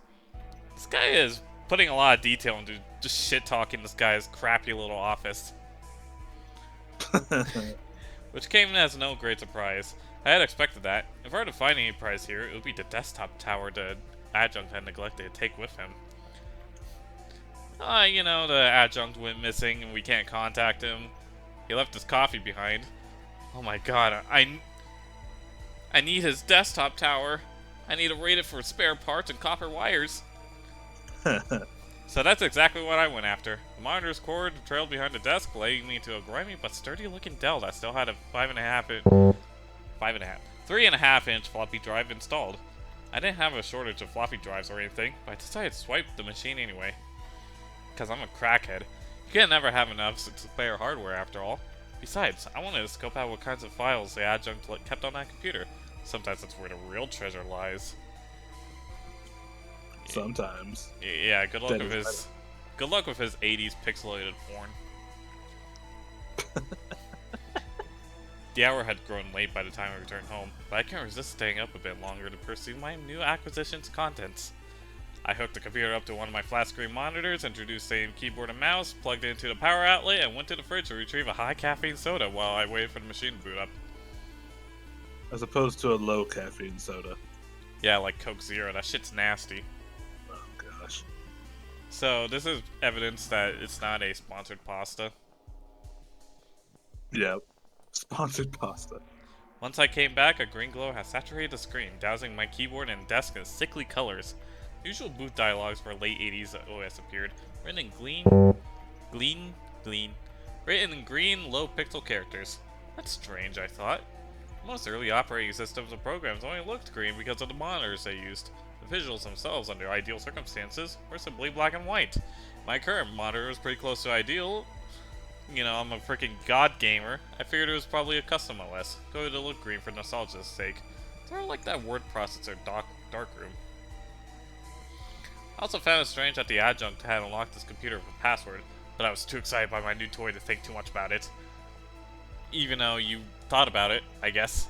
This guy is putting a lot of detail into just shit-talking this guy's crappy little office. Which came as no great surprise. I had expected that. If I were to find any prize here, it would be the desktop tower the adjunct had neglected to take with him. You know, the adjunct went missing and we can't contact him. He left his coffee behind. Oh my god, I need his desktop tower. I need to rate it for spare parts and copper wires. So that's exactly what I went after. The monitor's cord trailed behind the desk, leading me to a grimy but sturdy-looking Dell that still had a 3.5-inch floppy drive installed. I didn't have a shortage of floppy drives or anything, but I decided to swipe the machine anyway. Because I'm a crackhead. You can never have enough spare hardware after all. Besides, I wanted to scope out what kinds of files the adjunct kept on that computer. Sometimes that's where the real treasure lies. Sometimes. Yeah, good luck with his 80s pixelated porn. The hour had grown late by the time I returned home, but I couldn't resist staying up a bit longer to pursue my new acquisition's contents. I hooked the computer up to one of my flat-screen monitors, introduced a keyboard and mouse, plugged it into the power outlet, and went to the fridge to retrieve a high-caffeine soda while I waited for the machine to boot up. As opposed to a low-caffeine soda. Yeah, like Coke Zero. That shit's nasty. Oh, gosh. So, this is evidence that it's not a sponsored pasta. Yep. Sponsored pasta. Once I came back, a green glow had saturated the screen, dousing my keyboard and desk in sickly colors. The usual boot dialogues for late 80s OS appeared, written in written in green, low-pixel characters. That's strange, I thought. Most early operating systems and programs only looked green because of the monitors they used. The visuals themselves, under ideal circumstances, were simply black and white. My current monitor is pretty close to ideal. You know, I'm a freaking god gamer. I figured it was probably a custom OS. Go to look green for nostalgia's sake. Sort of like that word processor darkroom. I also found it strange that the adjunct had unlocked this computer with a password, but I was too excited by my new toy to think too much about it. Even though you thought about it, I guess.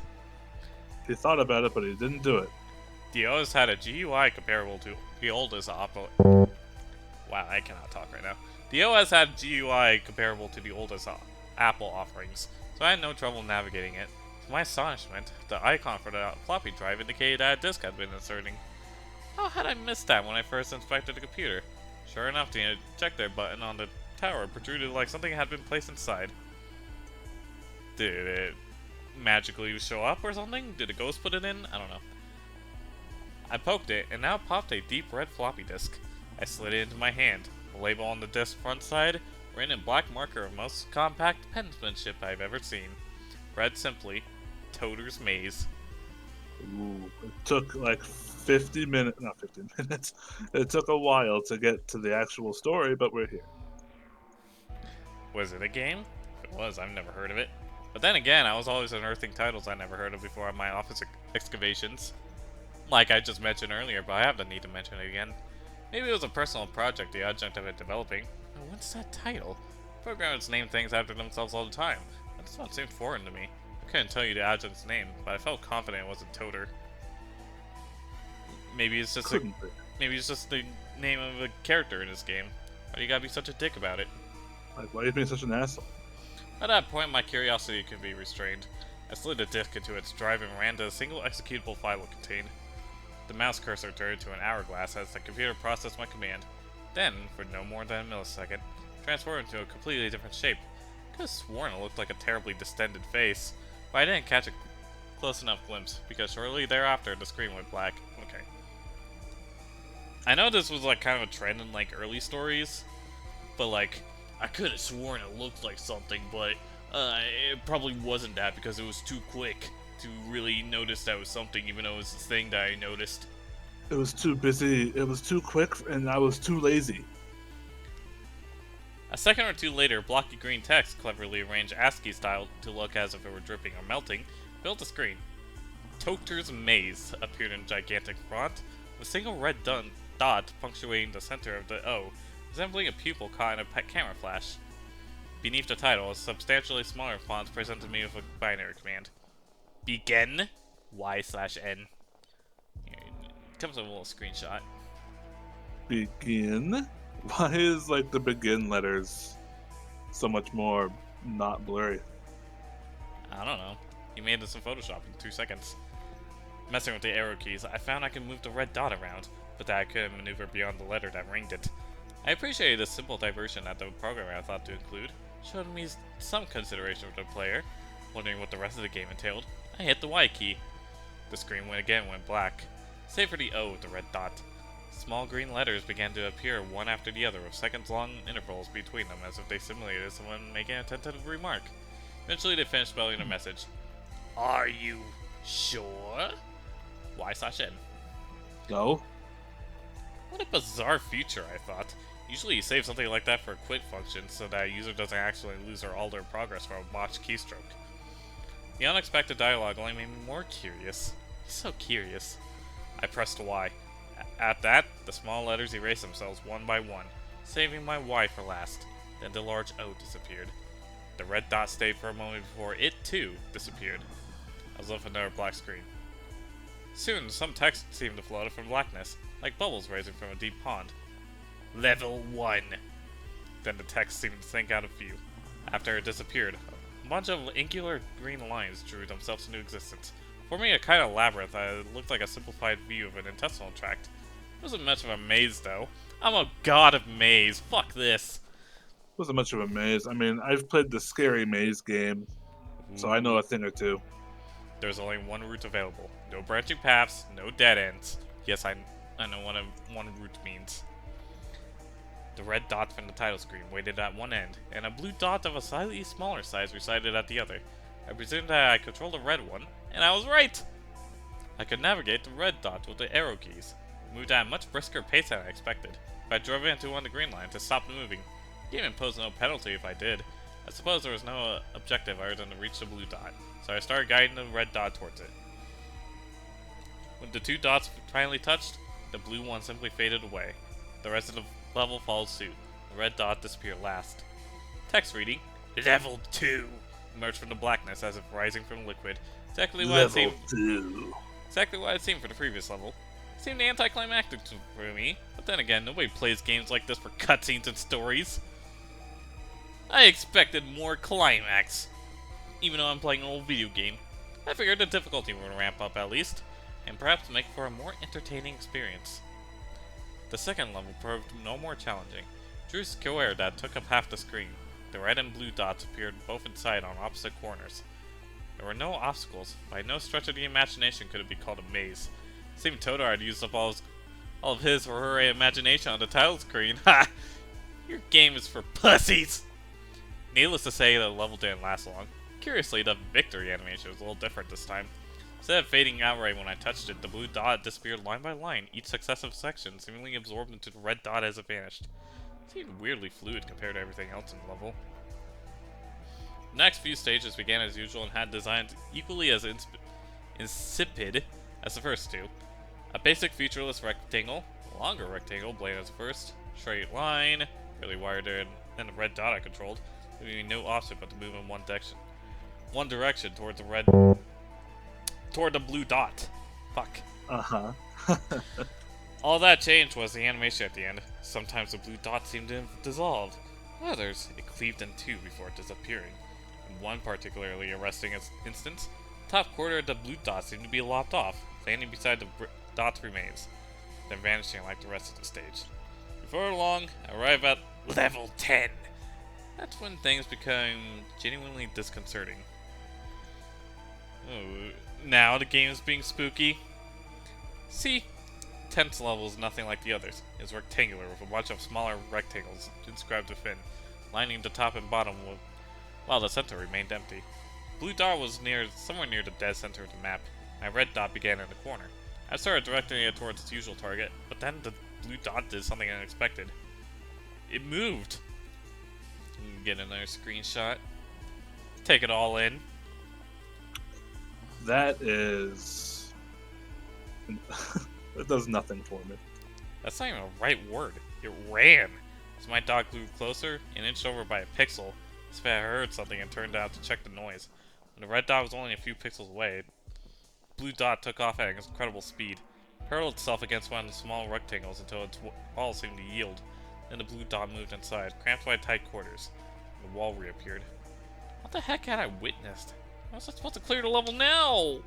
He thought about it, but he didn't do it. The OS had a GUI comparable to the oldest Apple. Wow, I cannot talk right now. The OS had GUI comparable to the oldest Apple offerings, so I had no trouble navigating it. To my astonishment, the icon for the floppy drive indicated that a disk had been inserting. How had I missed that when I first inspected the computer? Sure enough, the ejector button on the tower protruded like something had been placed inside. Did it magically show up or something? Did a ghost put it in? I don't know. I poked it, and now popped a deep red floppy disk. I slid it into my hand. The label on the disk front side, written in black marker of most compact penmanship I've ever seen. Read simply, Toter's Maze. Ooh, it took like 50 minutes, not 50 minutes, it took a while to get to the actual story, but we're here. Was it a game? If it was, I've never heard of it. But then again, I was always unearthing titles I never heard of before on my office excavations. Like I just mentioned earlier, but I have the need to mention it again. Maybe it was a personal project the adjunct had been developing. But what's that title? Programmers name things after themselves all the time. That does not seem foreign to me. I couldn't tell you the adjunct's name, but I felt confident it wasn't Toter. Maybe it's just the name of a character in this game. Why do you gotta be such a dick about it? Like, why are you being such an asshole? At that point, my curiosity could be restrained. I slid a disk into its drive and ran to a single executable file it contained. The mouse cursor turned to an hourglass as the computer processed my command. Then, for no more than a millisecond, transformed into a completely different shape. I could have sworn it looked like a terribly distended face, but I didn't catch a close enough glimpse, because shortly thereafter the screen went black. Okay. I know this was like kind of a trend in like early stories, but like, I could have sworn it looked like something, but it probably wasn't that because it was too quick to really notice that was something, even though it was the thing that I noticed. It was too busy, it was too quick, and I was too lazy. A second or two later, blocky green text, cleverly arranged ASCII style to look as if it were dripping or melting, filled the screen. Toter's Maze appeared in gigantic font, with a single red dot punctuating the center of the O, resembling a pupil caught in a camera flash. Beneath the title, a substantially smaller font presented me with a binary command. Begin Y/N. It comes with a little screenshot. Begin? Why is like the begin letters so much more not blurry? I don't know. He made this in Photoshop in 2 seconds. Messing with the arrow keys, I found I could move the red dot around, but that I couldn't maneuver beyond the letter that ringed it. I appreciated this simple diversion that the programmer thought to include, showed me some consideration for the player. Wondering what the rest of the game entailed, I hit the Y key. The screen went black, save for the O with the red dot. Small green letters began to appear one after the other with seconds-long intervals between them as if they simulated someone making a tentative remark. Eventually they finished spelling a message. Are you sure? Y/N. No? What a bizarre feature, I thought. Usually you save something like that for a quit function so that a user doesn't actually lose all their progress from a botched keystroke. The unexpected dialogue only made me more curious. So curious. I pressed Y. At that, the small letters erased themselves one by one, saving my Y for last. Then the large O disappeared. The red dot stayed for a moment before it, too, disappeared. I was left with another black screen. Soon, some text seemed to float from blackness, like bubbles rising from a deep pond. Level 1. Then the text seemed to sink out of view. After it disappeared, a bunch of angular green lines drew themselves into existence, forming a kind of labyrinth that looked like a simplified view of an intestinal tract. It wasn't much of a maze, though. I'm a god of maze. Fuck this. Wasn't much of a maze. I mean, I've played the scary maze game, so I know a thing or two. There's only one route available. No branching paths, no dead ends. Yes, I know what one route means. The red dot from the title screen waited at one end, and a blue dot of a slightly smaller size resided at the other. I presumed that I controlled the red one, and I was right! I could navigate the red dot with the arrow keys. It moved at a much brisker pace than I expected. If I drove into one of the green lines to stop moving, the game imposed no penalty if I did. I suppose there was no objective other than to reach the blue dot, so I started guiding the red dot towards it. When the two dots finally touched, the blue one simply faded away. The rest of the level followed suit. The red dot disappeared last. Text reading, Level 2, emerged from the blackness as if rising from liquid. Exactly what I'd seen for the previous level. It seemed anticlimactic for me, but then again, nobody plays games like this for cutscenes and stories. I expected more climax. Even though I'm playing an old video game, I figured the difficulty would ramp up at least, and perhaps make for a more entertaining experience. The second level proved no more challenging. Drew a square that took up half the screen. The red and blue dots appeared both inside on opposite corners. There were no obstacles. By no stretch of the imagination could it be called a maze. It seemed Toter had used up all of his or her imagination on the title screen. Ha! Your game is for pussies! Needless to say, the level didn't last long. Curiously, the victory animation was a little different this time. Instead of fading outright when I touched it, the blue dot disappeared line by line, each successive section seemingly absorbed into the red dot as it vanished. It seemed weirdly fluid compared to everything else in the level. The next few stages began as usual and had designs equally as insipid as the first two. A basic featureless rectangle, a longer rectangle, bland as the first, straight line, really wider than the red dot I controlled, leaving me no option but to move in one direction towards the blue dot. Fuck. Uh-huh. All that changed was the animation at the end. Sometimes the blue dot seemed to have dissolved. Others, it cleaved in two before disappearing. In one particularly arresting instance, the top quarter of the blue dot seemed to be lopped off, landing beside the dot's remains, then vanishing like the rest of the stage. Before long, I arrive at level 10. That's when things become genuinely disconcerting. Oh, now the game is being spooky. See, 10th level is nothing like the others. It's rectangular with a bunch of smaller rectangles inscribed within, lining the top and bottom, while the center remained empty. Blue dot was somewhere near the dead center of the map. My red dot began in the corner. I started directing it towards its usual target, but then the blue dot did something unexpected. It moved. Get another screenshot. Take it all in. That is... That does nothing for me. That's not even a right word. It ran. As my dot grew closer and inched over by a pixel, I heard something and turned out to check the noise. When the red dot was only a few pixels away, the blue dot took off at incredible speed, hurled itself against one of the small rectangles until its wall seemed to yield. Then the blue dot moved inside, cramped by tight quarters. The wall reappeared. What the heck had I witnessed? How was I supposed to clear the level now?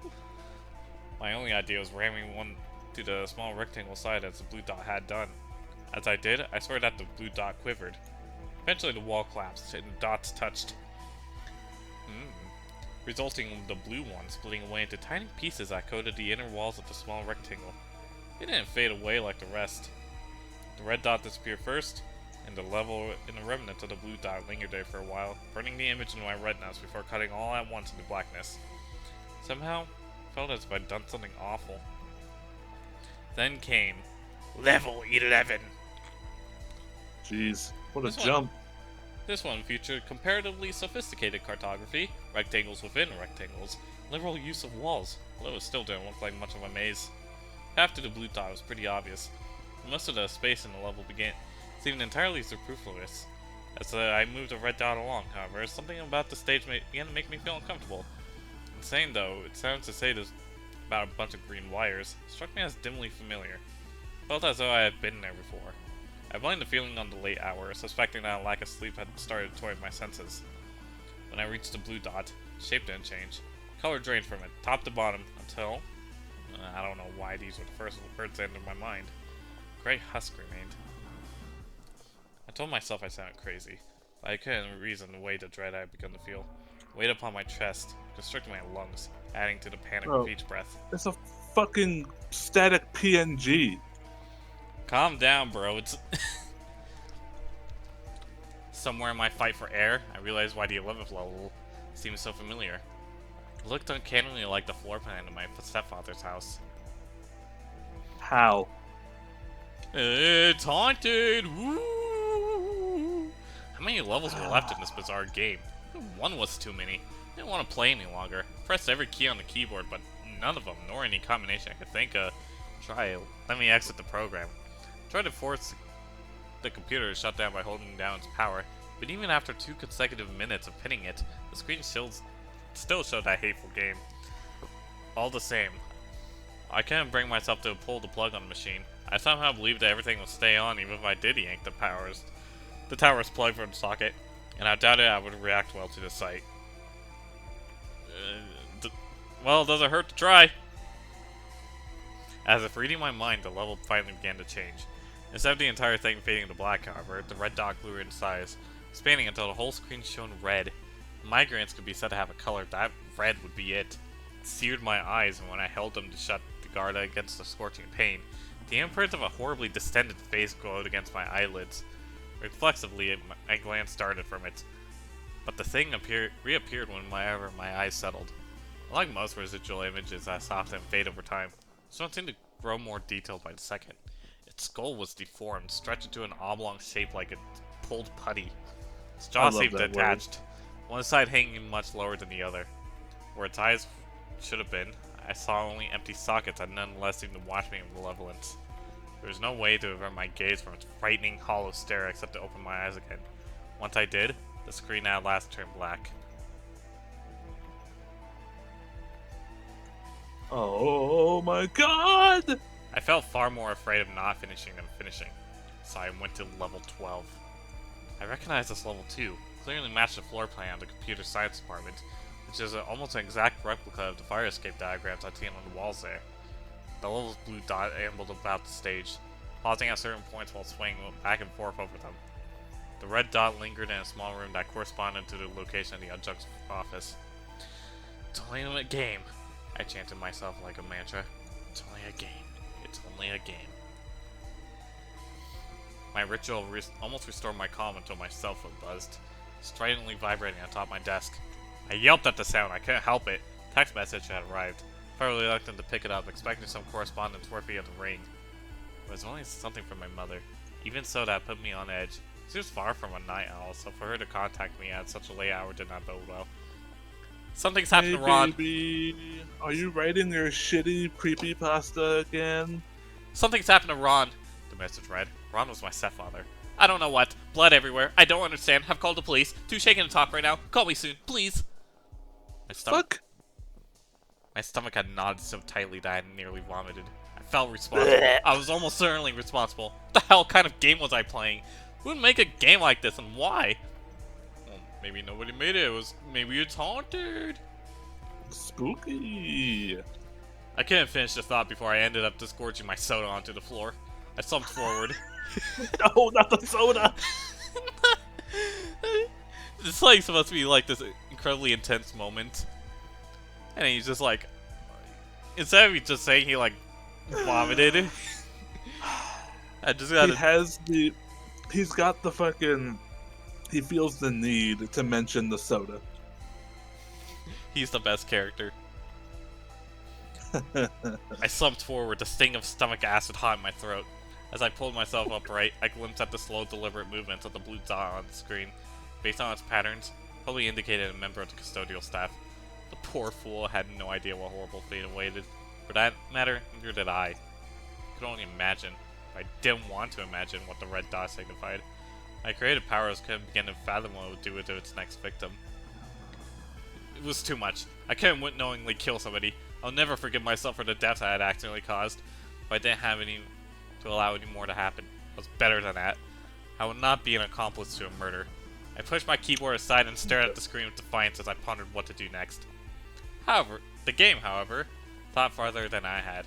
My only idea was ramming one to the small rectangle side as the blue dot had done. As I did, I saw that the blue dot quivered. Eventually the wall collapsed and the dots touched. Resulting in the blue one splitting away into tiny pieces that coated the inner walls of the small rectangle. It didn't fade away like the rest. The red dot disappeared first, and the remnant of the blue dot lingered there for a while, burning the image into my retinas before cutting all at once into blackness. Somehow, I felt as if I'd done something awful. Then came level 11. Jeez, what a jump. This one featured comparatively sophisticated cartography, rectangles within rectangles, liberal use of walls, although it still didn't look like much of a maze. Path to the blue dot was pretty obvious. Most of the space in the level seemed entirely superfluous. As I moved the red dot along, however, something about the stage began to make me feel uncomfortable. Insane though, it sounds to say this about a bunch of green wires, struck me as dimly familiar. Felt as though I had been there before. I blamed the feeling on the late hour, suspecting that a lack of sleep had started to toy with my senses. When I reached the blue dot, shape didn't change. Color drained from it, top to bottom, until... I don't know why these were the first words that entered my mind. Gray husk remained. I told myself I sounded crazy, but I couldn't reason the way the dread I had begun to feel. Weighed upon my chest, constricting my lungs, adding to the panic of each breath. It's a fucking static PNG. Calm down, bro. It's... Somewhere in my fight for air, I realized why the 11th level seemed so familiar. It looked uncannily like the floor plan of my stepfather's house. How? It's haunted! Woo! How many levels were left in this bizarre game? One was too many. I didn't want to play any longer. Pressed every key on the keyboard, but none of them, nor any combination I could think of. Let me exit the program. Tried to force the computer to shut down by holding down its power, but even after 2 consecutive minutes of pinning it, the screen still showed that hateful game. All the same, I couldn't bring myself to pull the plug on the machine. I somehow believed that everything would stay on even if I did yank the tower's plug from the socket, and I doubted I would react well to the sight. Well, it doesn't hurt to try. As if reading my mind, the level finally began to change. Instead of the entire thing fading to black, however, the red dot grew in size, expanding until the whole screen shone red. If migraines could be said to have a color, that red would be it. It seared my eyes, and when I held them to shut the guard against the scorching pain, the imprint of a horribly distended face glowed against my eyelids. Reflexively, my glance darted from it, but the thing reappeared whenever my eyes settled. Unlike most residual images that soften and fade over time, this one seemed to grow more detailed by the second. Its skull was deformed, stretched into an oblong shape like a pulled putty. Its jaw seemed detached, one side hanging much lower than the other. Where its eyes should have been, I saw only empty sockets that nonetheless seemed to watch me with malevolence. There was no way to avert my gaze from its frightening, hollow stare except to open my eyes again. Once I did, the screen at last turned black. Oh my god! I felt far more afraid of not finishing than finishing, so I went to level 12. I recognized this level too. clearly matched the floor plan of the computer science department, which is almost an exact replica of the fire escape diagrams I'd seen on the walls there. The level's blue dot ambled about the stage, pausing at certain points while swaying back and forth over them. The red dot lingered in a small room that corresponded to the location of the adjunct's office. It's only a game, I chanted myself like a mantra. It's only a game. It's only a game. My ritual almost restored my calm until my cell phone buzzed, stridently vibrating on top of my desk. I yelped at the sound. I couldn't help it. Text message had arrived. I felt reluctant to pick it up, expecting some correspondence worthy of the ring. It was only something from my mother. Even so, that put me on edge. She was far from a night owl, so for her to contact me at such a late hour did not bode well. Something's happened to Ron. Baby, are you writing your shitty creepypasta again? Something's happened to Ron, the message read. Ron was my stepfather. I don't know what. Blood everywhere. I don't understand. Have called the police. Too shaken to talk right now. Call me soon, please. My stomach had knotted so tightly that I had nearly vomited. I felt responsible. I was almost certainly responsible. What the hell kind of game was I playing? Who would make a game like this, and why? Well, maybe nobody made it. Maybe it's haunted. Spooky. I couldn't finish the thought before I ended up disgorging my soda onto the floor. I slumped forward. No, not the soda! It's like supposed to be like this incredibly intense moment. And he's just like, instead of me just saying he like vomited, I just gotta... He's got the fucking... He feels the need to mention the soda. He's the best character. I slumped forward, the sting of stomach acid hot in my throat. As I pulled myself upright, I glimpsed at the slow, deliberate movements of the blue dot on the screen. Based on its patterns, probably indicated a member of the custodial staff. The poor fool had no idea what horrible fate awaited. For that matter, neither did I. I could only imagine, if I didn't want to imagine, what the red dot signified. My creative powers couldn't begin to fathom what it would do to its next victim. It was too much. I couldn't knowingly kill somebody. I'll never forgive myself for the death I had accidentally caused. But I didn't have any to allow any more to happen. I was better than that. I would not be an accomplice to a murder. I pushed my keyboard aside and stared at the screen with defiance as I pondered what to do next. The game, however, thought farther than I had.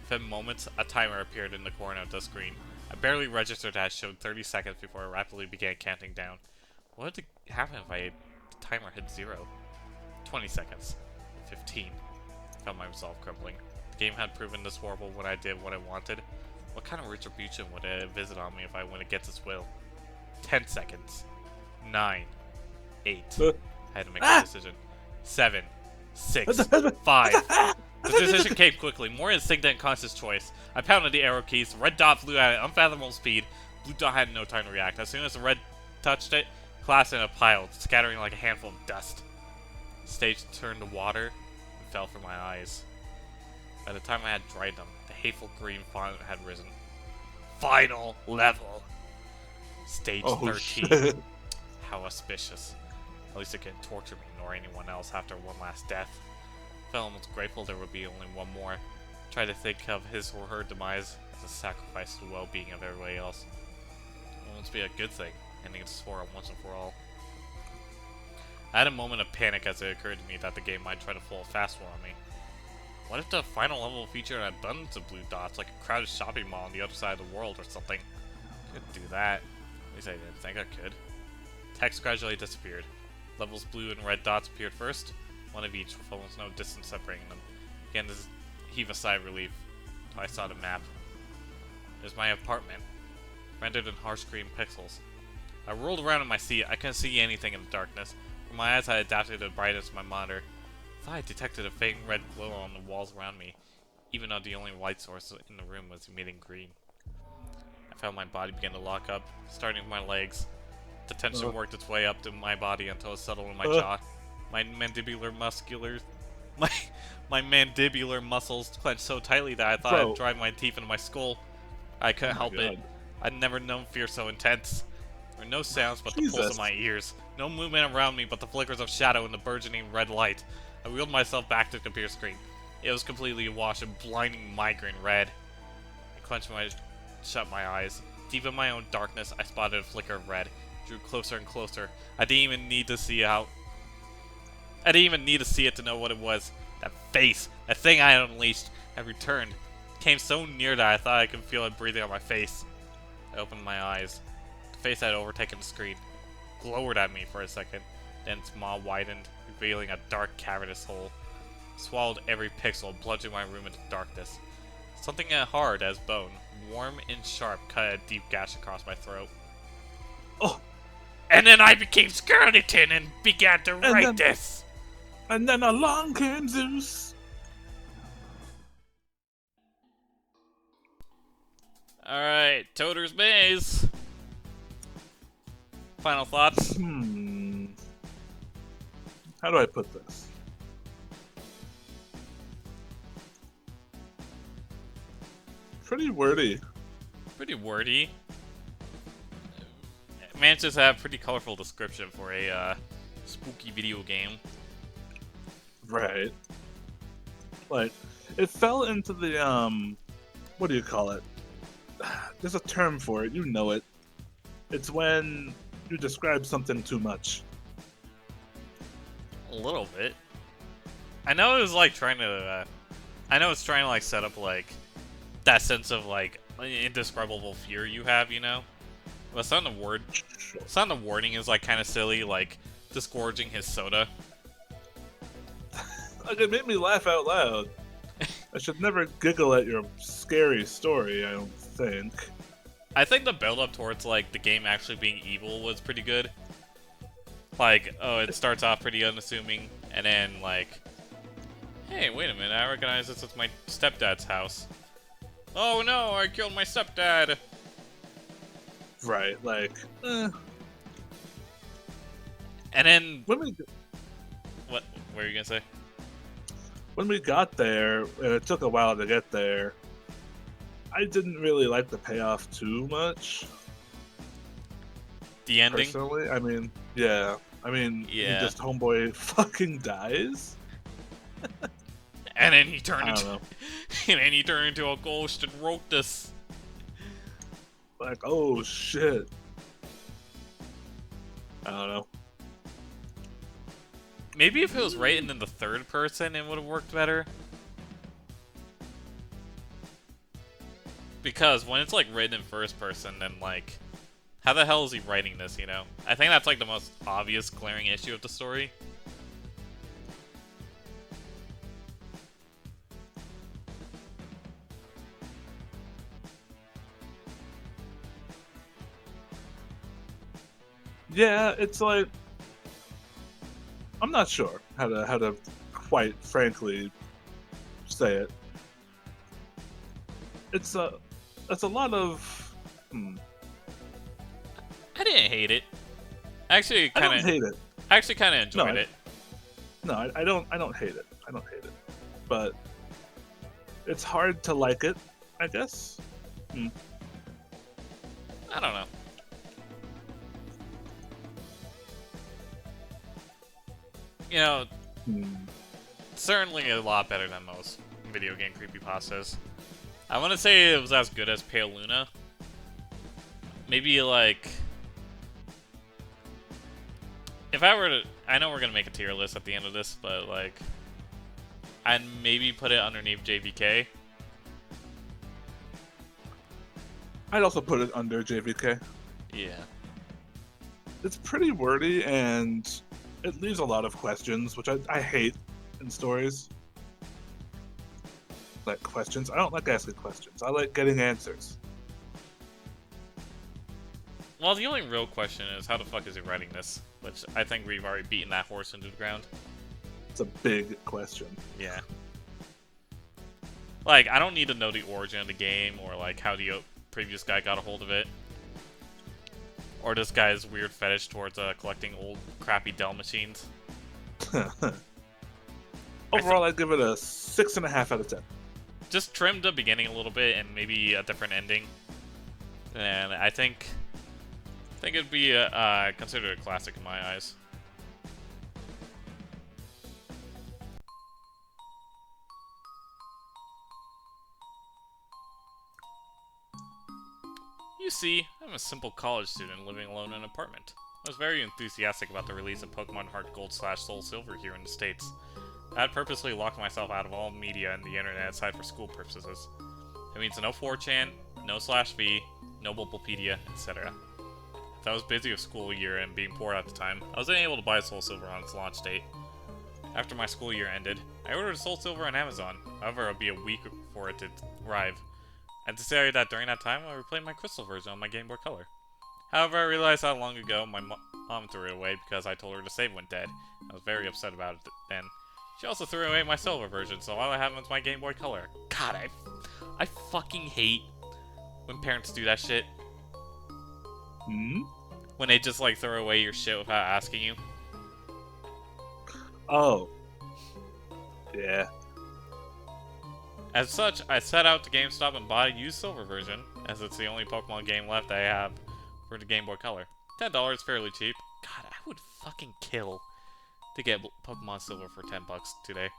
Within moments, a timer appeared in the corner of the screen. I barely registered that it showed 30 seconds before it rapidly began counting down. What would happen if the timer hit 0? 20 seconds. 15. I felt my resolve crumbling. The game had proven this horrible when I did what I wanted. What kind of retribution would it visit on me if I went against its will? 10 seconds. 9. 8. I had to make a decision. 7. 6. 5. The decision came quickly, more instinct than conscious choice. I pounded the arrow keys, the red dot flew at an unfathomable speed. Blue dot had no time to react. As soon as the red touched it, collapsed in a pile, scattering like a handful of dust. The stage turned to water and fell from my eyes. By the time I had dried them, the hateful green font had risen. Final level! Stage 13. Shit. How auspicious. At least it couldn't torture me nor anyone else after one last death. I felt almost grateful there would be only one more. Tried to think of his or her demise as a sacrifice to the well-being of everybody else. It must be a good thing, ending its horror once and for all. I had a moment of panic as it occurred to me that the game might try to pull a fast one on me. What if the final level featured an abundance of blue dots, like a crowded shopping mall on the other side of the world or something? Could do that. At least I didn't think I could. Text gradually disappeared. Levels blue and red dots appeared first, one of each with almost no distance separating them. Again, this heave a sigh of relief. I saw the map. It was my apartment, rendered in harsh green pixels. I rolled around in my seat. I couldn't see anything in the darkness, for my eyes had adapted to the brightness of my monitor. I thought I detected a faint red glow on the walls around me, even though the only light source in the room was emitting green. I felt my body begin to lock up, starting with my legs. The tension worked its way up to my body until it settled in my jaw. My mandibular muscles clenched so tightly that I thought I'd drive my teeth into my skull. I couldn't help it. I'd never known fear so intense. There were no sounds but the pulse of my ears. No movement around me but the flickers of shadow in the burgeoning red light. I wheeled myself back to the computer screen. It was completely awash in blinding migraine red. I shut my eyes. Deep in my own darkness, I spotted a flicker of red. drew closer and closer. I didn't even need to see how. I didn't even need to see it to know what it was. That face, that thing I had unleashed, had returned. It came so near that I thought I could feel it breathing on my face. I opened my eyes. The face had overtaken the screen, glowered at me for a second, then its maw widened, revealing a dark, cavernous hole. It swallowed every pixel, plunging my room into darkness. Something hard as bone, warm and sharp, cut a deep gash across my throat. Oh! And then I became skeleton and began to write this! And then along came Zeus. Alright, Toter's Maze. Final thoughts? How do I put this? Pretty wordy. Pretty wordy. Manages to have a pretty colorful description for a spooky video game. Right. Like, it fell into the, what do you call it? There's a term for it, you know it. It's when you describe something too much. A little bit. I know it was like trying to, I know it's trying to like set up like that sense of like indescribable fear you have, you know? But some of the wording is like kind of silly, like disgorging his soda. Like, it made me laugh out loud. I should never giggle at your scary story, I don't think. I think the build-up towards, like, the game actually being evil was pretty good. Like, oh, it starts off pretty unassuming, and then, like, hey, wait a minute, I recognize this as my stepdad's house. Oh no, I killed my stepdad! Right, like, And then... When we What were you gonna say? When we got there, and it took a while to get there, I didn't really like the payoff too much. The ending? Personally, I mean, yeah. I mean, Yeah. he just homeboy fucking dies. And then he turned I don't into... know. And then he turned into a ghost and wrote this. Like, oh shit. I don't know. Maybe if it was written in the third person, it would have worked better. Because when it's, like, written in first person, then, like, how the hell is he writing this, you know? I think that's, like, the most obvious, glaring issue of the story. Yeah, it's like, I'm not sure how to quite frankly say it. It's a lot of I didn't hate it. Actually, I kind don't of hate it. I actually kind of enjoyed it. No, I don't hate it. I don't hate it. But it's hard to like it, I guess. I don't know. You know, certainly a lot better than most video game creepypastas. I want to say it was as good as Pale Luna. Maybe, like... If I were to... I know we're going to make a tier list at the end of this, but, like... I'd maybe put it underneath JVK. I'd also put it under JVK. Yeah. It's pretty wordy, and it leaves a lot of questions, which I hate in stories. Like questions. I don't like asking questions. I like getting answers. Well, the only real question is, how the fuck is he writing this? Which I think we've already beaten that horse into the ground. It's a big question. Yeah. Like, I don't need to know the origin of the game, or like how the previous guy got a hold of it. Or this guy's weird fetish towards collecting old, crappy Dell machines. Overall, I'd give it a 6.5 out of 10. Just trim the beginning a little bit and maybe a different ending. And I think it'd be considered a classic in my eyes. You see, I'm a simple college student living alone in an apartment. I was very enthusiastic about the release of Pokemon Heart Gold / Soul Silver here in the States. I had purposely locked myself out of all media and the internet aside for school purposes. It means no 4chan, no /v, no Bulbapedia, etc. If I was busy with school year and being poor at the time, I was unable to buy Soul Silver on its launch date. After my school year ended, I ordered Soul Silver on Amazon. However, it would be a week for it to arrive. I decided that during that time, I would play my Crystal version on my Game Boy Color. However, I realized not long ago my mom threw it away because I told her the save went dead. I was very upset about it then. She also threw away my Silver version, so all I have is my Game Boy Color. God, I fucking hate when parents do that shit. Hmm? When they just, like, throw away your shit without asking you. Oh. Yeah. As such, I set out to GameStop and bought a used Silver version, as it's the only Pokemon game left I have for the Game Boy Color. $10 fairly cheap. God, I would fucking kill to get Pokemon Silver for $10 today.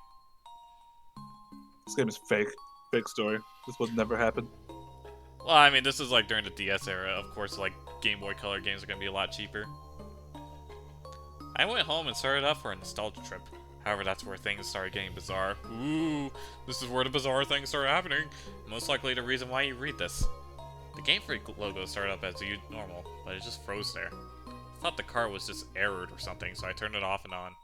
This game is fake. Fake story. This would never happen. Well, I mean, this is like during the DS era. Of course, like, Game Boy Color games are gonna be a lot cheaper. I went home and started up for a nostalgia trip. However, that's where things started getting bizarre. Ooh, this is where the bizarre things started happening. Most likely the reason why you read this. The Game Freak logo started up as normal, but it just froze there. I thought the car was just errored or something, so I turned it off and on.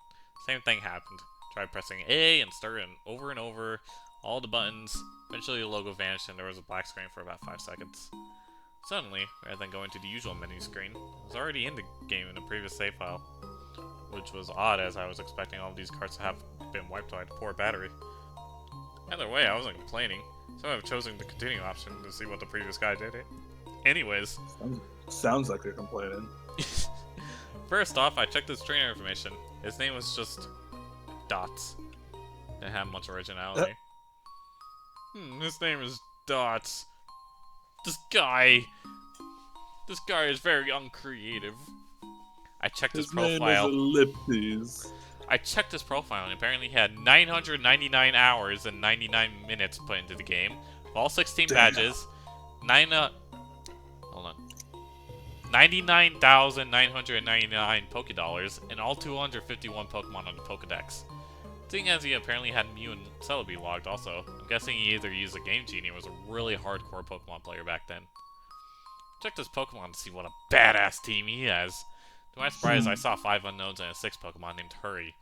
Same thing happened. Tried pressing A and starting over and over, all the buttons. Eventually the logo vanished and there was a black screen for about 5 seconds. Suddenly, rather than going to the usual menu screen, I was already in the game in a previous save file. Which was odd, as I was expecting all of these cards to have been wiped by a poor battery. Either way, I wasn't complaining, so I've chosen the continue option to see what the previous guy did. Anyways. Sounds like you're complaining. First off, I checked his trainer information. His name was just Dots. Didn't have much originality. His name is Dots. This guy is very uncreative. I checked his profile. Name is Ellipses. I checked his profile and apparently he had 999 hours and 99 minutes put into the game. All 16 badges. 99,999 Pokédollars and all 251 Pokemon on the Pokédex. Seeing as he apparently had Mew and Celebi logged also, I'm guessing he either used a Game Genie or was a really hardcore Pokemon player back then. Checked his Pokemon to see what a badass team he has. To my surprise, I saw 5 unknowns and a 6th Pokemon named Hurry.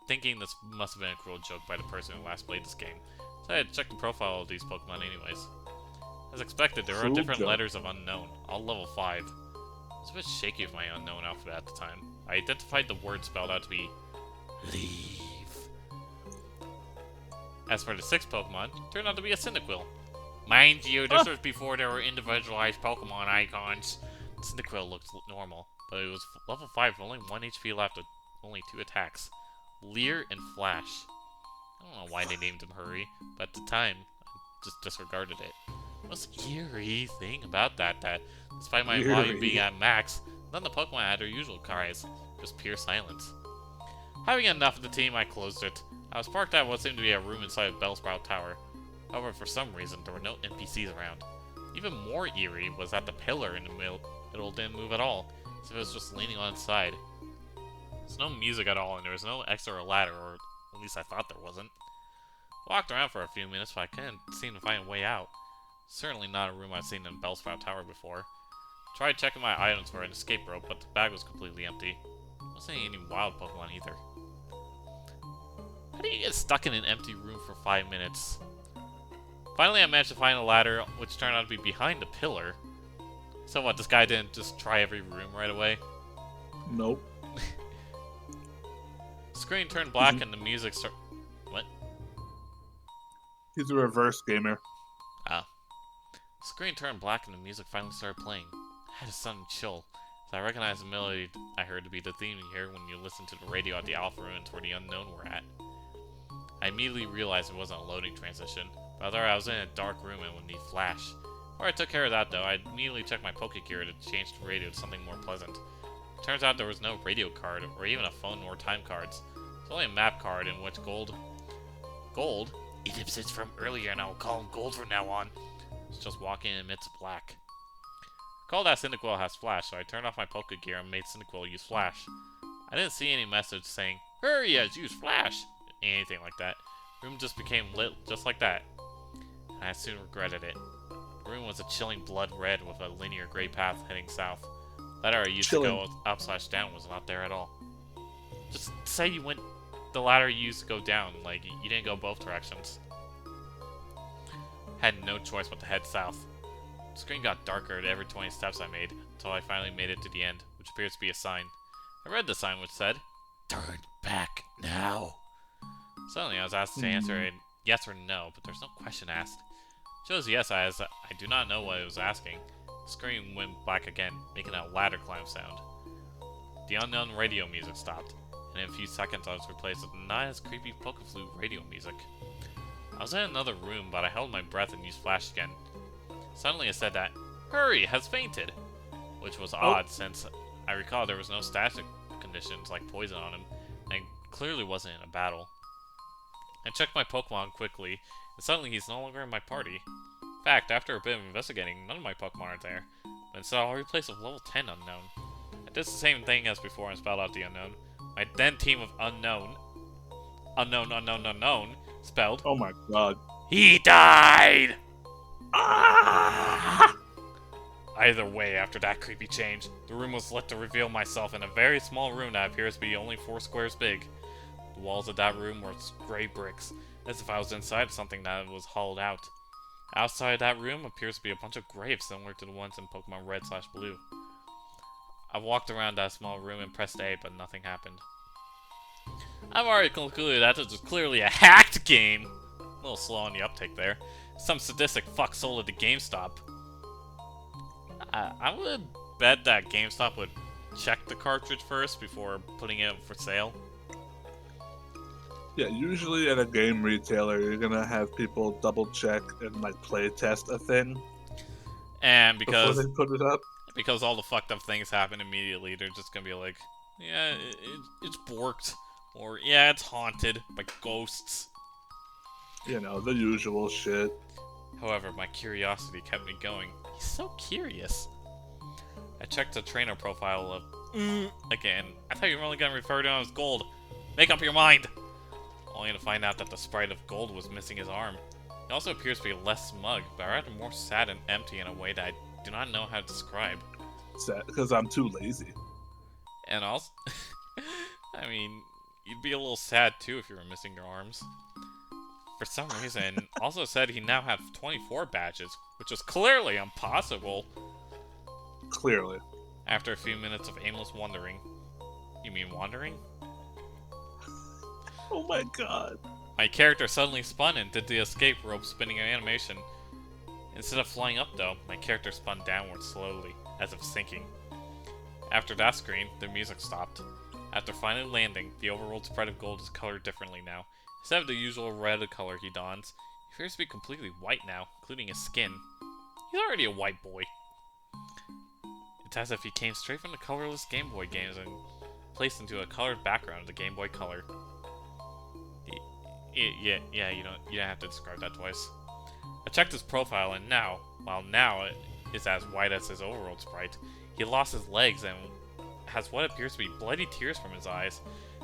Thinking this must have been a cruel joke by the person who last played this game, so I had to check the profile of these Pokemon anyways. As expected, there were different letters of unknown, all level 5. I was a bit shaky with my unknown alphabet at the time. I identified the word spelled out to be leave. As for the 6th Pokemon, it turned out to be a Cyndaquil. Mind you, this was before there were individualized Pokemon icons. Cyndaquil looked normal, but it was level 5 with only 1 HP left with only 2 attacks. Leer and Flash. I don't know why they named him Hurry, but at the time, I just disregarded it. The most eerie thing about that despite my volume being at max, none of the Pokemon had their usual cries, just pure silence. Having enough of the team, I closed it. I was parked at what seemed to be a room inside of Bellsprout Tower. However, for some reason, there were no NPCs around. Even more eerie was that the pillar in the middle didn't move at all, as if it was just leaning on its side. There's no music at all, and there was no exit or ladder, or at least I thought there wasn't. I walked around for a few minutes, but I couldn't seem to find a way out. Certainly not a room I've seen in Bellsprout Tower before. Tried checking my items for an escape rope, but the bag was completely empty. Wasn't any wild Pokemon either. How do you get stuck in an empty room for 5 minutes? Finally, I managed to find a ladder, which turned out to be behind the pillar. So what, this guy didn't just try every room right away? Nope. The screen turned black and the music started... What? He's a reverse gamer. Ah. The screen turned black and the music finally started playing. I had a sudden chill, as I recognized the melody I heard to be the theme you hear when you listen to the radio at the Alpha Ruins where the Unknown were at. I immediately realized it wasn't a loading transition, but rather I was in a dark room and would need flash. Before I took care of that though, I immediately checked my Pokegear to change the radio to something more pleasant. It turns out there was no radio card, or even a phone or time cards. It's only a map card in which Gold? Ellipsis from earlier and I'll call him Gold from now on. It's just walking in the midst of black. Recall that Cyndaquil has Flash, so I turned off my Poké Gear and made Cyndaquil use Flash. I didn't see any message saying, "Hurry, has used Flash!" anything like that. The room just became lit just like that. And I soon regretted it. The room was a chilling blood red with a linear gray path heading south. The ladder I used to go up/down was not there at all. Just say you went the ladder you used to go down, like you didn't go both directions. Had no choice but to head south. The screen got darker at every 20 steps I made, until I finally made it to the end, which appears to be a sign. I read the sign which said, "Turn back now." Suddenly I was asked to answer a yes or no, but there's no question asked. I chose yes as I do not know what it was asking. The screen went black again, making a ladder climb sound. The unknown radio music stopped, and in a few seconds I was replaced with not as creepy Pokeflute radio music. I was in another room, but I held my breath and used Flash again. Suddenly it said that, "Hurry, has fainted," which was odd since I recall there was no static conditions like poison on him, and clearly wasn't in a battle. I checked my Pokemon quickly, and suddenly he's no longer in my party. In fact, after a bit of investigating, none of my Pokemon are there, but instead I'll replace with level 10 Unknown. I did the same thing as before and spelled out the Unknown. My then team of Unknown, spelled, Oh my god. "He died!" Ah! Either way, after that creepy change, the room was lit to reveal myself in a very small room that appears to be only 4 squares big. The walls of that room were gray bricks, as if I was inside something that was hollowed out. Outside that room appears to be a bunch of graves similar to the ones in Pokemon Red/Blue. I walked around that small room and pressed A, but nothing happened. I've already concluded that this is clearly a hacked game. A little slow on the uptake there. Some sadistic fuck sold it to GameStop. I would bet that GameStop would check the cartridge first before putting it up for sale. Yeah, usually at a game retailer, you're gonna have people double check and like play test a thing And before they put it up. because all the fucked up things happen immediately, they're just gonna be like, yeah, it's borked, or yeah, it's haunted by ghosts. You know, the usual shit. However, my curiosity kept me going. He's so curious. I checked the trainer profile of again. I thought you were only gonna refer to him as Gold. Make up your mind. Only to find out that the sprite of Gold was missing his arm. He also appears to be less smug, but rather more sad and empty in a way that I do not know how to describe. Sad, because I'm too lazy. And also, I mean, you'd be a little sad too if you were missing your arms. For some reason, also said he now had 24 badges, which is clearly impossible. Clearly. After a few minutes of aimless wandering. You mean wandering? Oh my god. My character suddenly spun and did the escape rope spinning animation. Instead of flying up though, my character spun downward slowly, as if sinking. After that screen, the music stopped. After finally landing, the overworld sprite of Gold is colored differently now. Instead of the usual red color he dons, he appears to be completely white now, including his skin. He's already a white boy. It's as if he came straight from the colorless Game Boy games and placed into a colored background of the Game Boy Color. Yeah, you don't have to describe that twice. I checked his profile, and now, while now it is as white as his overworld sprite, he lost his legs and has what appears to be bloody tears from his eyes.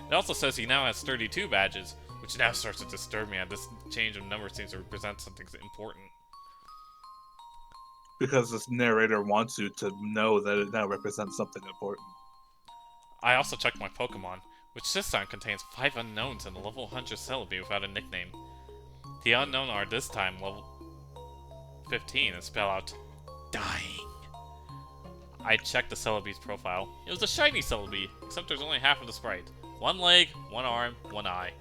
It also says he now has 32 badges, which now starts to disturb me, and this change of number seems to represent something important. Because this narrator wants you to know that it now represents something important. I also checked my Pokemon, which this time contains 5 unknowns and a level 100 Celebi without a nickname. The unknown are this time level 15 and spell out dying. I checked the Celebi's profile. It was a shiny Celebi, except there's only half of the sprite. 1 leg, 1 arm, 1 eye.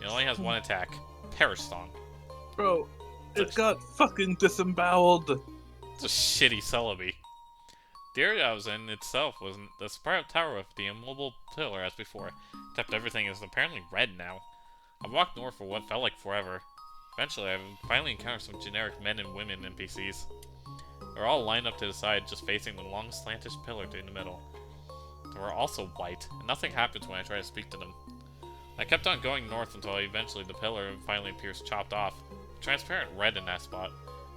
It only has 1 attack. Perish Song. Bro, it got fucking disemboweled. It's a shitty Celebi. The area I was in itself was the spiral tower with the immobile pillar as before, except everything is apparently red now. I walked north for what felt like forever. Eventually, I finally encountered some generic men and women NPCs. They were all lined up to the side, just facing the long slantish pillar in the middle. They were also white, and nothing happens when I try to speak to them. I kept on going north until eventually the pillar finally appears chopped off, transparent red in that spot.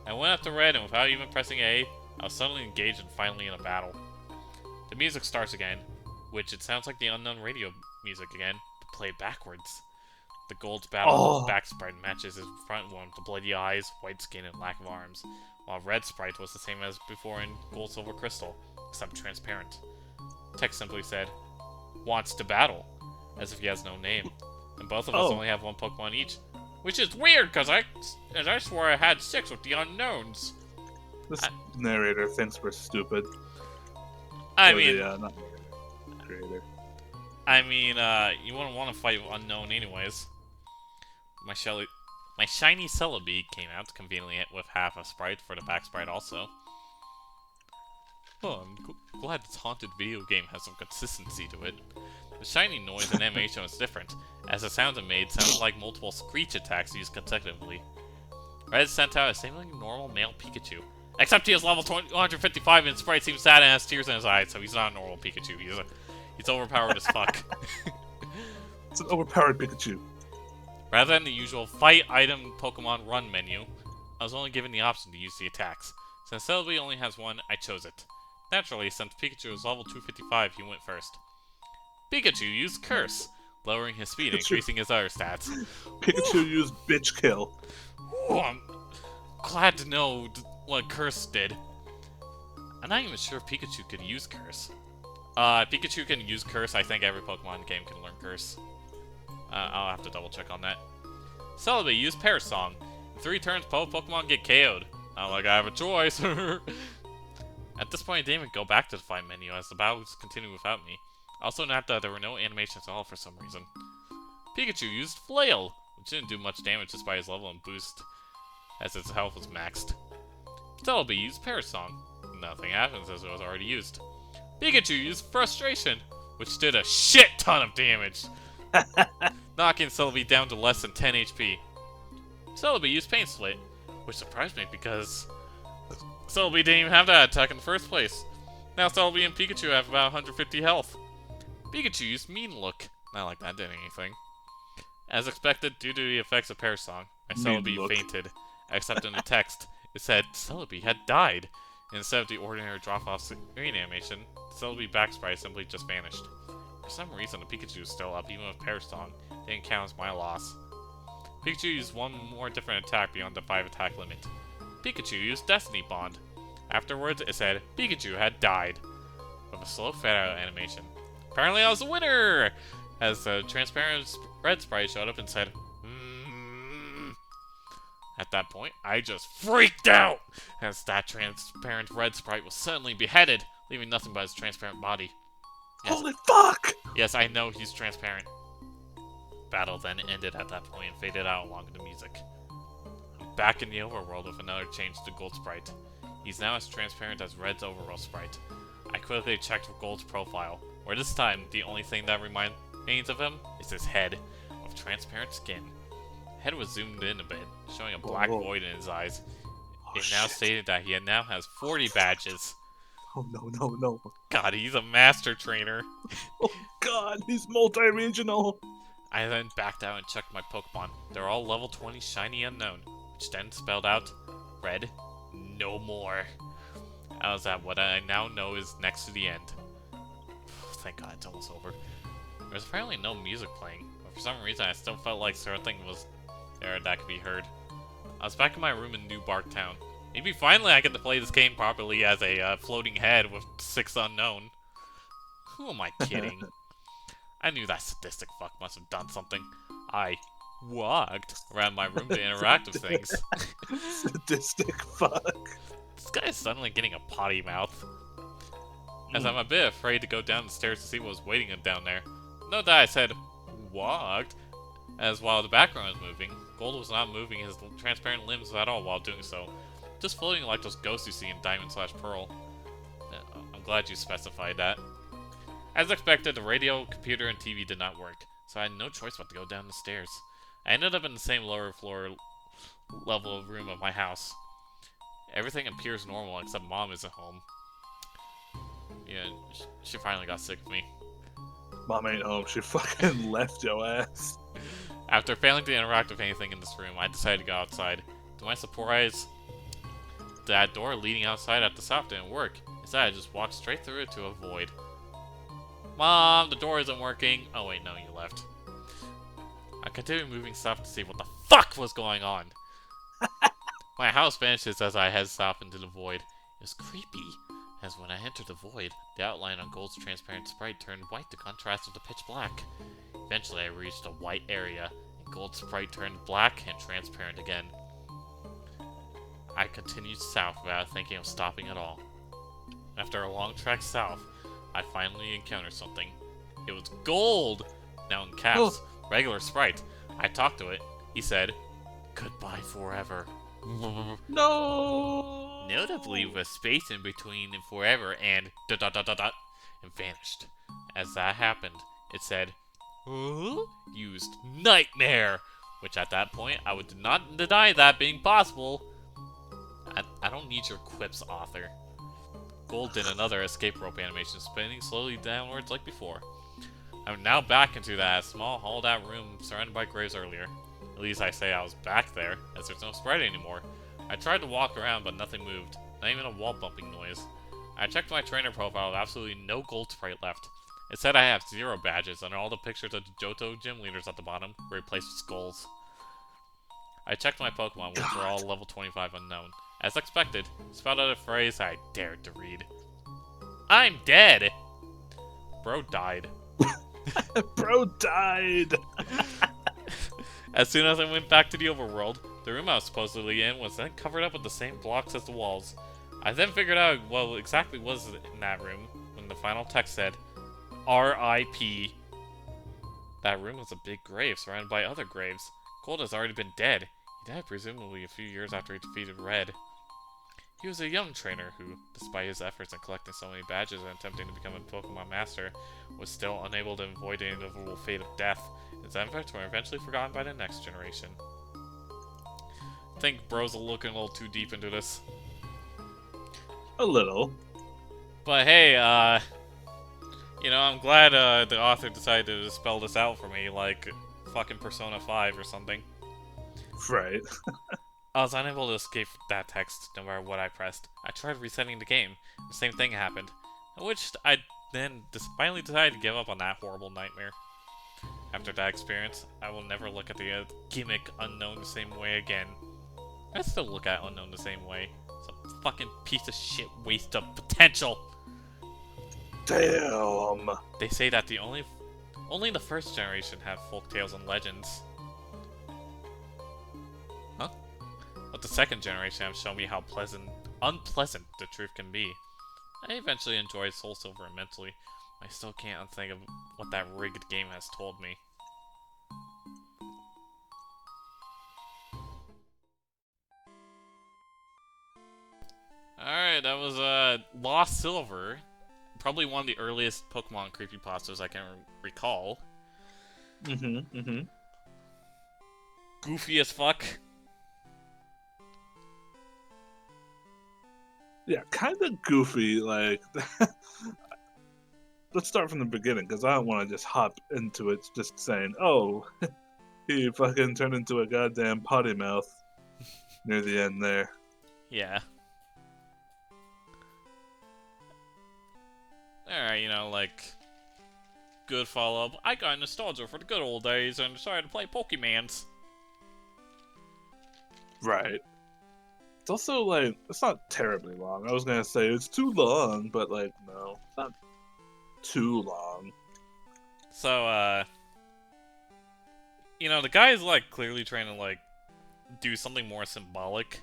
I went up to red, and without even pressing A, I was suddenly engaged and finally in a battle. The music starts again, which it sounds like the unknown radio music again, but played backwards. The Gold's battle back sprite matches his front one with the bloody eyes, white skin, and lack of arms, while Red sprite was the same as before in Gold Silver Crystal, except transparent. Text simply said, "Wants to battle," as if he has no name, and both of us only have one Pokemon each. Which is weird, because I swore I had 6 with the unknowns. This narrator thinks we're stupid. I mean, not creator. I mean, you wouldn't want to fight unknown anyways. My shiny Celebi came out conveniently with half a sprite for the back sprite also. Oh, I'm glad this haunted video game has some consistency to it. The shiny noise and animation was different, as the sounds it made sounded like multiple screech attacks used consecutively. Red sent out a seemingly normal male Pikachu, except he is level 255 and sprite seems sad and has tears in his eyes, so he's not a normal Pikachu. He's overpowered as fuck. It's an overpowered Pikachu. Rather than the usual fight item Pokemon run menu, I was only given the option to use the attacks. Since Celebi only has one, I chose it. Naturally, since Pikachu is level 255, he went first. Pikachu used Curse, lowering his speed and increasing his other stats. Pikachu used Bitch Kill. Ooh, I'm glad to know what Curse did. I'm not even sure if Pikachu could use Curse. Pikachu can use Curse. I think every Pokemon game can learn Curse. I'll have to double check on that. Celebi used Pear Song. In 3 turns, Pokemon get KO'd. Not like I have a choice. At this point, I didn't even go back to the fight menu as the battles continued without me. Also note that there were no animations at all for some reason. Pikachu used Flail, which didn't do much damage despite his level and boost, as its health was maxed. Celebi used Pear Song. Nothing happens as it was already used. Pikachu used Frustration, which did a shit ton of damage, knocking Celebi down to less than 10 HP. Celebi used Pain Split, which surprised me because Celebi didn't even have that attack in the first place. Now Celebi and Pikachu have about 150 health. Pikachu used Mean Look. Not like that did anything. As expected, due to the effects of Pear Song, my Celebi fainted, except in the text, it said Celebi had died. Instead of the ordinary drop-off screen animation, Celebi back sprite simply just vanished. For some reason, the Pikachu is still up, even with Pear Song. Didn't count as my loss. Pikachu used one more different attack beyond the 5 attack limit. Pikachu used Destiny Bond. Afterwards, it said Pikachu had died, with a slow fade-out animation. Apparently I was the winner! As the transparent red sprite showed up and said, At that point, I just freaked out, as that transparent red sprite was suddenly beheaded, leaving nothing but his transparent body. Yes, holy fuck! Yes, I know he's transparent. Battle then ended at that point and faded out along with the music. I'm back in the overworld with another change to Gold sprite. He's now as transparent as Red's overworld sprite. I quickly checked Gold's profile, where this time the only thing that remains of him is his head, with transparent skin. Head was zoomed in a bit, showing a black void in his eyes. It now stated that he now has 40 badges. Oh no. God, he's a master trainer. Oh god, he's multi-regional. I then backed out and checked my Pokemon. They're all level 20 shiny unknown, which then spelled out, Red, no more. I was at what I now know is next to the end. Thank God it's almost over. There's apparently no music playing, but for some reason I still felt like something was there that could be heard. I was back in my room in New Bark Town. Maybe finally I get to play this game properly as a floating head with 6 unknown. Who am I kidding? I knew that sadistic fuck must have done something. I walked around my room to interact with things. Sadistic fuck. This guy is suddenly getting a potty mouth. As I'm a bit afraid to go down the stairs to see what was waiting down there. Note that I said, walked, as while the background was moving, Gold was not moving his transparent limbs at all while doing so. Just floating like those ghosts you see in Diamond/Pearl. I'm glad you specified that. As expected, the radio, computer, and TV did not work, so I had no choice but to go down the stairs. I ended up in the same lower floor level of room of my house. Everything appears normal except Mom isn't home. Yeah, she finally got sick of me. Mom ain't home. She fucking left your ass. After failing to interact with anything in this room, I decided to go outside. To my surprise, that door leading outside at the south didn't work. Instead, I just walked straight through it to a void. Mom, the door isn't working. Oh wait, no, you left. I continued moving stuff to see what the fuck was going on. My house vanishes as I head south into the void. It was creepy, as when I entered the void, the outline on Gold's transparent sprite turned white to contrast with the pitch black. Eventually, I reached a white area, and Gold's sprite turned black and transparent again. I continued south without thinking of stopping at all. After a long trek south, I finally encountered something. It was Gold! Now in caps, regular sprite. I talked to it. He said, "Goodbye forever." No. Notably with a space in between forever and ... and vanished. As that happened, it said, used nightmare, which at that point I would not deny that being possible. I don't need your quips, author. Gold did another escape rope animation, spinning slowly downwards like before. I'm now back into that small hollowed-out room surrounded by graves earlier. At least I say I was back there, as there's no sprite anymore. I tried to walk around, but nothing moved. Not even a wall bumping noise. I checked my trainer profile with absolutely no gold sprite left. It said I have 0 badges, and all the pictures of the Johto gym leaders at the bottom were replaced with skulls. I checked my Pokemon, which were all level 25 unknown. As expected, spelled out a phrase I dared to read. I'm dead! Bro died. Bro died! As soon as I went back to the overworld, the room I was supposedly in was then covered up with the same blocks as the walls. I then figured out what exactly was in that room when the final text said, R.I.P. That room was a big grave surrounded by other graves. Gold has already been dead. He died presumably a few years after he defeated Red. He was a young trainer who, despite his efforts in collecting so many badges and attempting to become a Pokemon Master, was still unable to avoid the inevitable fate of death. His efforts were eventually forgotten by the next generation. I think bro's looking a little too deep into this. A little. But hey, you know, I'm glad the author decided to spell this out for me, like fucking Persona 5 or something. Right. I was unable to escape that text no matter what I pressed. I tried resetting the game. The same thing happened. Which I then finally decided to give up on that horrible nightmare. After that experience, I will never look at the gimmick Unknown the same way again. I still look at Unknown the same way. It's a fucking piece of shit waste of potential. Damn. They say that only the first generation have folk tales and legends. Huh? But the second generation have shown me how unpleasant the truth can be. I eventually enjoyed Soul Silver immensely. I still can't think of what that rigged game has told me. Alright, that was Lost Silver. Probably one of the earliest Pokemon creepypastas I can recall. Goofy as fuck. Yeah, kind of goofy, like... Let's start from the beginning, because I don't want to just hop into it just saying, oh, he fucking turned into a goddamn potty mouth near the end there. Yeah. Alright, you know, like, good follow-up. I got nostalgia for the good old days and decided to play Pokemans. Right. It's also, like, it's not terribly long. I was gonna say it's too long, but, like, no. It's not too long. So, you know, the guy is, like, clearly trying to, like, do something more symbolic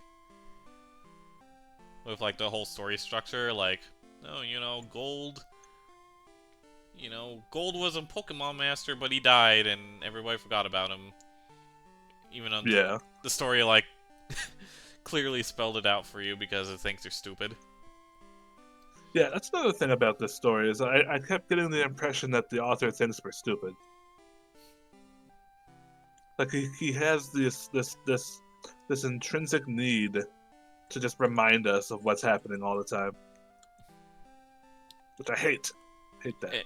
with, like, the whole story structure. Like, oh, you know, Gold... You know, Gold was a Pokemon Master, but he died, and everybody forgot about him. Even though the story, like, clearly spelled it out for you because it thinks you're stupid. Yeah, that's another thing about this story, is I kept getting the impression that the author thinks we're stupid. Like, he has this intrinsic need to just remind us of what's happening all the time. Which I hate. Hate that.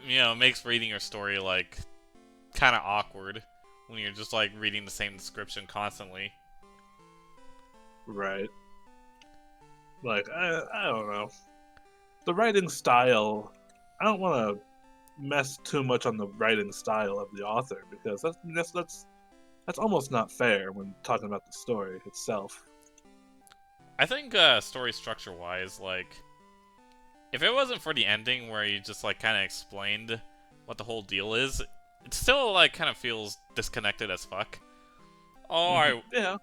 You know, it makes reading your story, like, kind of awkward when you're just, like, reading the same description constantly. Right. Like, I don't know. The writing style, I don't want to mess too much on the writing style of the author because that's almost not fair when talking about the story itself. I think story structure wise, like, if it wasn't for the ending where you just like kind of explained what the whole deal is, it still like kind of feels disconnected as fuck. Oh, Yeah.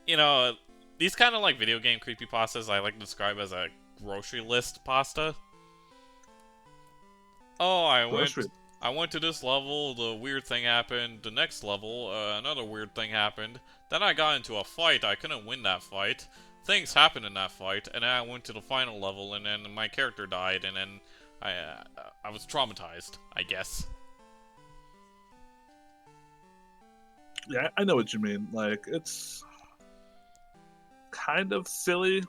You know, these kind of like video game creepypastas I like to describe as a grocery list pasta. Oh, I went to this level, the weird thing happened. The next level, another weird thing happened. Then I got into a fight, I couldn't win that fight. Things happened in that fight, and then I went to the final level, and then my character died, and then I was traumatized, I guess. Yeah, I know what you mean. Like, it's kind of silly.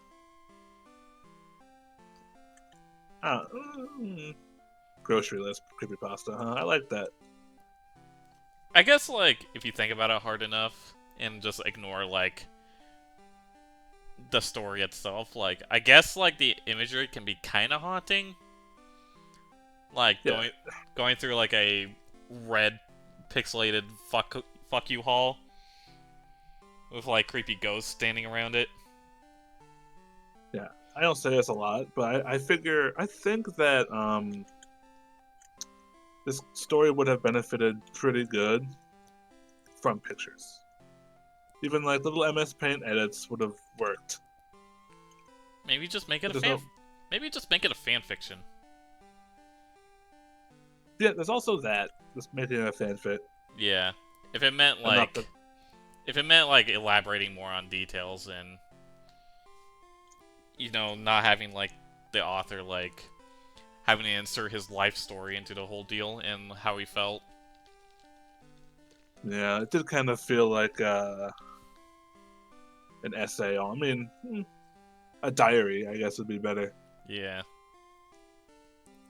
Grocery list creepypasta, huh? I like that. I guess, like, if you think about it hard enough, and just ignore, like, the story itself, like, I guess, like, the imagery can be kind of haunting. Like, Yeah. going through, like, a red pixelated fuck you hall with, like, creepy ghosts standing around it. Yeah, I don't say this a lot, but I think that this story would have benefited pretty good from pictures. Even like little MS Paint edits would have worked. Maybe just make it There's Maybe just make it a fan fiction. Yeah, there's also that. Just making it a fanfic. Yeah, if it meant like elaborating more on details and, you know, not having like the author like having to insert his life story into the whole deal and how he felt. Yeah, it did kind of feel like an essay on. I mean, a diary, I guess, would be better. Yeah.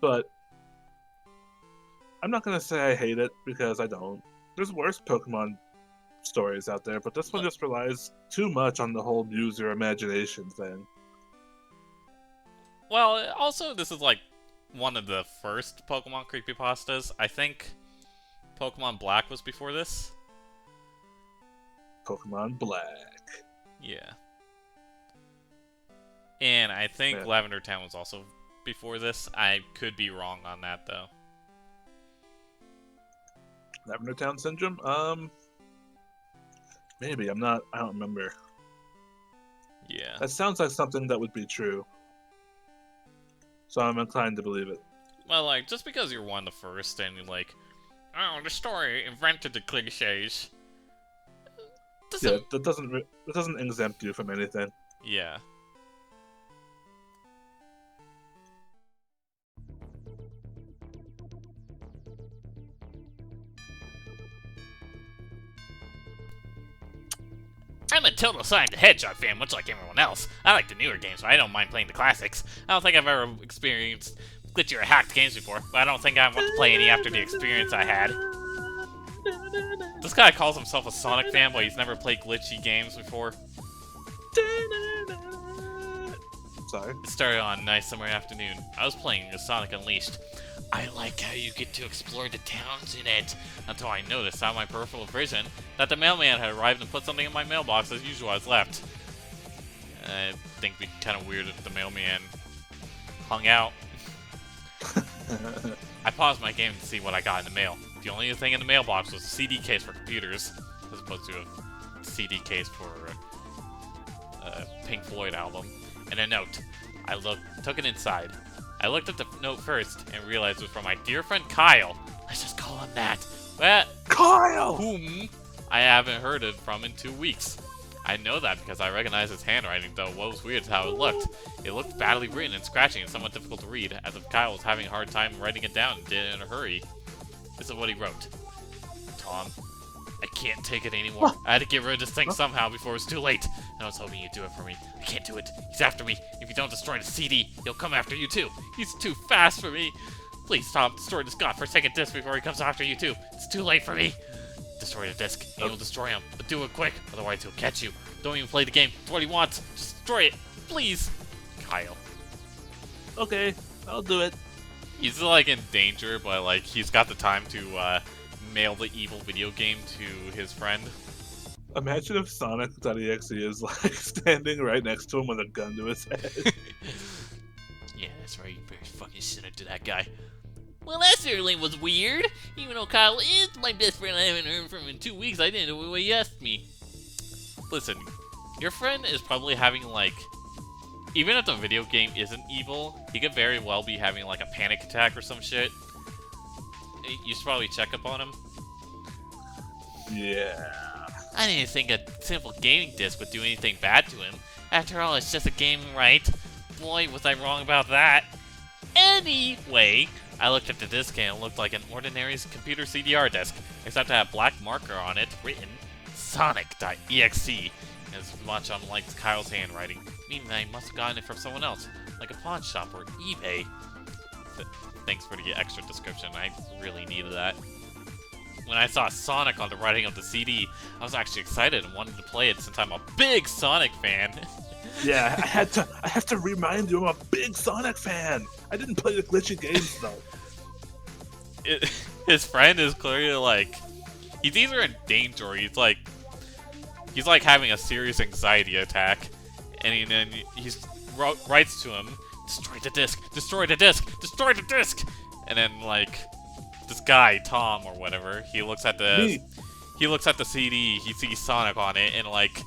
But I'm not gonna say I hate it because I don't. There's worse Pokemon stories out there, but this one just relies too much on the whole use your imagination thing. Well, also, this is like one of the first Pokemon creepypastas. I think Pokemon Black was before this. Pokemon Black. Yeah. And I think Lavender Town was also before this. I could be wrong on that, though. Lavender Town Syndrome? Maybe. I don't remember. Yeah. That sounds like something that would be true. So I'm inclined to believe it. Well, like, just because you're one of the first and you're like, oh, the story invented the cliches. Yeah, that doesn't exempt you from anything. Yeah. I'm a total Sonic the Hedgehog fan, much like everyone else. I like the newer games, but I don't mind playing the classics. I don't think I've ever experienced glitchy or hacked games before, but I don't think I want to play any after the experience I had. This guy calls himself a Sonic fan, but he's never played glitchy games before. Sorry. It started on a nice summer afternoon. I was playing Sonic Unleashed. I like how you get to explore the towns in it, until I noticed out of my peripheral vision that the mailman had arrived and put something in my mailbox as usual as left. I think it'd be kind of weird if the mailman hung out. I paused my game to see what I got in the mail. The only thing in the mailbox was a CD case for computers, as opposed to a CD case for a Pink Floyd album, and a note. I took it inside. I looked at the note first and realized it was from my dear friend Kyle. Let's just call him that. But Kyle! Whom I haven't heard it from in 2 weeks. I know that because I recognized his handwriting, though what was weird is how it looked. It looked badly written and scratchy and somewhat difficult to read, as if Kyle was having a hard time writing it down and did it in a hurry. This is what he wrote. Tom, I can't take it anymore. I had to get rid of this thing somehow before it was too late. And I was hoping you'd do it for me. I can't do it. He's after me. If you don't destroy the CD, he'll come after you too. He's too fast for me. Please, Tom, destroy this godforsaken disc before he comes after you too. It's too late for me. Destroy the disc, and you'll destroy him. But do it quick, otherwise he'll catch you. Don't even play the game. It's what he wants. Just destroy it. Please, Kyle. Okay, I'll do it. He's like in danger, but like he's got the time to mail the evil video game to his friend. Imagine if Sonic.exe is like standing right next to him with a gun to his head. Yeah, that's right. You better fucking send it to that guy. Well, that certainly was weird. Even though Kyle is my best friend, I haven't heard from him in 2 weeks. I didn't know what he asked me. Listen, your friend is probably having like, even if the video game isn't evil, he could very well be having like a panic attack or some shit. You should probably check up on him. Yeah. I didn't think a simple gaming disc would do anything bad to him. After all, it's just a game, right? Boy, was I wrong about that. Anyway, I looked at the disc and it looked like an ordinary computer CDR disc, except it had a black marker on it written Sonic.exe, as much unlike Kyle's handwriting, meaning that I must have gotten it from someone else, like a pawn shop or eBay. Thanks for the extra description, I really needed that. When I saw Sonic on the writing of the CD, I was actually excited and wanted to play it since I'm a big Sonic fan. Yeah, I have to remind you, I'm a big Sonic fan. I didn't play the glitchy games though. His friend is clearly like, he's either in danger or he's like having a serious anxiety attack, and then he writes to him, destroy the disc, destroy the disc, destroy the disc, and then like this guy Tom or whatever, he looks at the CD, he sees Sonic on it, and like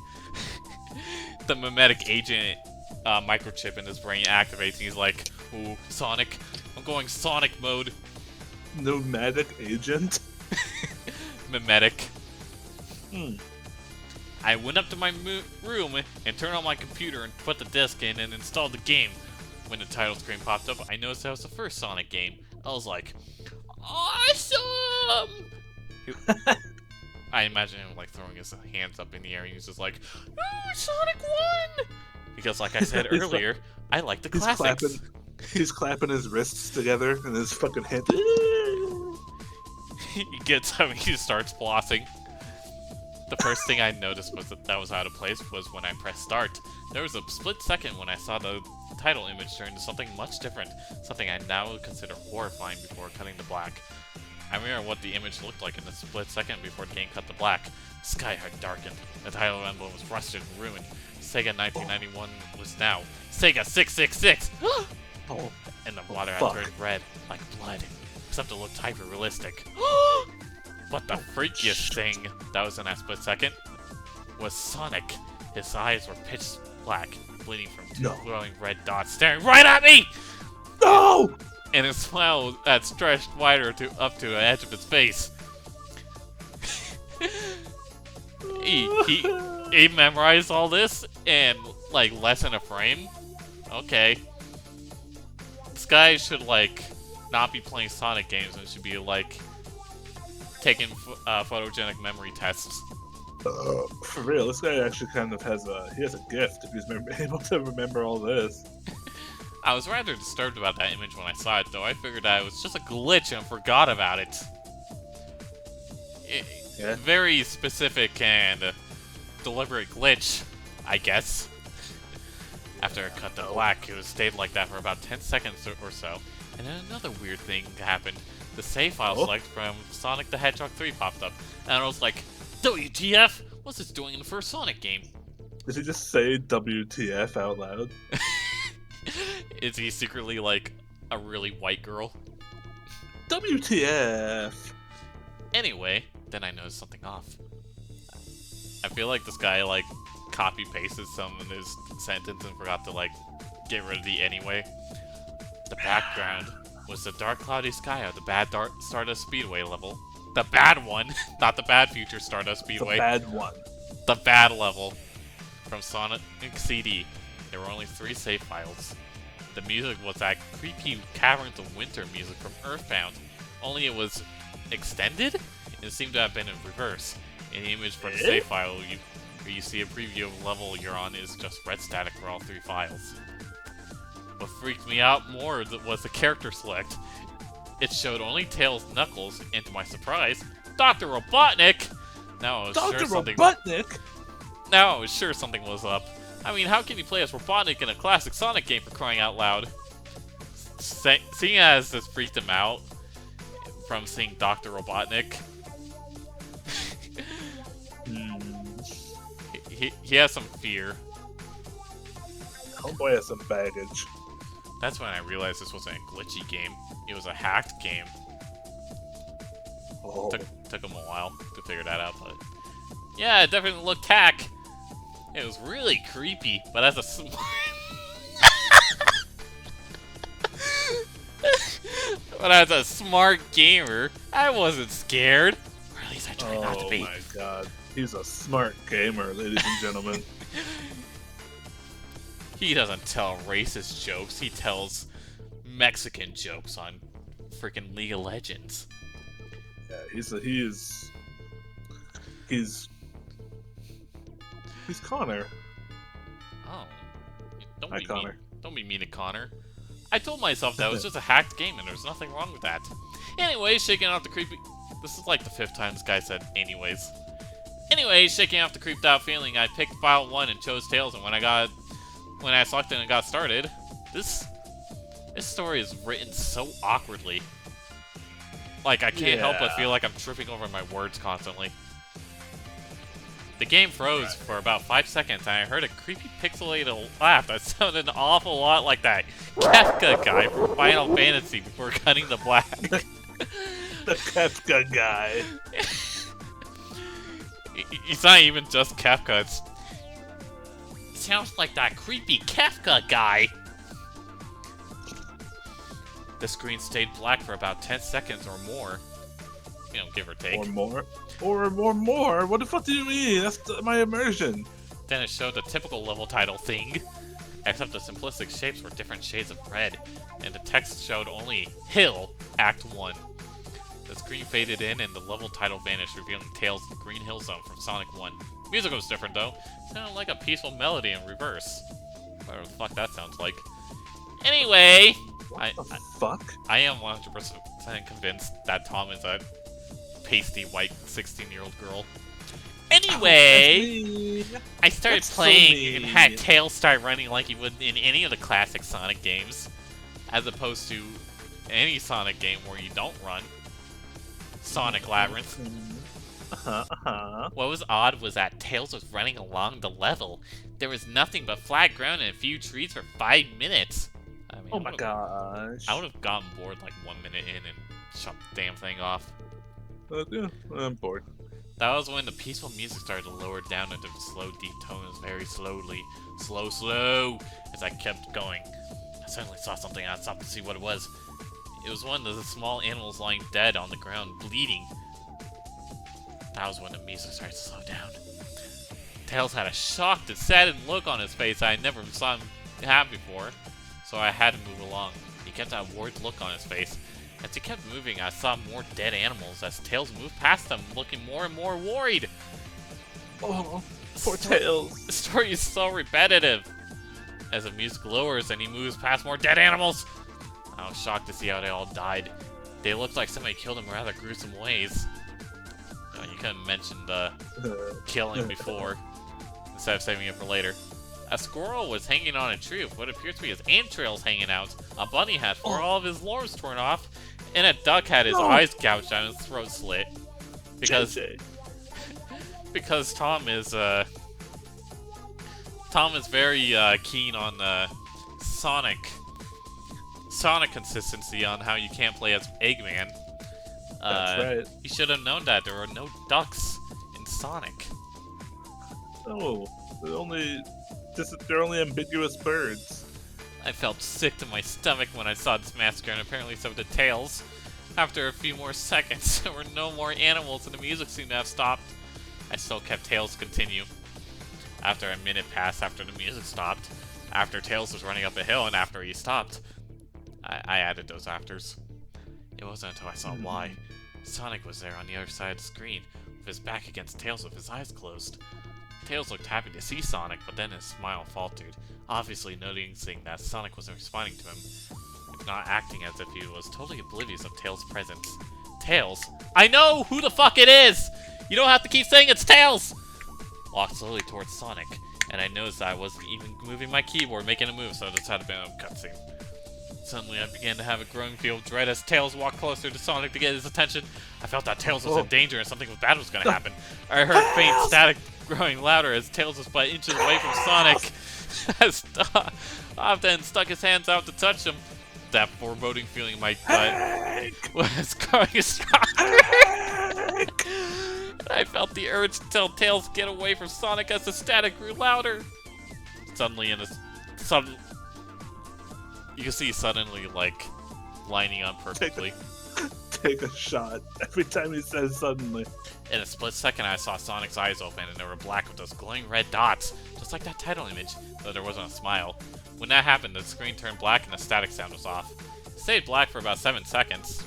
the mimetic agent microchip in his brain activates, and he's like, ooh, Sonic, I'm going Sonic mode. Nomadic agent? Mimetic. Hmm. I went up to my room and turned on my computer and put the disc in and installed the game. When the title screen popped up, I noticed that was the first Sonic game. I was like, awesome! I imagine him like throwing his hands up in the air and he's just like, ooh, Sonic won! Because like I said earlier, I like the classics. He's clapping his wrists together and his fucking hand. He gets up and he starts flossing. The first thing I noticed was that was out of place was when I pressed start. There was a split second when I saw the title image turn into something much different, something I now would consider horrifying before cutting to black. I remember what the image looked like in the split second before the game cut to black. The sky had darkened, the title emblem was rusted and ruined. Sega 1991 was now Sega 666! Oh, And the water had fuck. turned red, like blood, except it looked hyper-realistic. But the freakiest thing that was in that split second was Sonic. His eyes were pitch black, bleeding from two glowing red dots staring right at me! No! And his smile had stretched wider up to the edge of his face. he memorized all this in like less than a frame? Okay. This guy should like not be playing Sonic games and should be like taking photogenic memory tests. For real, this guy actually kind of has a gift if he's able to remember all this. I was rather disturbed about that image when I saw it, though. I figured that it was just a glitch and forgot about it. Yeah. Very specific and deliberate glitch, I guess. After it cut to black, it stayed like that for about 10 seconds or so. And then another weird thing happened. The save file select from Sonic the Hedgehog 3 popped up. And I was like, WTF? What's this doing in the first Sonic game? Did he just say WTF out loud? Is he secretly like a really white girl? WTF? Anyway, then I noticed something off. I feel like this guy like copy-pasted some in his sentence and forgot to like get rid of the anyway. The background was the dark cloudy sky of the bad Stardust Speedway level. The bad one, not the bad future Stardust Speedway. The bad one. The bad level from Sonic CD. There were only 3 save files. The music was that creepy Caverns of Winter music from Earthbound, only it was extended? It seemed to have been in reverse. In the image for the save file, where you see a preview of the level you're on is just red static for all 3 files. What freaked me out more was the character select. It showed only Tails, Knuckles, and to my surprise, Dr. Robotnik! Now I was Dr. sure something. Robotnik? Now I was sure something was up. I mean, how can you play as Robotnik in a classic Sonic game, for crying out loud? Seeing as this freaked him out from seeing Dr. Robotnik. he has some fear. Homeboy has some baggage. That's when I realized this wasn't a glitchy game. It was a hacked game. Oh. Took him a while to figure that out, but yeah, it definitely looked hack. It was really creepy, but as a smart gamer, I wasn't scared. Or at least I tried not to be. Oh my god. He's a smart gamer, ladies and gentlemen. He doesn't tell racist jokes, he tells Mexican jokes on freaking League of Legends. Yeah, he's Connor. Oh. Hi, Connor. Don't be mean to Connor. I told myself that it was just a hacked game and there's nothing wrong with that. Anyways, shaking off the creepy... This is like the 5th time this guy said anyways. Anyways, shaking off the creeped out feeling, I picked file 1 and chose Tails, and when I selected and got started, this story is written so awkwardly. Like, I can't help but feel like I'm tripping over my words constantly. The game froze for about 5 seconds, and I heard a creepy pixelated laugh that sounded an awful lot like that Kefka guy from Final Fantasy before cutting to black. The Kefka guy. It's not even just Kefka, it sounds like that creepy Kefka guy. The screen stayed black for about 10 seconds or more. You know, give or take. Or more? Or more? What the fuck do you mean? That's my immersion. Then it showed the typical level title thing, except the simplistic shapes were different shades of red, and the text showed only Hill, Act 1. The screen faded in and the level title vanished, revealing Tails' Green Hill Zone from Sonic 1. Music was different though. It sounded like a peaceful melody in reverse. Whatever the fuck that sounds like. Anyway, Fuck? I am 100% convinced that Tom is a pasty white 16-year-old girl. Anyway, I started playing and had Tails start running like he would in any of the classic Sonic games, as opposed to any Sonic game where you don't run. Sonic Labyrinth. What was odd was that Tails was running along the level. There was nothing but flat ground and a few trees for 5 minutes. I mean, oh my gosh. I would have gotten bored like 1 minute in and shut the damn thing off. Yeah, I'm bored. That was when the peaceful music started to lower down into slow, deep tones very slowly. Slow, as I kept going. I suddenly saw something and I stopped to see what it was. It was one of the small animals lying dead on the ground, bleeding. That was when the music started to slow down. Tails had a shocked and saddened look on his face I never saw him have before, so I had to move along. He kept that worried look on his face. As he kept moving, I saw more dead animals as Tails moved past them, looking more and more worried. Oh, poor Tails. The story is so repetitive. As the music lowers and he moves past more dead animals, I was shocked to see how they all died. They looked like somebody killed them in rather gruesome ways. You could have mentioned killing before, instead of saving it for later. A squirrel was hanging on a tree with what appears to be his entrails hanging out. A bunny had all of his lores torn off, and a duck had his eyes gouged out and his throat slit. Because Tom is very keen on Sonic consistency on how you can't play as Eggman. That's right. You should have known that there were no ducks in Sonic. No, they're only ambiguous birds. I felt sick to my stomach when I saw this massacre, and apparently so did Tails. After a few more seconds, there were no more animals, and the music seemed to have stopped. I still kept Tails continue. After a minute passed after the music stopped, after Tails was running up a hill, and after he stopped, I added those afters. It wasn't until I saw why. Sonic was there on the other side of the screen, with his back against Tails with his eyes closed. Tails looked happy to see Sonic, but then his smile faltered, obviously noticing that Sonic wasn't responding to him, if not acting as if he was totally oblivious of Tails' presence. Tails? I know who the fuck it is! You don't have to keep saying it's Tails! Walked slowly towards Sonic. and I noticed that I wasn't even moving my keyboard, making a move, so I just had to be on a cutscene. Suddenly, I began to have a growing feel of dread as Tails walked closer to Sonic to get his attention. I felt that Tails was in danger and something bad was going to happen. I heard faint static growing louder as Tails was but inches away from Sonic. As Often stuck his hands out to touch him. That foreboding feeling in my gut was growing stronger. I felt the urge to tell Tails get away from Sonic as the static grew louder. Suddenly, you can see suddenly, like, lining up perfectly. Take a shot every time he says suddenly. In a split second, I saw Sonic's eyes open, and they were black with those glowing red dots, just like that title image, though there wasn't a smile. When that happened, the screen turned black and the static sound was off. It stayed black for about 7 seconds.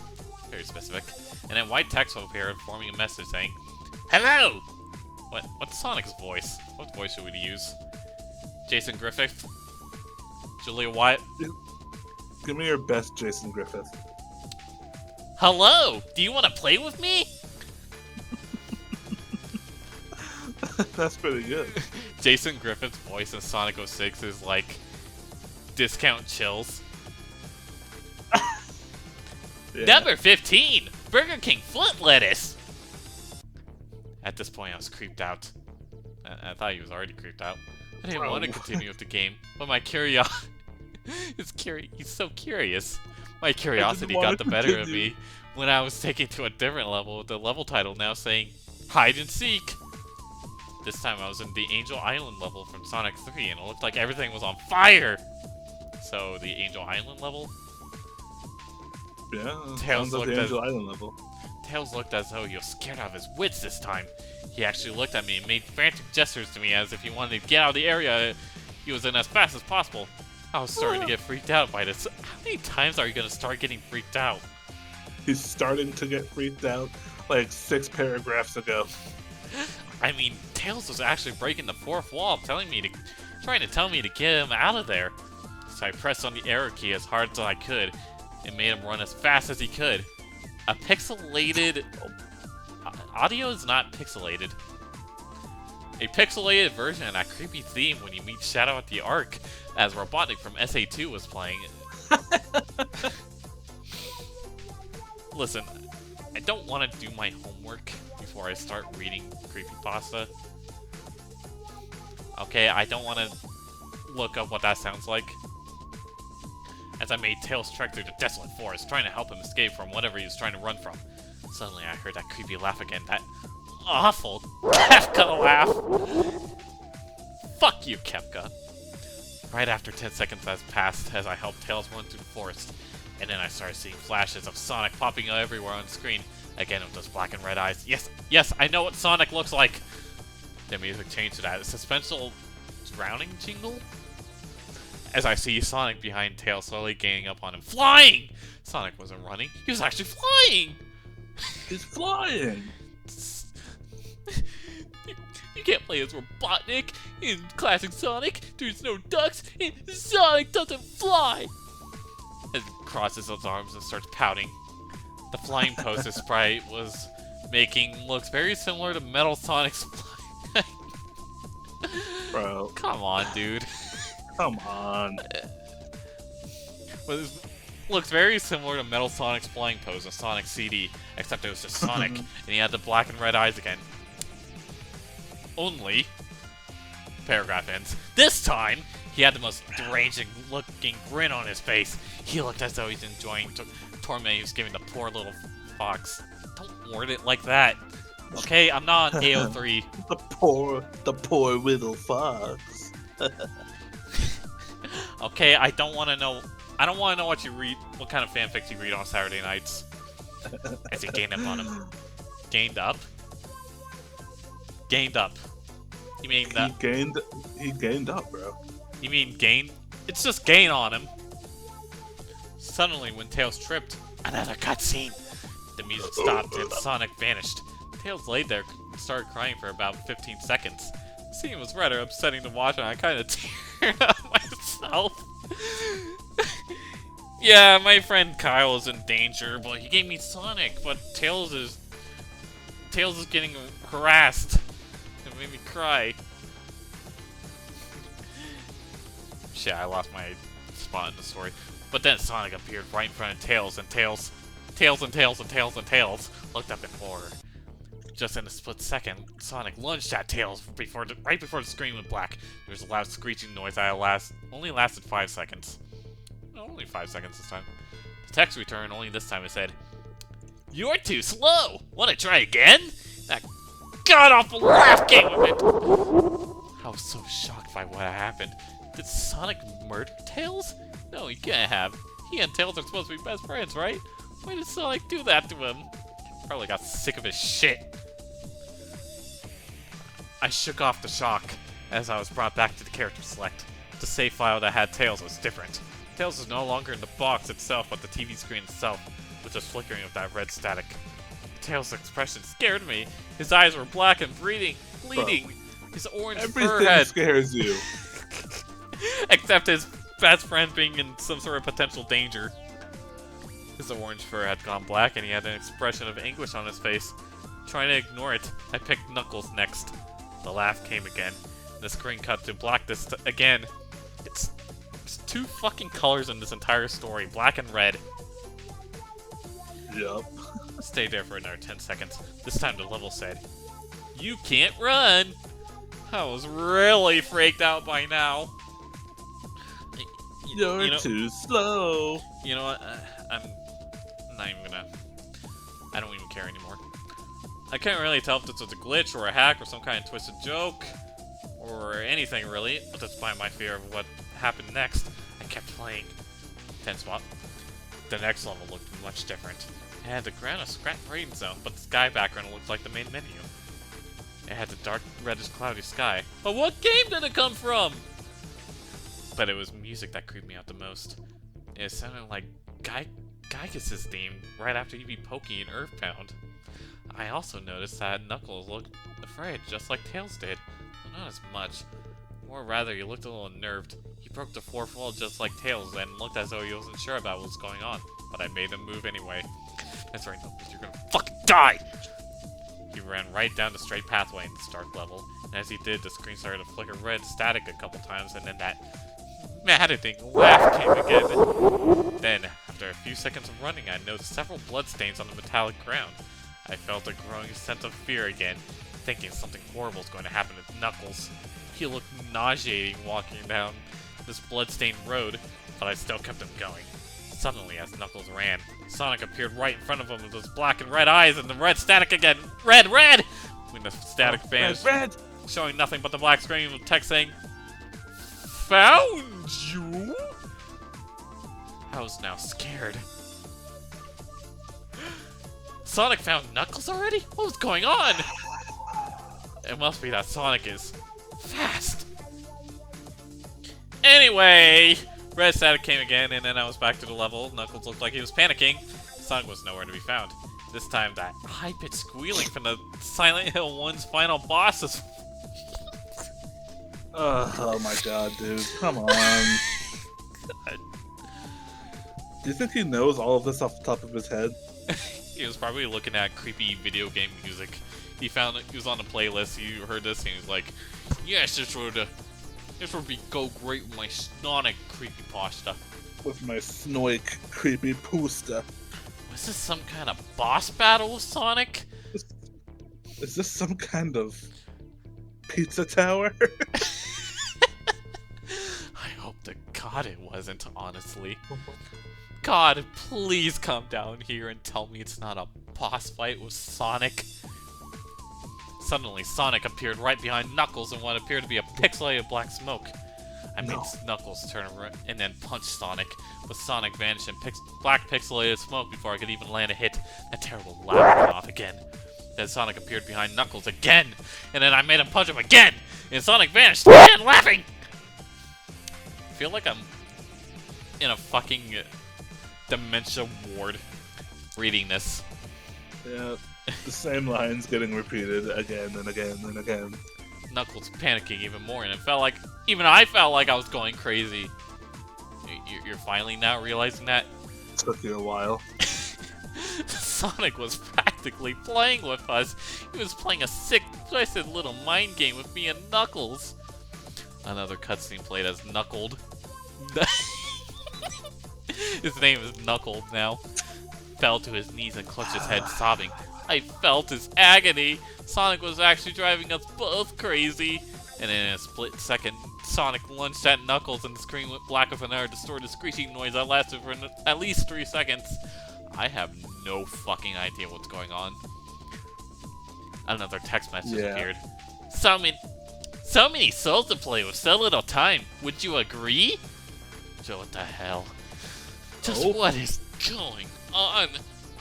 Very specific. And then white text will appear, forming a message saying, "Hello!" What's Sonic's voice? What voice should we use? Jason Griffith? Julia Wyatt? Give me your best Jason Griffith. Hello! Do you want to play with me? That's pretty good. Jason Griffith's voice in Sonic 06 is like discount chills. Yeah. Number 15! Burger King foot lettuce! At this point, I was creeped out. I thought he was already creeped out. I didn't want to continue with the game, but my curiosity... He's so curious. My curiosity got the better of me when I was taken to a different level with the level title now saying, Hide and Seek! This time I was in the Angel Island level from Sonic 3, and it looked like everything was on fire! So, the Angel Island level? Yeah, Tails sounds like looked the as- Angel Island level. Tails looked as though he was scared out of his wits this time. He actually looked at me and made frantic gestures to me as if he wanted to get out of the area he was in as fast as possible. I was starting to get freaked out by this. How many times are you going to start getting freaked out? He's starting to get freaked out like 6 paragraphs ago. I mean, Tails was actually breaking the fourth wall, trying to tell me to get him out of there. So I pressed on the arrow key as hard as I could and made him run as fast as he could. A pixelated... Audio is not pixelated. A pixelated version of that creepy theme when you meet Shadow at the Ark, as Robotnik from SA2 was playing. Listen, I don't want to do my homework before I start reading creepypasta. Okay, I don't want to look up what that sounds like. As I made Tails trek through the desolate forest, trying to help him escape from whatever he was trying to run from. Suddenly I heard that creepy laugh again, that awful Kefka laugh! Fuck you, Kefka! Right after 10 seconds has passed as I helped Tails run through the forest, and then I started seeing flashes of Sonic popping everywhere on the screen, again with those black and red eyes. Yes, I know what Sonic looks like! The music changed to that suspenseful drowning jingle? As I see Sonic behind Tails slowly gaining up on him. Flying! Sonic wasn't running, he was actually flying! He's flying! You can't play as Robotnik in classic Sonic. There's no ducks, and Sonic doesn't fly! As he crosses his arms and starts pouting. The flying pose his sprite was making looks very similar to Metal Sonic's flying. Bro. Come on, dude. Come on. Looks very similar to Metal Sonic's flying pose in Sonic CD, except it was just Sonic, and he had the black and red eyes again. Only, paragraph ends, this time, he had the most deranged looking grin on his face. He looked as though he's enjoying torment he was giving the poor little fox. Don't word it like that. Okay, I'm not on AO3. The poor little fox. Okay, I don't want to know what you read, what kind of fanfics you read on Saturday nights. As he gained up on him. Gained up? Gained up. You mean that? He gained up, bro. You mean gain? It's just gain on him. Suddenly, when Tails tripped, another cutscene. The music stopped and Sonic vanished. Tails laid there and started crying for about 15 seconds. The scene was rather upsetting to watch and I kind of teared up myself. Yeah, my friend Kyle is in danger, but he gave me Sonic, but Tails is getting harassed. It made me cry. Shit, I lost my spot in the story. But then Sonic appeared right in front of Tails, and Tails looked up in horror. Just in a split second, Sonic lunged at Tails right before the screen went black. There was a loud screeching noise that only lasted 5 seconds. Only 5 seconds this time. The text returned, only this time it said, "You're too slow! Wanna try again?" That god-awful laugh came with it! I was so shocked by what happened. Did Sonic murder Tails? No, he can't have. He and Tails are supposed to be best friends, right? Why did Sonic do that to him? Probably got sick of his shit. I shook off the shock as I was brought back to the character select. The save file that had Tails was different. Tails was no longer in the box itself, but the TV screen itself, with the flickering of that red static. Tails' expression scared me. His eyes were black and bleeding. His orange fur Everything had... scares you. Except his best friend being in some sort of potential danger. His orange fur had gone black, and he had an expression of anguish on his face. Trying to ignore it, I picked Knuckles next. The laugh came again. The screen cut to black again. It's two fucking colors in this entire story, black and red. Yup. Stayed there for another 10 seconds. This time the level said, "You can't run!" I was really freaked out by now. You're too slow. You know what? I'm not even gonna... I don't even care anymore. I can't really tell if this was a glitch or a hack or some kind of twisted joke or anything really, but despite my fear of what happened next, I kept playing. 10 spot. The next level looked much different. It had the ground a scratch rain zone, but the sky background looked like the main menu. It had the dark, reddish, cloudy sky. But what game did it come from? But it was music that creeped me out the most. It sounded like Geigus' theme right after you'd be Pokey and Earthbound. I also noticed that Knuckles looked afraid, just like Tails did. But not as much. Or rather, he looked a little unnerved. He broke the fourth wall just like Tails and looked as though he wasn't sure about what was going on. But I made him move anyway. That's right, Knuckles, you're gonna fucking die! He ran right down the straight pathway in this dark level, and as he did, the screen started to flicker red static a couple times, and then that maddening laugh came again. Then, after a few seconds of running, I noticed several bloodstains on the metallic ground. I felt a growing sense of fear again, thinking something horrible was going to happen to Knuckles. He looked nauseating walking down this bloodstained road, but I still kept him going. Suddenly, as Knuckles ran, Sonic appeared right in front of him with his black and red eyes and the red static again. Red! When the static vanished, Red! showing nothing but the black screen with text saying, "Found you?" I was now scared. Sonic found Knuckles already? What was going on? It must be that Sonic is fast. Anyway, red static came again, and then I was back to the level. Knuckles looked like he was panicking. Sonic was nowhere to be found. This time, that high-pitched squealing from the Silent Hill 1's final boss is... Oh my god, dude. Come on. God. Do you think he knows all of this off the top of his head? He was probably looking at creepy video game music. He was on a playlist, he heard this, and he was like, "Yes, this would go great with my Sonic creepypasta." With my Snoik creepy poosta. Was this some kind of boss battle with Sonic? Is this some kind of pizza tower? I hope to God it wasn't, honestly. God, please come down here and tell me it's not a boss fight with Sonic. Suddenly, Sonic appeared right behind Knuckles in what appeared to be a pixelated black smoke. I made Knuckles turn around and then punch Sonic, but Sonic vanished in black pixelated smoke before I could even land a hit. That terrible laugh went off again. Then Sonic appeared behind Knuckles again, and then I made him punch him again, and Sonic vanished again, laughing! I feel like I'm in a fucking dementia ward reading this. Yeah, the same lines getting repeated again and again and again. Knuckles panicking even more, and it felt like even I felt like I was going crazy. You're finally now realizing that? Took you a while. Sonic was practically playing with us. He was playing a sick, twisted little mind game with me and Knuckles. Another cutscene played as Knuckled. His name is Knuckles now. Fell to his knees and clutched his head, sobbing. I felt his agony. Sonic was actually driving us both crazy. And in a split second, Sonic lunged at Knuckles and the screen went black with another distorted screeching noise that lasted for at least 3 seconds. I have no fucking idea what's going on. Another text message appeared. So many souls to play with so little time. Would you agree? Joe, what the hell? Just what is going on?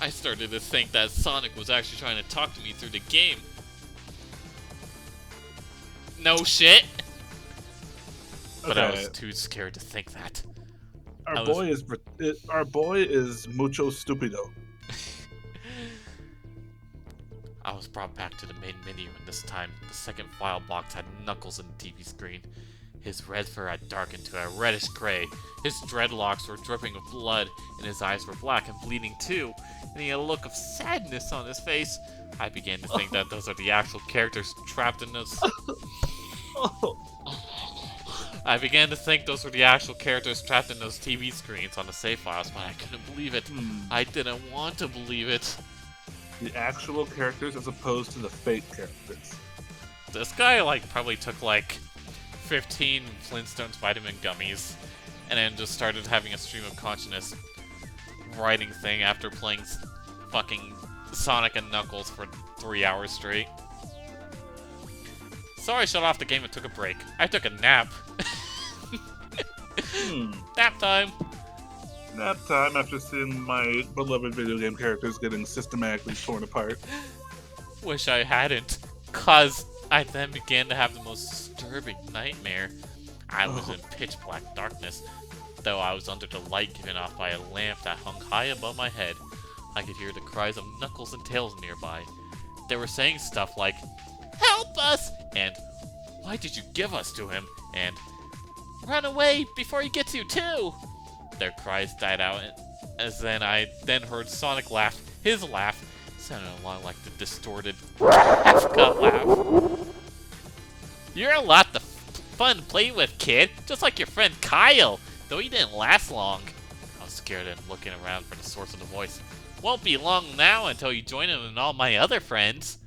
I started to think that Sonic was actually trying to talk to me through the game. No shit. But I was too scared to think that. Our boy is mucho stupido. I was brought back to the main menu, and this time, the second file box had Knuckles on the TV screen. His red fur had darkened to a reddish gray, his dreadlocks were dripping with blood, and his eyes were black and bleeding too, and he had a look of sadness on his face. I began to think that those are the actual characters trapped in those... I began to think those were the actual characters trapped in those TV screens on the save files, but I couldn't believe it. I didn't want to believe it. The actual characters as opposed to the fake characters. This guy, probably took, 15 Flintstones vitamin gummies, and then just started having a stream of consciousness writing thing after playing fucking Sonic and Knuckles for 3 hours straight. Sorry I shut off the game and took a break. I took a nap. Nap time! Nap time after seeing my beloved video game characters getting systematically torn apart. Wish I hadn't, cause I then began to have the most disturbing nightmare. I was in pitch black darkness, though I was under the light given off by a lamp that hung high above my head. I could hear the cries of Knuckles and Tails nearby. They were saying stuff like, "Help us!" and "Why did you give us to him?" and "Run away before he gets you too!" Their cries died out, as I heard Sonic laugh. His laugh sounded a lot like the distorted half-cut laugh. You're a lot of fun to play with, kid, just like your friend Kyle, though he didn't last long. I was scared and looking around for the source of the voice. Won't be long now until you join him and all my other friends.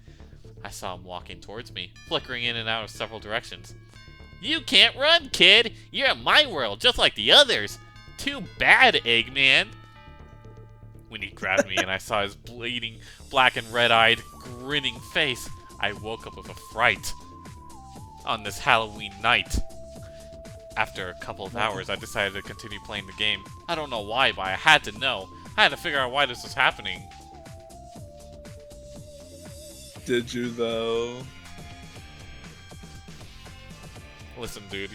I saw him walking towards me, flickering in and out of several directions. You can't run, kid! You're in my world, just like the others! Too bad, Eggman! When he grabbed me and I saw his bleeding, black and red-eyed, grinning face, I woke up with a fright. On this Halloween night. After a couple of hours, I decided to continue playing the game. I don't know why, but I had to know. I had to figure out why this was happening. Did you, though? Listen, dude,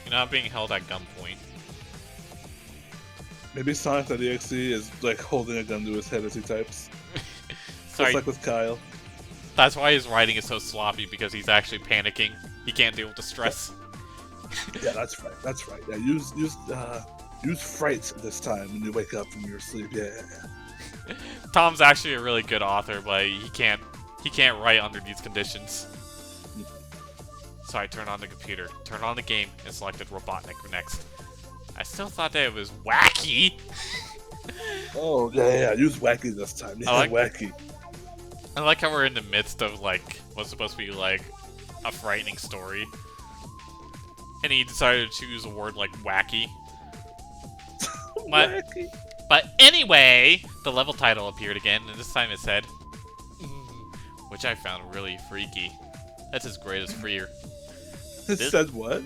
you're not being held at gunpoint. Maybe Sonic.exe is holding a gun to his head as he types. Sorry. Just like with Kyle. That's why his writing is so sloppy, because he's actually panicking. He can't deal with the stress. Yeah, that's right. That's right. Yeah, use fright this time when you wake up from your sleep. Yeah. Tom's actually a really good author, but he can't write under these conditions. So I turned on the computer, turned on the game, and selected Robotnik next. I still thought that it was wacky. Oh, yeah, use wacky this time. Yeah, wacky. I like how we're in the midst of, what's supposed to be, a frightening story. And he decided to choose a word like wacky. Wacky. But anyway, the level title appeared again, and this time it said, which I found really freaky. That's his greatest fear. It said what?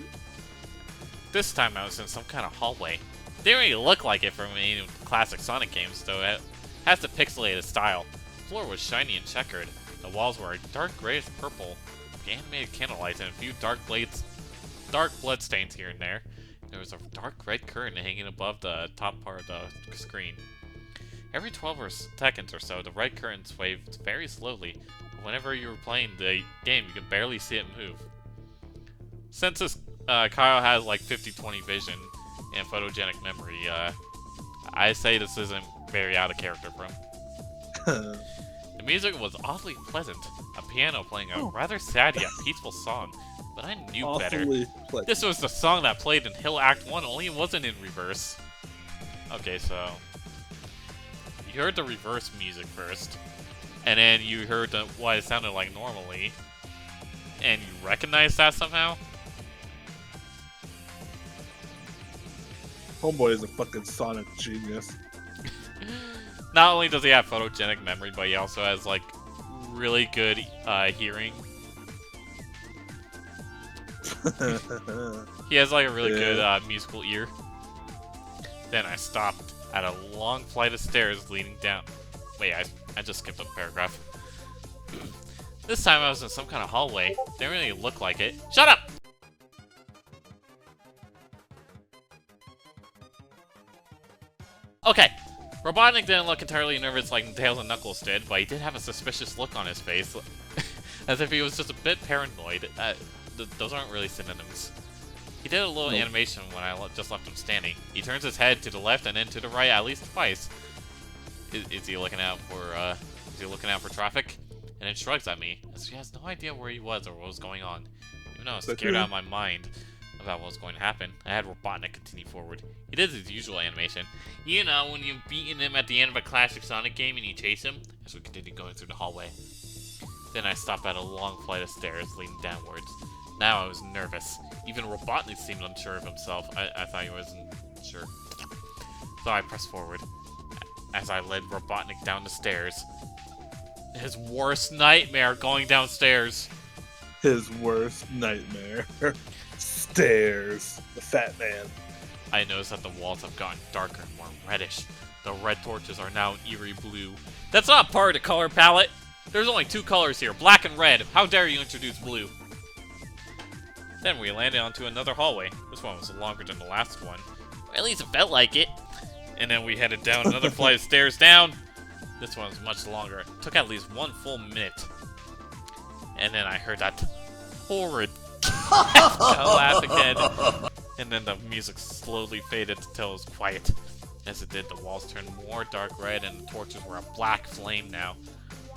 This time I was in some kind of hallway. Didn't really look like it from any of the classic Sonic games, though it has the pixelated style. The floor was shiny and checkered. The walls were a dark grayish purple, with animated candlelights and a few dark blood stains here and there. There was a dark red curtain hanging above the top part of the screen. Every 12 seconds or so, the red curtain swayed very slowly. Whenever you were playing the game, you could barely see it move. Since this Kyle has 50/20 vision and photogenic memory, I say this isn't very out of character for him. The music was oddly pleasant. A piano playing a rather sad yet peaceful song. But I knew better. Awfully played. This was the song that played in Hill Act 1, only it wasn't in reverse. Okay, so... You heard the reverse music first. And then you heard what it sounded like normally. And you recognized that somehow? Homeboy is a fucking Sonic genius. Not only does he have photogenic memory, but he also has, like, really good hearing. He has, like, a really good musical ear. Then I stopped at a long flight of stairs leading down. Wait, I just skipped a paragraph. This time I was in some kind of hallway. Didn't really look like it. Shut up! Okay. Robotnik didn't look entirely nervous like Tails and Knuckles did, but he did have a suspicious look on his face. As if he was just a bit paranoid. Those aren't really synonyms. He did a little animation when I just left him standing. He turns his head to the left and then to the right at least twice. Is he looking out for traffic? And then shrugs at me, as he has no idea where he was or what was going on. Even though I was scared out of my mind about what was going to happen, I had Robotnik continue forward. He did his usual animation. You know, when you've beaten him at the end of a classic Sonic game and you chase him, as we continued going through the hallway. Then I stopped at a long flight of stairs leading downwards. Now I was nervous. Even Robotnik seemed unsure of himself. I thought he wasn't sure. So I pressed forward. As I led Robotnik down the stairs. His worst nightmare going downstairs. His worst nightmare. Stairs. The fat man. I noticed that the walls have gotten darker and more reddish. The red torches are now an eerie blue. That's not part of the color palette. There's only two colors here, black and red. How dare you introduce blue? Then we landed onto another hallway. This one was longer than the last one. Or at least it felt like it. And then we headed down another flight of stairs down. This one was much longer. It took at least 1 full minute. And then I heard that horrid laugh again. And then the music slowly faded until it was quiet. As it did, the walls turned more dark red and the torches were a black flame now.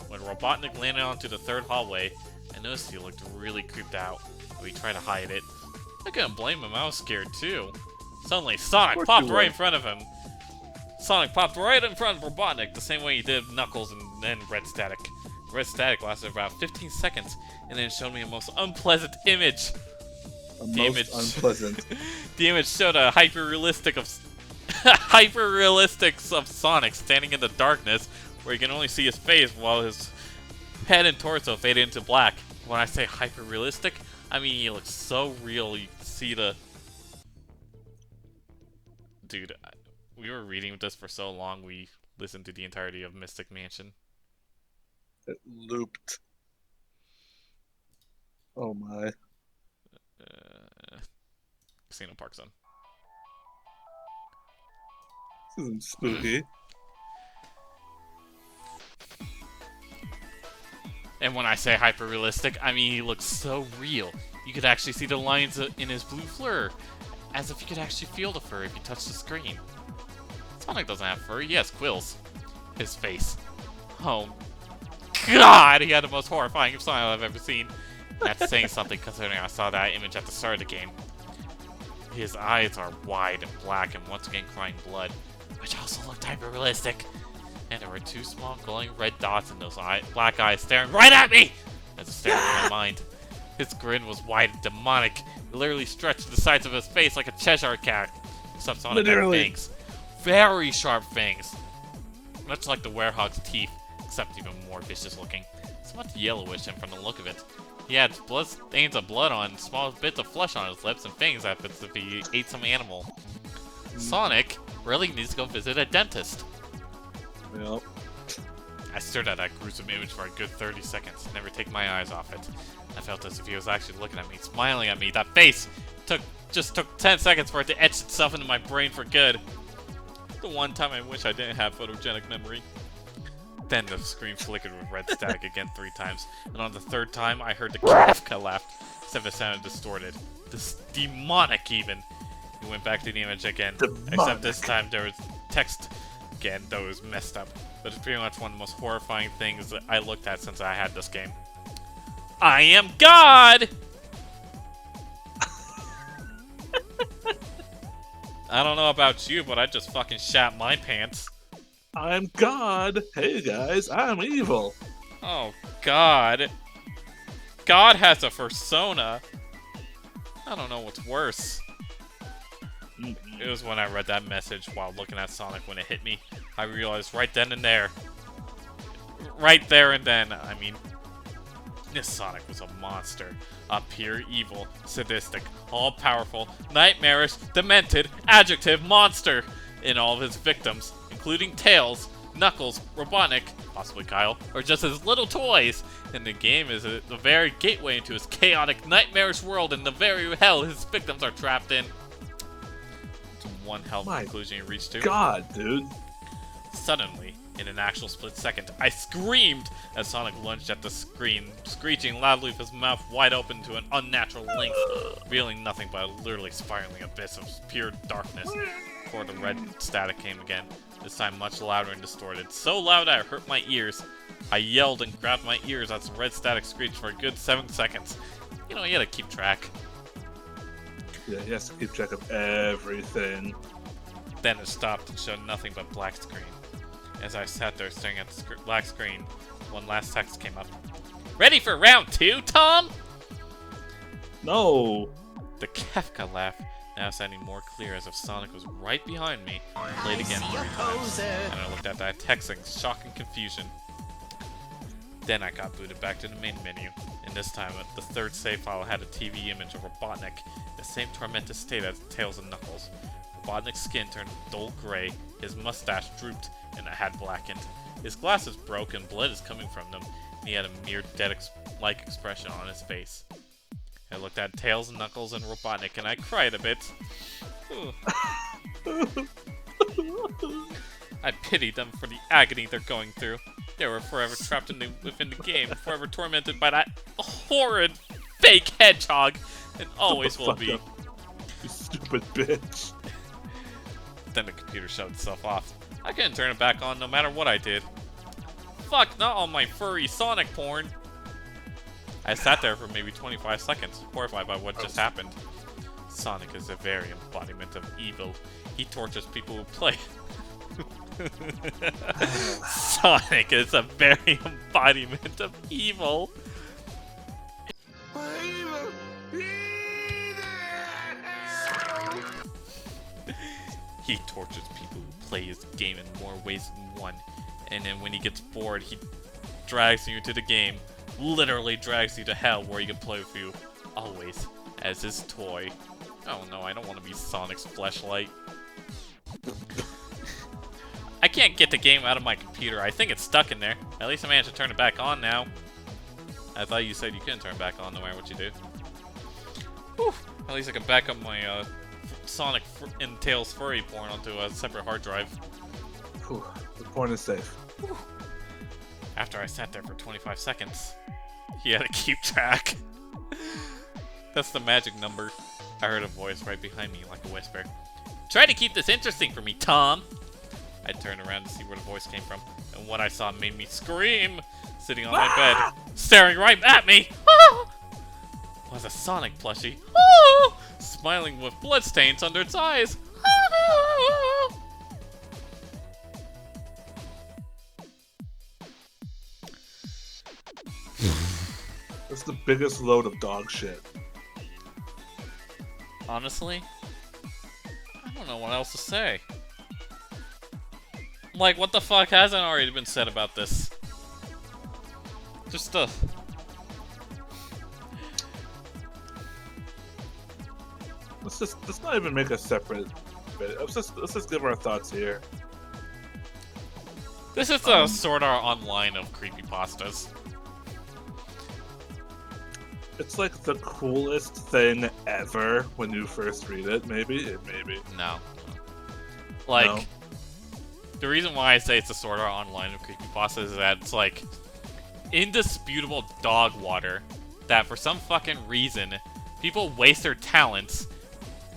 When Robotnik landed onto the third hallway, I noticed he looked really creeped out. But he tried to hide it. I couldn't blame him, I was scared too. Suddenly, Sonic popped right in front of him. Sonic popped right in front of Robotnik, the same way he did Knuckles and then Red Static. Red Static lasted about 15 seconds, and then showed me a most unpleasant image. Unpleasant. The image showed a hyper-realistic of Sonic standing in the darkness, where you can only see his face while his head and torso fade into black. When I say hyper-realistic, I mean he looks so real. You can see the... Dude, we were reading this for so long, we listened to the entirety of Mystic Mansion. It looped. Oh my. Casino Park Zone. This isn't spooky. And when I say hyper-realistic, I mean he looks so real. You could actually see the lines in his blue fur, as if you could actually feel the fur if you touch the screen. Sonic doesn't have fur, he has quills. His face. Oh, God! He had the most horrifying smile I've ever seen. That's saying something considering I saw that image at the start of the game. His eyes are wide and black and once again crying blood, which also looked hyper-realistic. And there were two small glowing red dots in those black eyes staring right at me! As it stared in my mind. His grin was wide and demonic. It literally stretched the sides of his face like a Cheshire cat. Except Sonic had fangs. Very sharp fangs. Much like the werewolf's teeth, except even more vicious looking. Somewhat yellowish and from the look of it. He had stains of blood on small bits of flesh on his lips and fangs as if he ate some animal. Sonic really needs to go visit a dentist. Yep. I stared at that gruesome image for a good 30 seconds, never take my eyes off it. I felt as if he was actually looking at me, smiling at me. That face just took 10 seconds for it to etch itself into my brain for good. The one time I wish I didn't have photogenic memory. Then the screen flickered with red static again 3 times, and on the 3rd time I heard the Kafka laugh, except it sounded distorted. Demonic even. He went back to the image again, except this time there was text again, though it was messed up. But it's pretty much one of the most horrifying things that I looked at since I had this game. I am God! I don't know about you, but I just fucking shat my pants. I'm God. Hey guys, I'm evil. Oh, God. God has a persona. I don't know what's worse. It was when I read that message while looking at Sonic when it hit me. I realized right then and there. Right there and then, I mean, this Sonic was a monster. A pure evil, sadistic, all-powerful, nightmarish, demented, adjective monster in all of his victims, including Tails, Knuckles, Robotnik, possibly Kyle, or just his little toys. And the game is the very gateway into his chaotic, nightmarish world and the very hell his victims are trapped in. It's one hell of a conclusion he reached to. God, dude. Suddenly, in an actual split second, I screamed as Sonic lunged at the screen, screeching loudly with his mouth wide open to an unnatural length, revealing nothing but a literally spiraling abyss of pure darkness. Before the red static came again, this time much louder and distorted. So loud I hurt my ears. I yelled and grabbed my ears as the red static screeched for a good 7 seconds. You know, you gotta keep track. Yeah, he has to keep track of everything. Then it stopped and showed nothing but black screen. As I sat there staring at the black screen, one last text came up. Ready for round 2, Tom? No. The Kafka laugh, now sounding more clear as if Sonic was right behind me, played again 3 times. And I looked at that text in shock and confusion. Then I got booted back to the main menu, and this time the third save file had a TV image of Robotnik, in the same tormented state as Tails and Knuckles. Robotnik's skin turned dull gray, his mustache drooped, and it had blackened. His glasses broke and blood is coming from them, and he had a mere dead-like expression on his face. I looked at Tails, Knuckles, and Robotnik, and I cried a bit. I pitied them for the agony they're going through. They were forever trapped within the game, forever tormented by that horrid fake hedgehog, and always will be. You stupid bitch. Then the computer shut itself off. I couldn't turn it back on no matter what I did. Fuck, not all my furry Sonic porn. I sat there for maybe 25 seconds, horrified by what just happened. Sonic is the very embodiment of evil. He tortures people who play. Sonic is a very embodiment of evil. He tortures people who play his game in more ways than one. And then when he gets bored, he drags you into the game. Literally drags you to hell where he can play with you. Always. As his toy. Oh no, I don't want to be Sonic's fleshlight. I can't get the game out of my computer. I think it's stuck in there. At least I managed to turn it back on now. I thought you said you couldn't turn it back on no matter what you do. Whew. At least I can back up my Sonic and Tails furry porn onto a separate hard drive. Whew. The porn is safe. Whew. After I sat there for 25 seconds, he had to keep track. That's the magic number. I heard a voice right behind me like a whisper. Try to keep this interesting for me, Tom. I turned around to see where the voice came from, and what I saw made me scream. Sitting on my bed, staring right at me, was a Sonic plushie, smiling with bloodstains under its eyes. That's the biggest load of dog shit. Honestly, I don't know what else to say. Like, what the fuck hasn't already been said about this? Just Let's not even make a separate bit. Let's just give our thoughts here. This is the Sword Art Online of creepypastas. It's like the coolest thing ever when you first read it. Maybe. No. Like, No? the reason why I say it's the Sword Art Online of creepypastas is that it's like indisputable dog water that for some fucking reason people waste their talents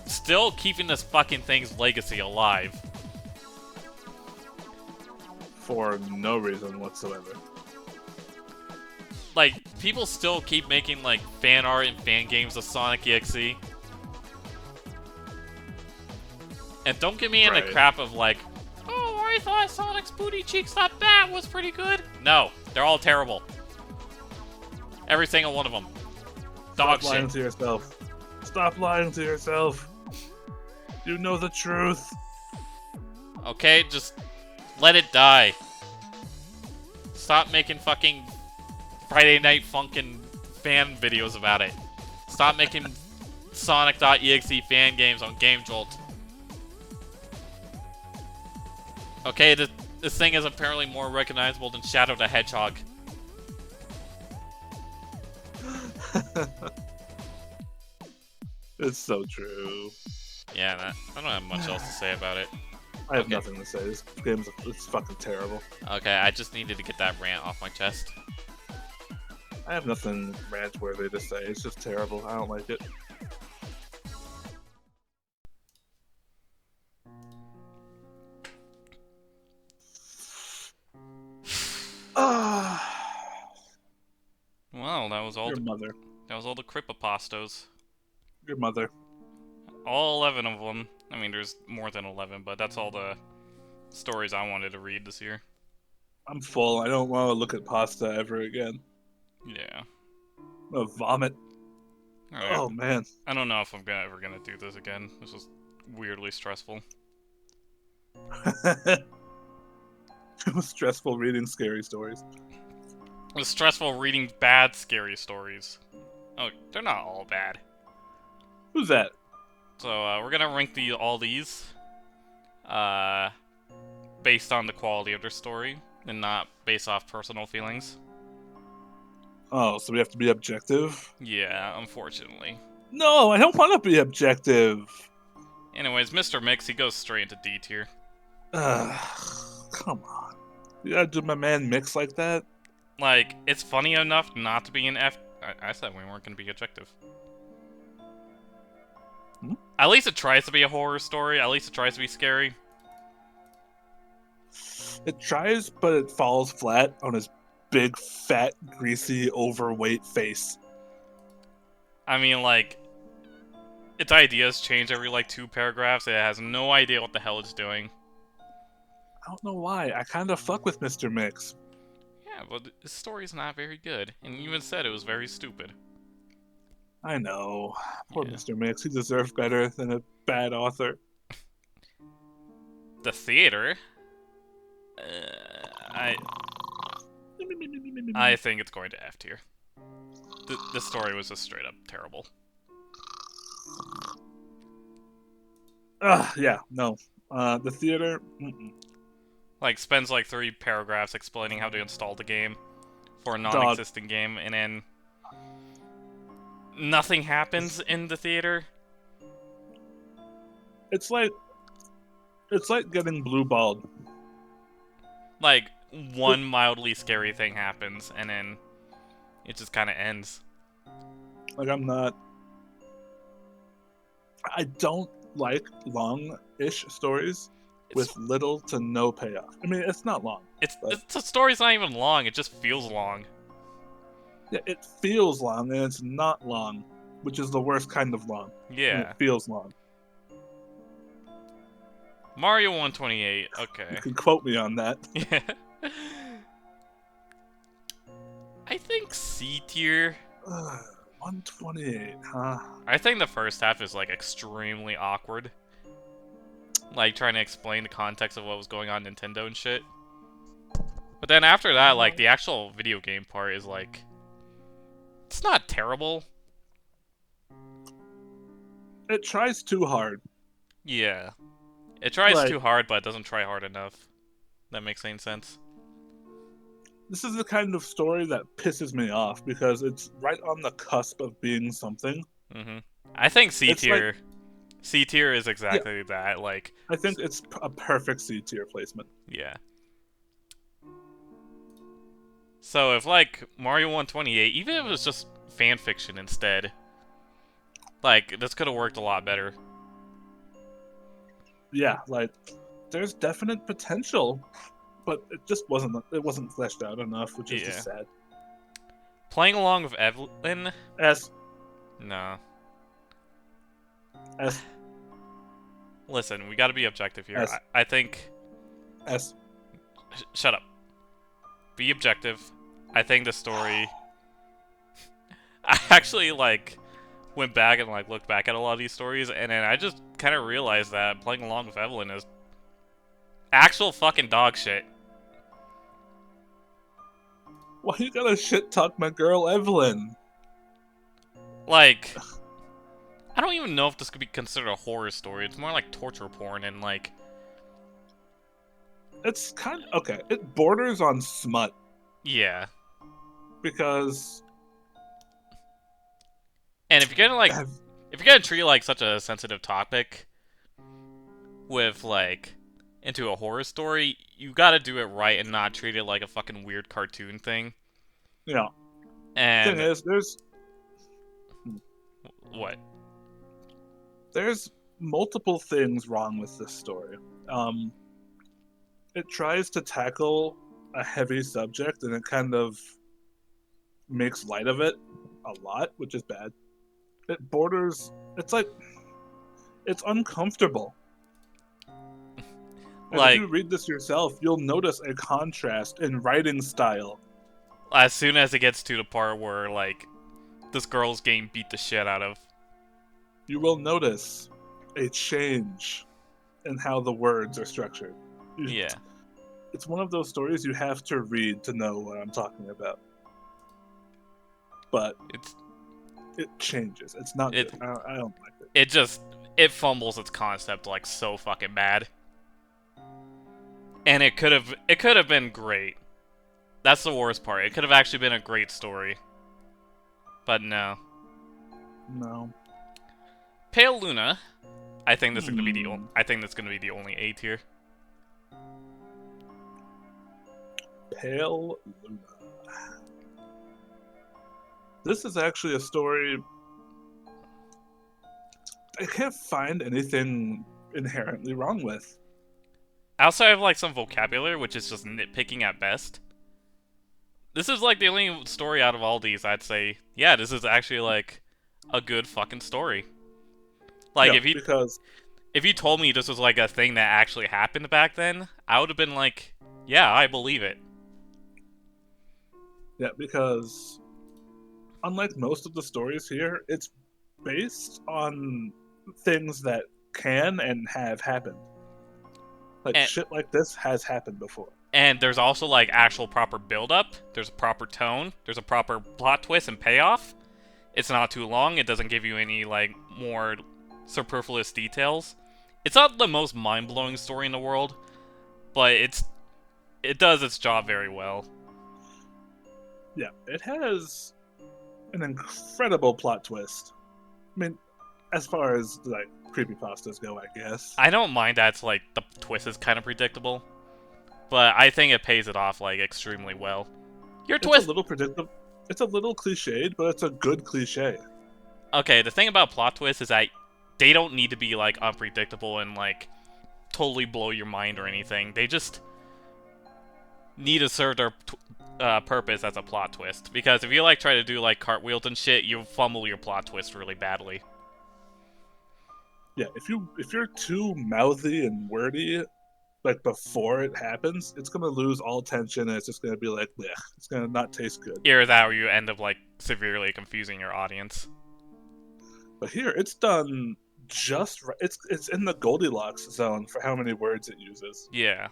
still keeping this fucking thing's legacy alive. For no reason whatsoever. Like, people still keep making, like, fan art and fan games of Sonic.exe. And don't get me in the crap of like, oh, I thought Sonic's booty cheeks that bat was pretty good. No, they're all terrible. Every single one of them. Dog Stop lying shit. to yourself. Stop lying to yourself. You know the truth. Okay, just let it die. Stop making fucking Friday Night Funkin' fan videos about it. Stop making Sonic.exe fan games on Game Jolt. Okay, this thing is apparently more recognizable than Shadow the Hedgehog. It's so true. Yeah, I don't have much else to say about it. I have nothing to say. This game's it's fucking terrible. Okay, I just needed to get that rant off my chest. I have nothing rant-worthy to say. It's just terrible. I don't like it. Well, that was all. Your mother. That was all the creepypastas. Your mother. All 11 of them. I mean, there's more than 11, but that's all the stories I wanted to read this year. I'm full. I don't want to look at pasta ever again. Yeah. I'm gonna vomit. Right. Oh man. I don't know if I'm ever gonna do this again. This was weirdly stressful. It was stressful reading scary stories. It was stressful reading bad scary stories. Oh, they're not all bad. Who's that? So, we're gonna rank all these, based on the quality of their story, and not based off personal feelings. Oh, so we have to be objective? Yeah, unfortunately. No, I don't want to be objective. Anyways, Mr. Mix, he goes straight into D tier. Come on. You gotta do my man Mix like that? Like, it's funny enough not to be an F. I said we weren't gonna be objective. Hmm? At least it tries to be a horror story. At least it tries to be scary. It tries, but it falls flat on his big, fat, greasy, overweight face. I mean, like, its ideas change every, like, 2 paragraphs. It has no idea what the hell it's doing. I don't know why. I kind of fuck with Mr. Mix. Yeah, but the story's not very good. And you even said it was very stupid. I know. Poor Yeah. Mr. Mix. He deserved better than a bad author. The theater? I think it's going to F tier. The story was just straight up terrible. Yeah, no. The theater, Like, spends like 3 paragraphs explaining how to install the game for a non-existing game, and then nothing happens in the theater. It's like getting blue balled. Like, one mildly scary thing happens, and then it just kind of ends. Like, I don't like long-ish stories with little to no payoff. I mean, it's not long. The story's not even long, it just feels long. Yeah, it feels long, and it's not long, which is the worst kind of long. Yeah. And it feels long. Mario 128, okay. You can quote me on that. Yeah. I think C tier. 128, huh? I think the first half is, like, extremely awkward. Like, trying to explain the context of what was going on Nintendo and shit. But then after that, like, the actual video game part is, like... It's not terrible. It tries too hard. Yeah. It tries too hard, but it doesn't try hard enough. That makes any sense. This is the kind of story that pisses me off, because it's right on the cusp of being something. Mm-hmm. I think C tier... Like, C tier is exactly that, like... I think it's a perfect C tier placement. Yeah. So if, like, Mario 128, even if it was just fanfiction instead, like, this could have worked a lot better. Yeah, like, there's definite potential, but it just wasn't fleshed out enough, which is just sad. Playing along with Evelyn? S. No. S. Listen, we gotta be objective here. S. I think... S. Shut up. Be objective. I think the story... I actually, like, went back and, like, looked back at a lot of these stories, and then I just kind of realized that playing along with Evelyn is actual fucking dog shit. Why you gotta shit talk my girl Evelyn? Like, I don't even know if this could be considered a horror story. It's more like torture porn and, like... It's kind of... Okay, it borders on smut. Yeah. Because... And if you're gonna, like... If you're gonna treat, like, such a sensitive topic with, like, into a horror story, you gotta do it right and not treat it like a fucking weird cartoon thing. Yeah. And... Thing is, there's... What? There's multiple things wrong with this story. It tries to tackle a heavy subject, and it kind of makes light of it a lot, which is bad. It borders... It's like... It's uncomfortable. Like, if you read this yourself, you'll notice a contrast in writing style. As soon as it gets to the part where, like, this girl's getting beat the shit out of. You will notice a change in how the words are structured. Yeah. It's one of those stories you have to read to know what I'm talking about. But it changes. It's not good. I don't like it. It fumbles its concept, like, so fucking bad. And it could have been great. That's the worst part. It could have actually been a great story. But no. No. Pale Luna. I think this is gonna be the I think that's gonna be the only A tier. Pale Luna. This is actually a story. I can't find anything inherently wrong with. I also have, like, some vocabulary, which is just nitpicking at best. This is, like, the only story out of all these I'd say, yeah, this is actually, like, a good fucking story. Like, yeah, if you told me this was, like, a thing that actually happened back then, I would have been like, yeah, I believe it. Yeah, because unlike most of the stories here, it's based on things that can and have happened. Like, shit like this has happened before. And there's also, like, actual proper build-up. There's a proper tone. There's a proper plot twist and payoff. It's not too long. It doesn't give you any, like, more superfluous details. It's not the most mind-blowing story in the world, but it does its job very well. Yeah, it has an incredible plot twist. I mean, as far as, like, creepypastas go, I guess. I don't mind that it's, like, the twist is kind of predictable, but I think it pays it off, like, extremely well. It's a little predictable. It's a little cliched, but it's a good cliche. Okay, the thing about plot twists is that they don't need to be, like, unpredictable and, like, totally blow your mind or anything. They just need to serve their purpose as a plot twist. Because if you, like, try to do, like, cartwheels and shit, you'll fumble your plot twist really badly. Yeah, if you're too mouthy and wordy, like, before it happens, it's gonna lose all tension, and it's just gonna be like, bleh. It's gonna not taste good. Either that or you end up, like, severely confusing your audience. But here, it's done just right. It's in the Goldilocks zone for how many words it uses. Yeah.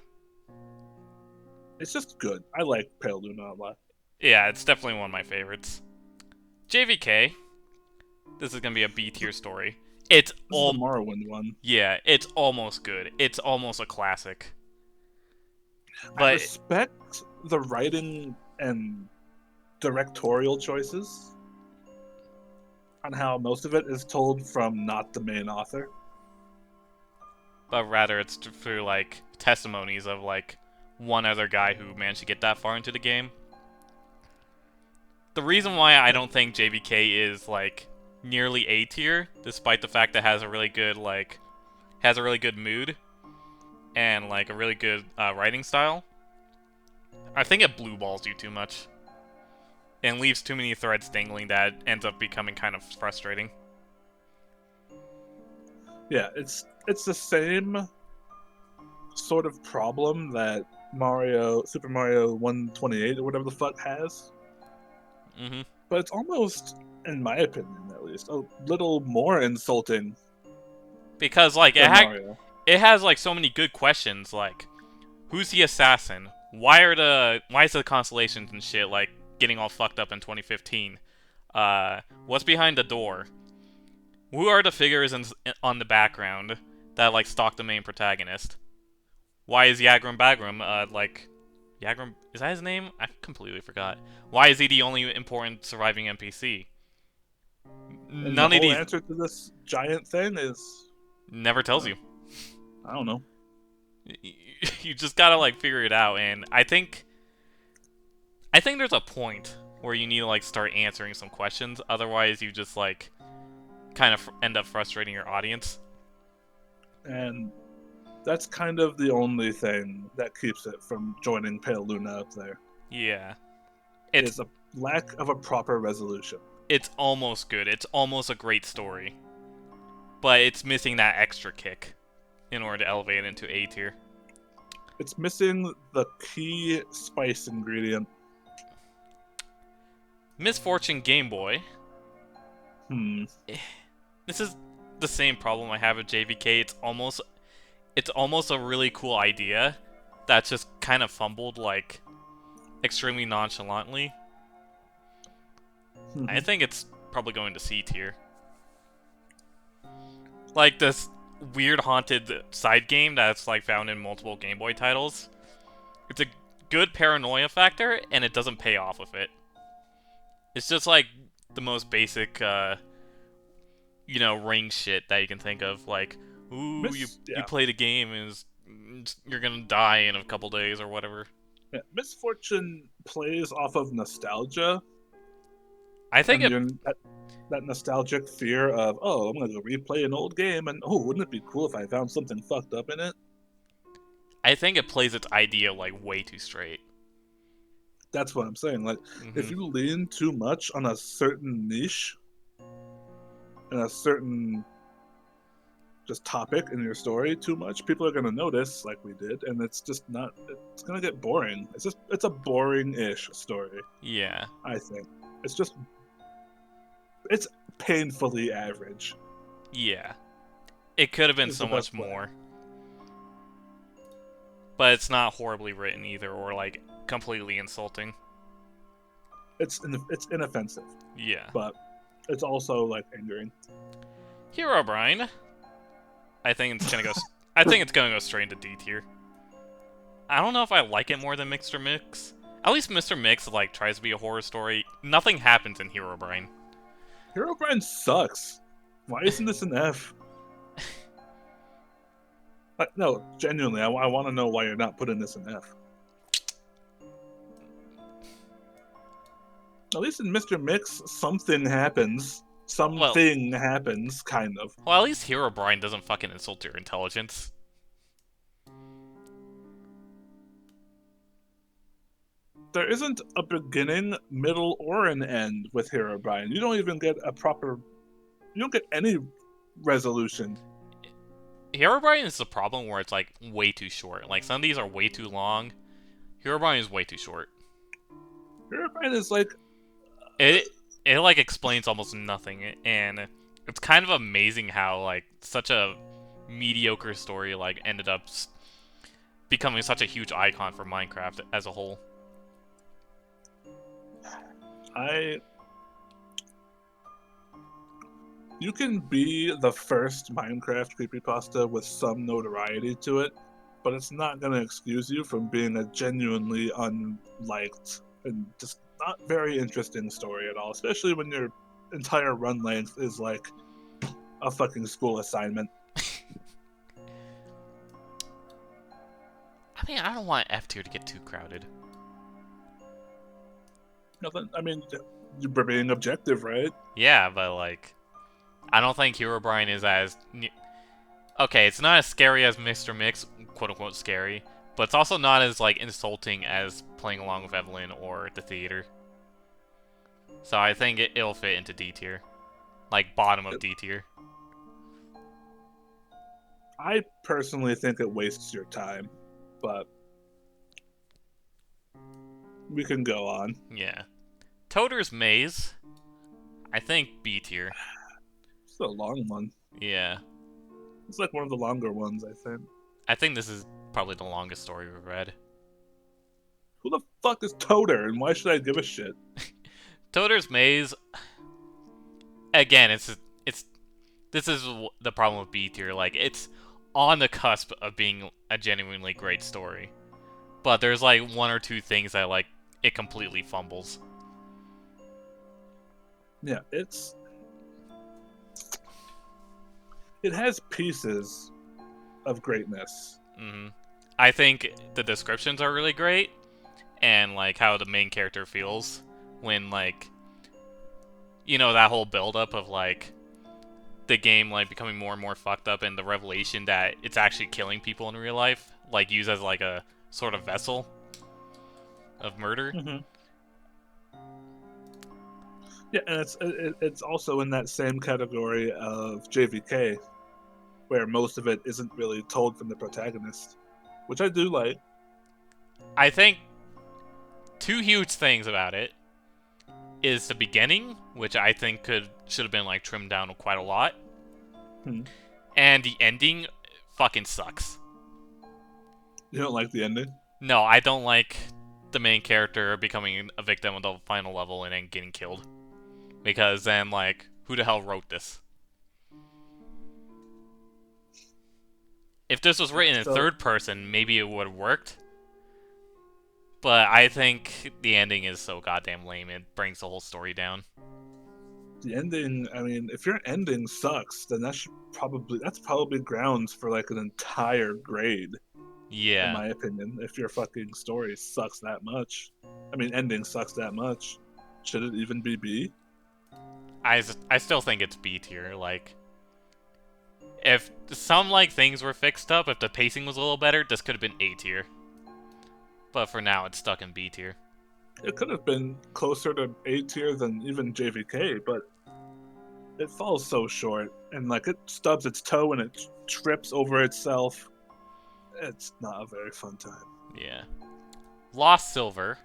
It's just good. I like Pale Luna a lot. Yeah, it's definitely one of my favorites. JVK. This is gonna be a B tier story. It's all the Morrowind one. Yeah, it's almost good. It's almost a classic. But I respect the writing and directorial choices on how most of it is told from not the main author. But rather it's through, like, testimonies of, like, one other guy who managed to get that far into the game. The reason why I don't think JVK is, like, nearly A tier, despite the fact that it has a really good, like, mood and, like, a really good writing style, I think it blue balls you too much and leaves too many threads dangling that ends up becoming kind of frustrating. Yeah, it's the same sort of problem that Super Mario 128 or whatever the fuck has. Mm-hmm. But it's almost, in my opinion at least, a little more insulting Because like than Mario. it has like so many good questions, like who's the assassin? Why is the constellations and shit like getting all fucked up in 2015? What's behind the door? Who are the figures on the background that like stalk the main protagonist? Why is Yagram Bagram Yagram, is that his name? I completely forgot. Why is he the only important surviving NPC? And None the of whole these answer to this giant thing is, never tells you. I don't know. You just gotta like figure it out, and I think there's a point where you need to like start answering some questions. Otherwise, you just like kind of end up frustrating your audience. And that's kind of the only thing that keeps it from joining Pale Luna up there. Yeah, It's a lack of a proper resolution. It's almost good. It's almost a great story, but it's missing that extra kick in order to elevate it into A tier. It's missing the key spice ingredient. Misfortune Game Boy. This is the same problem I have with JVK. It's almost a really cool idea that's just kind of fumbled like extremely nonchalantly. I think it's probably going to C tier. Like this weird haunted side game that's like found in multiple Game Boy titles. It's a good paranoia factor, and it doesn't pay off with it. It's just like the most basic, ring shit that you can think of. Like, ooh, you play the game and you're gonna die in a couple days or whatever. Yeah, Misfortune plays off of nostalgia. I think that nostalgic fear of, oh, I'm gonna go replay an old game, and oh, wouldn't it be cool if I found something fucked up in it? I think it plays its idea like way too straight. That's what I'm saying. Like, if you lean too much on a certain niche and a certain just topic in your story too much, people are gonna notice, like we did, and it's just not. It's gonna get boring. It's a boring-ish story. Yeah, I think it's painfully average. Yeah, it could have been so much more, but it's not horribly written either, or like completely insulting. It's inoffensive. Yeah, but it's also like angering. Herobrine. I think it's gonna go. I think it's gonna go straight into D tier. I don't know if I like it more than Mr. Mix. At least Mr. Mix like tries to be a horror story. Nothing happens in Herobrine. Herobrine sucks. Why isn't this an F? No, genuinely, I want to know why you're not putting this in F. At least in Mr. Mix, something happens. Something happens, kind of. Well, at least Herobrine doesn't fucking insult your intelligence. There isn't a beginning, middle, or an end with Herobrine. You don't even get a proper... You don't get any resolution. Herobrine is the problem where it's like way too short. Like some of these are way too long. Herobrine is way too short. Herobrine is like... It like explains almost nothing, and it's kind of amazing how like such a mediocre story like ended up becoming such a huge icon for Minecraft as a whole. You can be the first Minecraft creepypasta with some notoriety to it, but it's not going to excuse you from being a genuinely unliked and just not very interesting story at all, especially when your entire run length is like a fucking school assignment. I mean, I don't want F tier to get too crowded. Nothing. I mean, you're being objective, right? Yeah, but like, I don't think Herobrine is as... Okay, it's not as scary as Mr. Mix, quote-unquote scary, but it's also not as like insulting as playing along with Evelyn or the theater. So I think it'll fit into D tier. Like, bottom of D tier. I personally think it wastes your time, but we can go on. Yeah. Toter's Maze, I think B tier. It's a long one. Yeah. It's like one of the longer ones, I think. I think this is probably the longest story we've read. Who the fuck is Toter, and why should I give a shit? Toter's Maze, again, this is the problem with B tier. Like, it's on the cusp of being a genuinely great story, but there's like one or two things that like it completely fumbles. Yeah, it has pieces of greatness. I think the descriptions are really great, and like how the main character feels when like, you know, that whole build-up of like the game like becoming more and more fucked up, and the revelation that it's actually killing people in real life, like used as like a sort of vessel of murder. Yeah, and it's also in that same category of JVK, where most of it isn't really told from the protagonist, which I do like. I think two huge things about it is the beginning, which I think should have been like trimmed down quite a lot, and the ending fucking sucks. You don't like the ending? No, I don't like the main character becoming a victim of the final level and then getting killed. Because then, like, who the hell wrote this? If this was written in third person, maybe it would have worked. But I think the ending is so goddamn lame, it brings the whole story down. The ending, I mean, if your ending sucks, then that's probably grounds for like an entire grade. Yeah. In my opinion, if your fucking story sucks that much. I mean, ending sucks that much. Should it even be B? I still think it's B tier. Like, if some like things were fixed up, if the pacing was a little better, this could have been A tier. But for now, it's stuck in B tier. It could have been closer to A tier than even JVK, but it falls so short, and like it stubs its toe and it trips over itself. It's not a very fun time. Yeah. Lost Silver.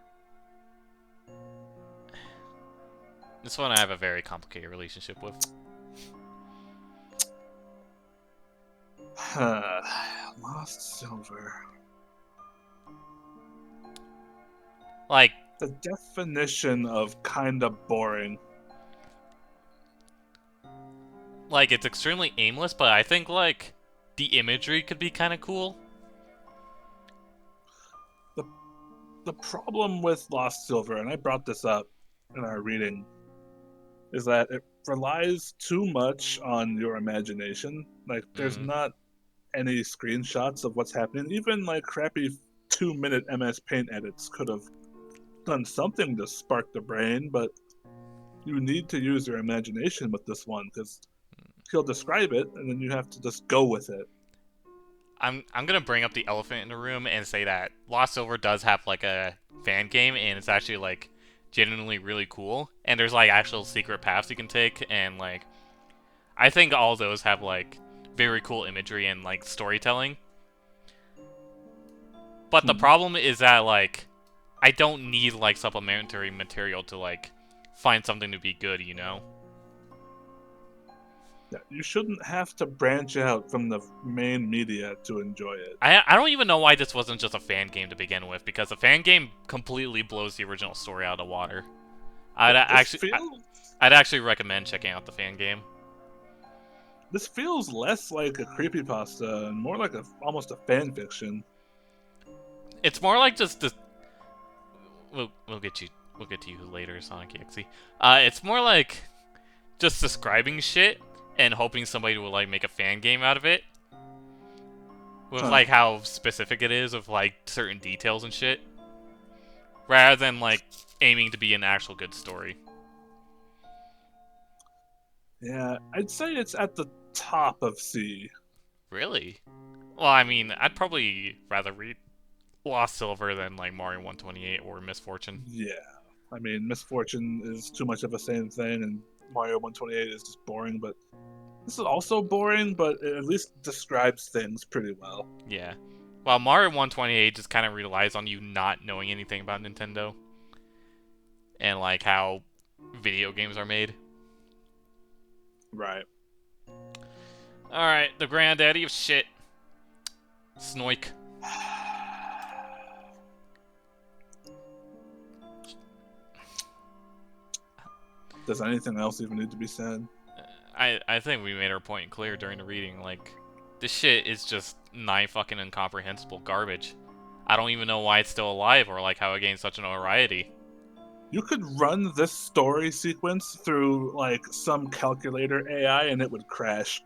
This one I have a very complicated relationship with. Lost Silver. Like, the definition of kinda boring. Like, it's extremely aimless, but I think, like, the imagery could be kind of cool. The problem with Lost Silver, and I brought this up in our reading, is that it relies too much on your imagination. Like, there's not any screenshots of what's happening. Even, like, crappy 2-minute MS Paint edits could have done something to spark the brain, but you need to use your imagination with this one, because he'll describe it, and then you have to just go with it. I'm gonna bring up the elephant in the room and say that Lost Silver does have, like, a fan game, and it's actually, like, genuinely really cool. And there's, like, actual secret paths you can take, and, like, I think all those have, like, very cool imagery and, like, storytelling. But the problem is that, like, I don't need, like, supplementary material to, like, find something to be good, you know? You shouldn't have to branch out from the main media to enjoy it. I don't even know why this wasn't just a fan game to begin with, because the fan game completely blows the original story out of the water. I'd actually recommend checking out the fan game. This feels less like a creepypasta and more like almost a fan fiction. It's more like just this. We'll get to you later, Sonic.exe. It's more like just describing shit and hoping somebody will, like, make a fan game out of it. With, like, how specific it is of, like, certain details and shit. Rather than, like, aiming to be an actual good story. Yeah, I'd say it's at the top of C. Really? Well, I mean, I'd probably rather read Lost Silver than, like, Mario 128 or Misfortune. Yeah. I mean, Misfortune is too much of the same thing, and Mario 128 is just boring, but This is also boring, but it at least describes things pretty well. Yeah. While Mario 128 just kind of relies on you not knowing anything about Nintendo. And, like, how video games are made. Right. Alright, the granddaddy of shit. Snoik. Does anything else even need to be said? I think we made our point clear during the reading. Like, this shit is just fucking incomprehensible garbage. I don't even know why it's still alive or, like, how it gained such a notoriety. You could run this story sequence through, like, some calculator AI and it would crash.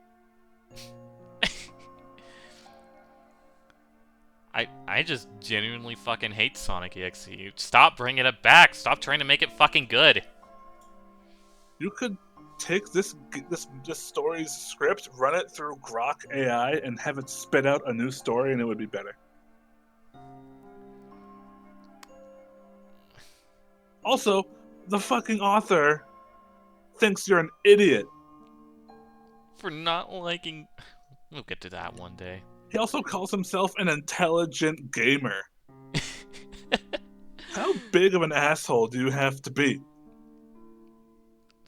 I just genuinely fucking hate Sonic.exe. Stop bringing it back. Stop trying to make it fucking good. You could take this story's script, run it through Grok AI, and have it spit out a new story, and it would be better. Also, the fucking author thinks you're an idiot. For not liking... We'll get to that one day. He also calls himself an intelligent gamer. How big of an asshole do you have to be?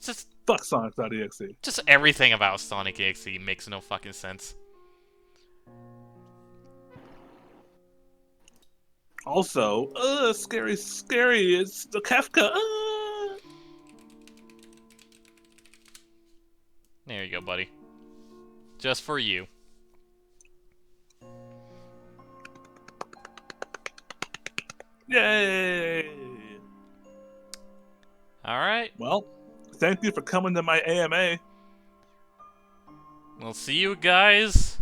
Just fuck Sonic.exe. Just everything about Sonic.exe makes no fucking sense. Also, scary, it's the Kafka. There you go, buddy. Just for you. Yay! Alright. Well, thank you for coming to my AMA. We'll see you guys.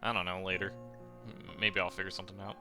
I don't know, later. Maybe I'll figure something out.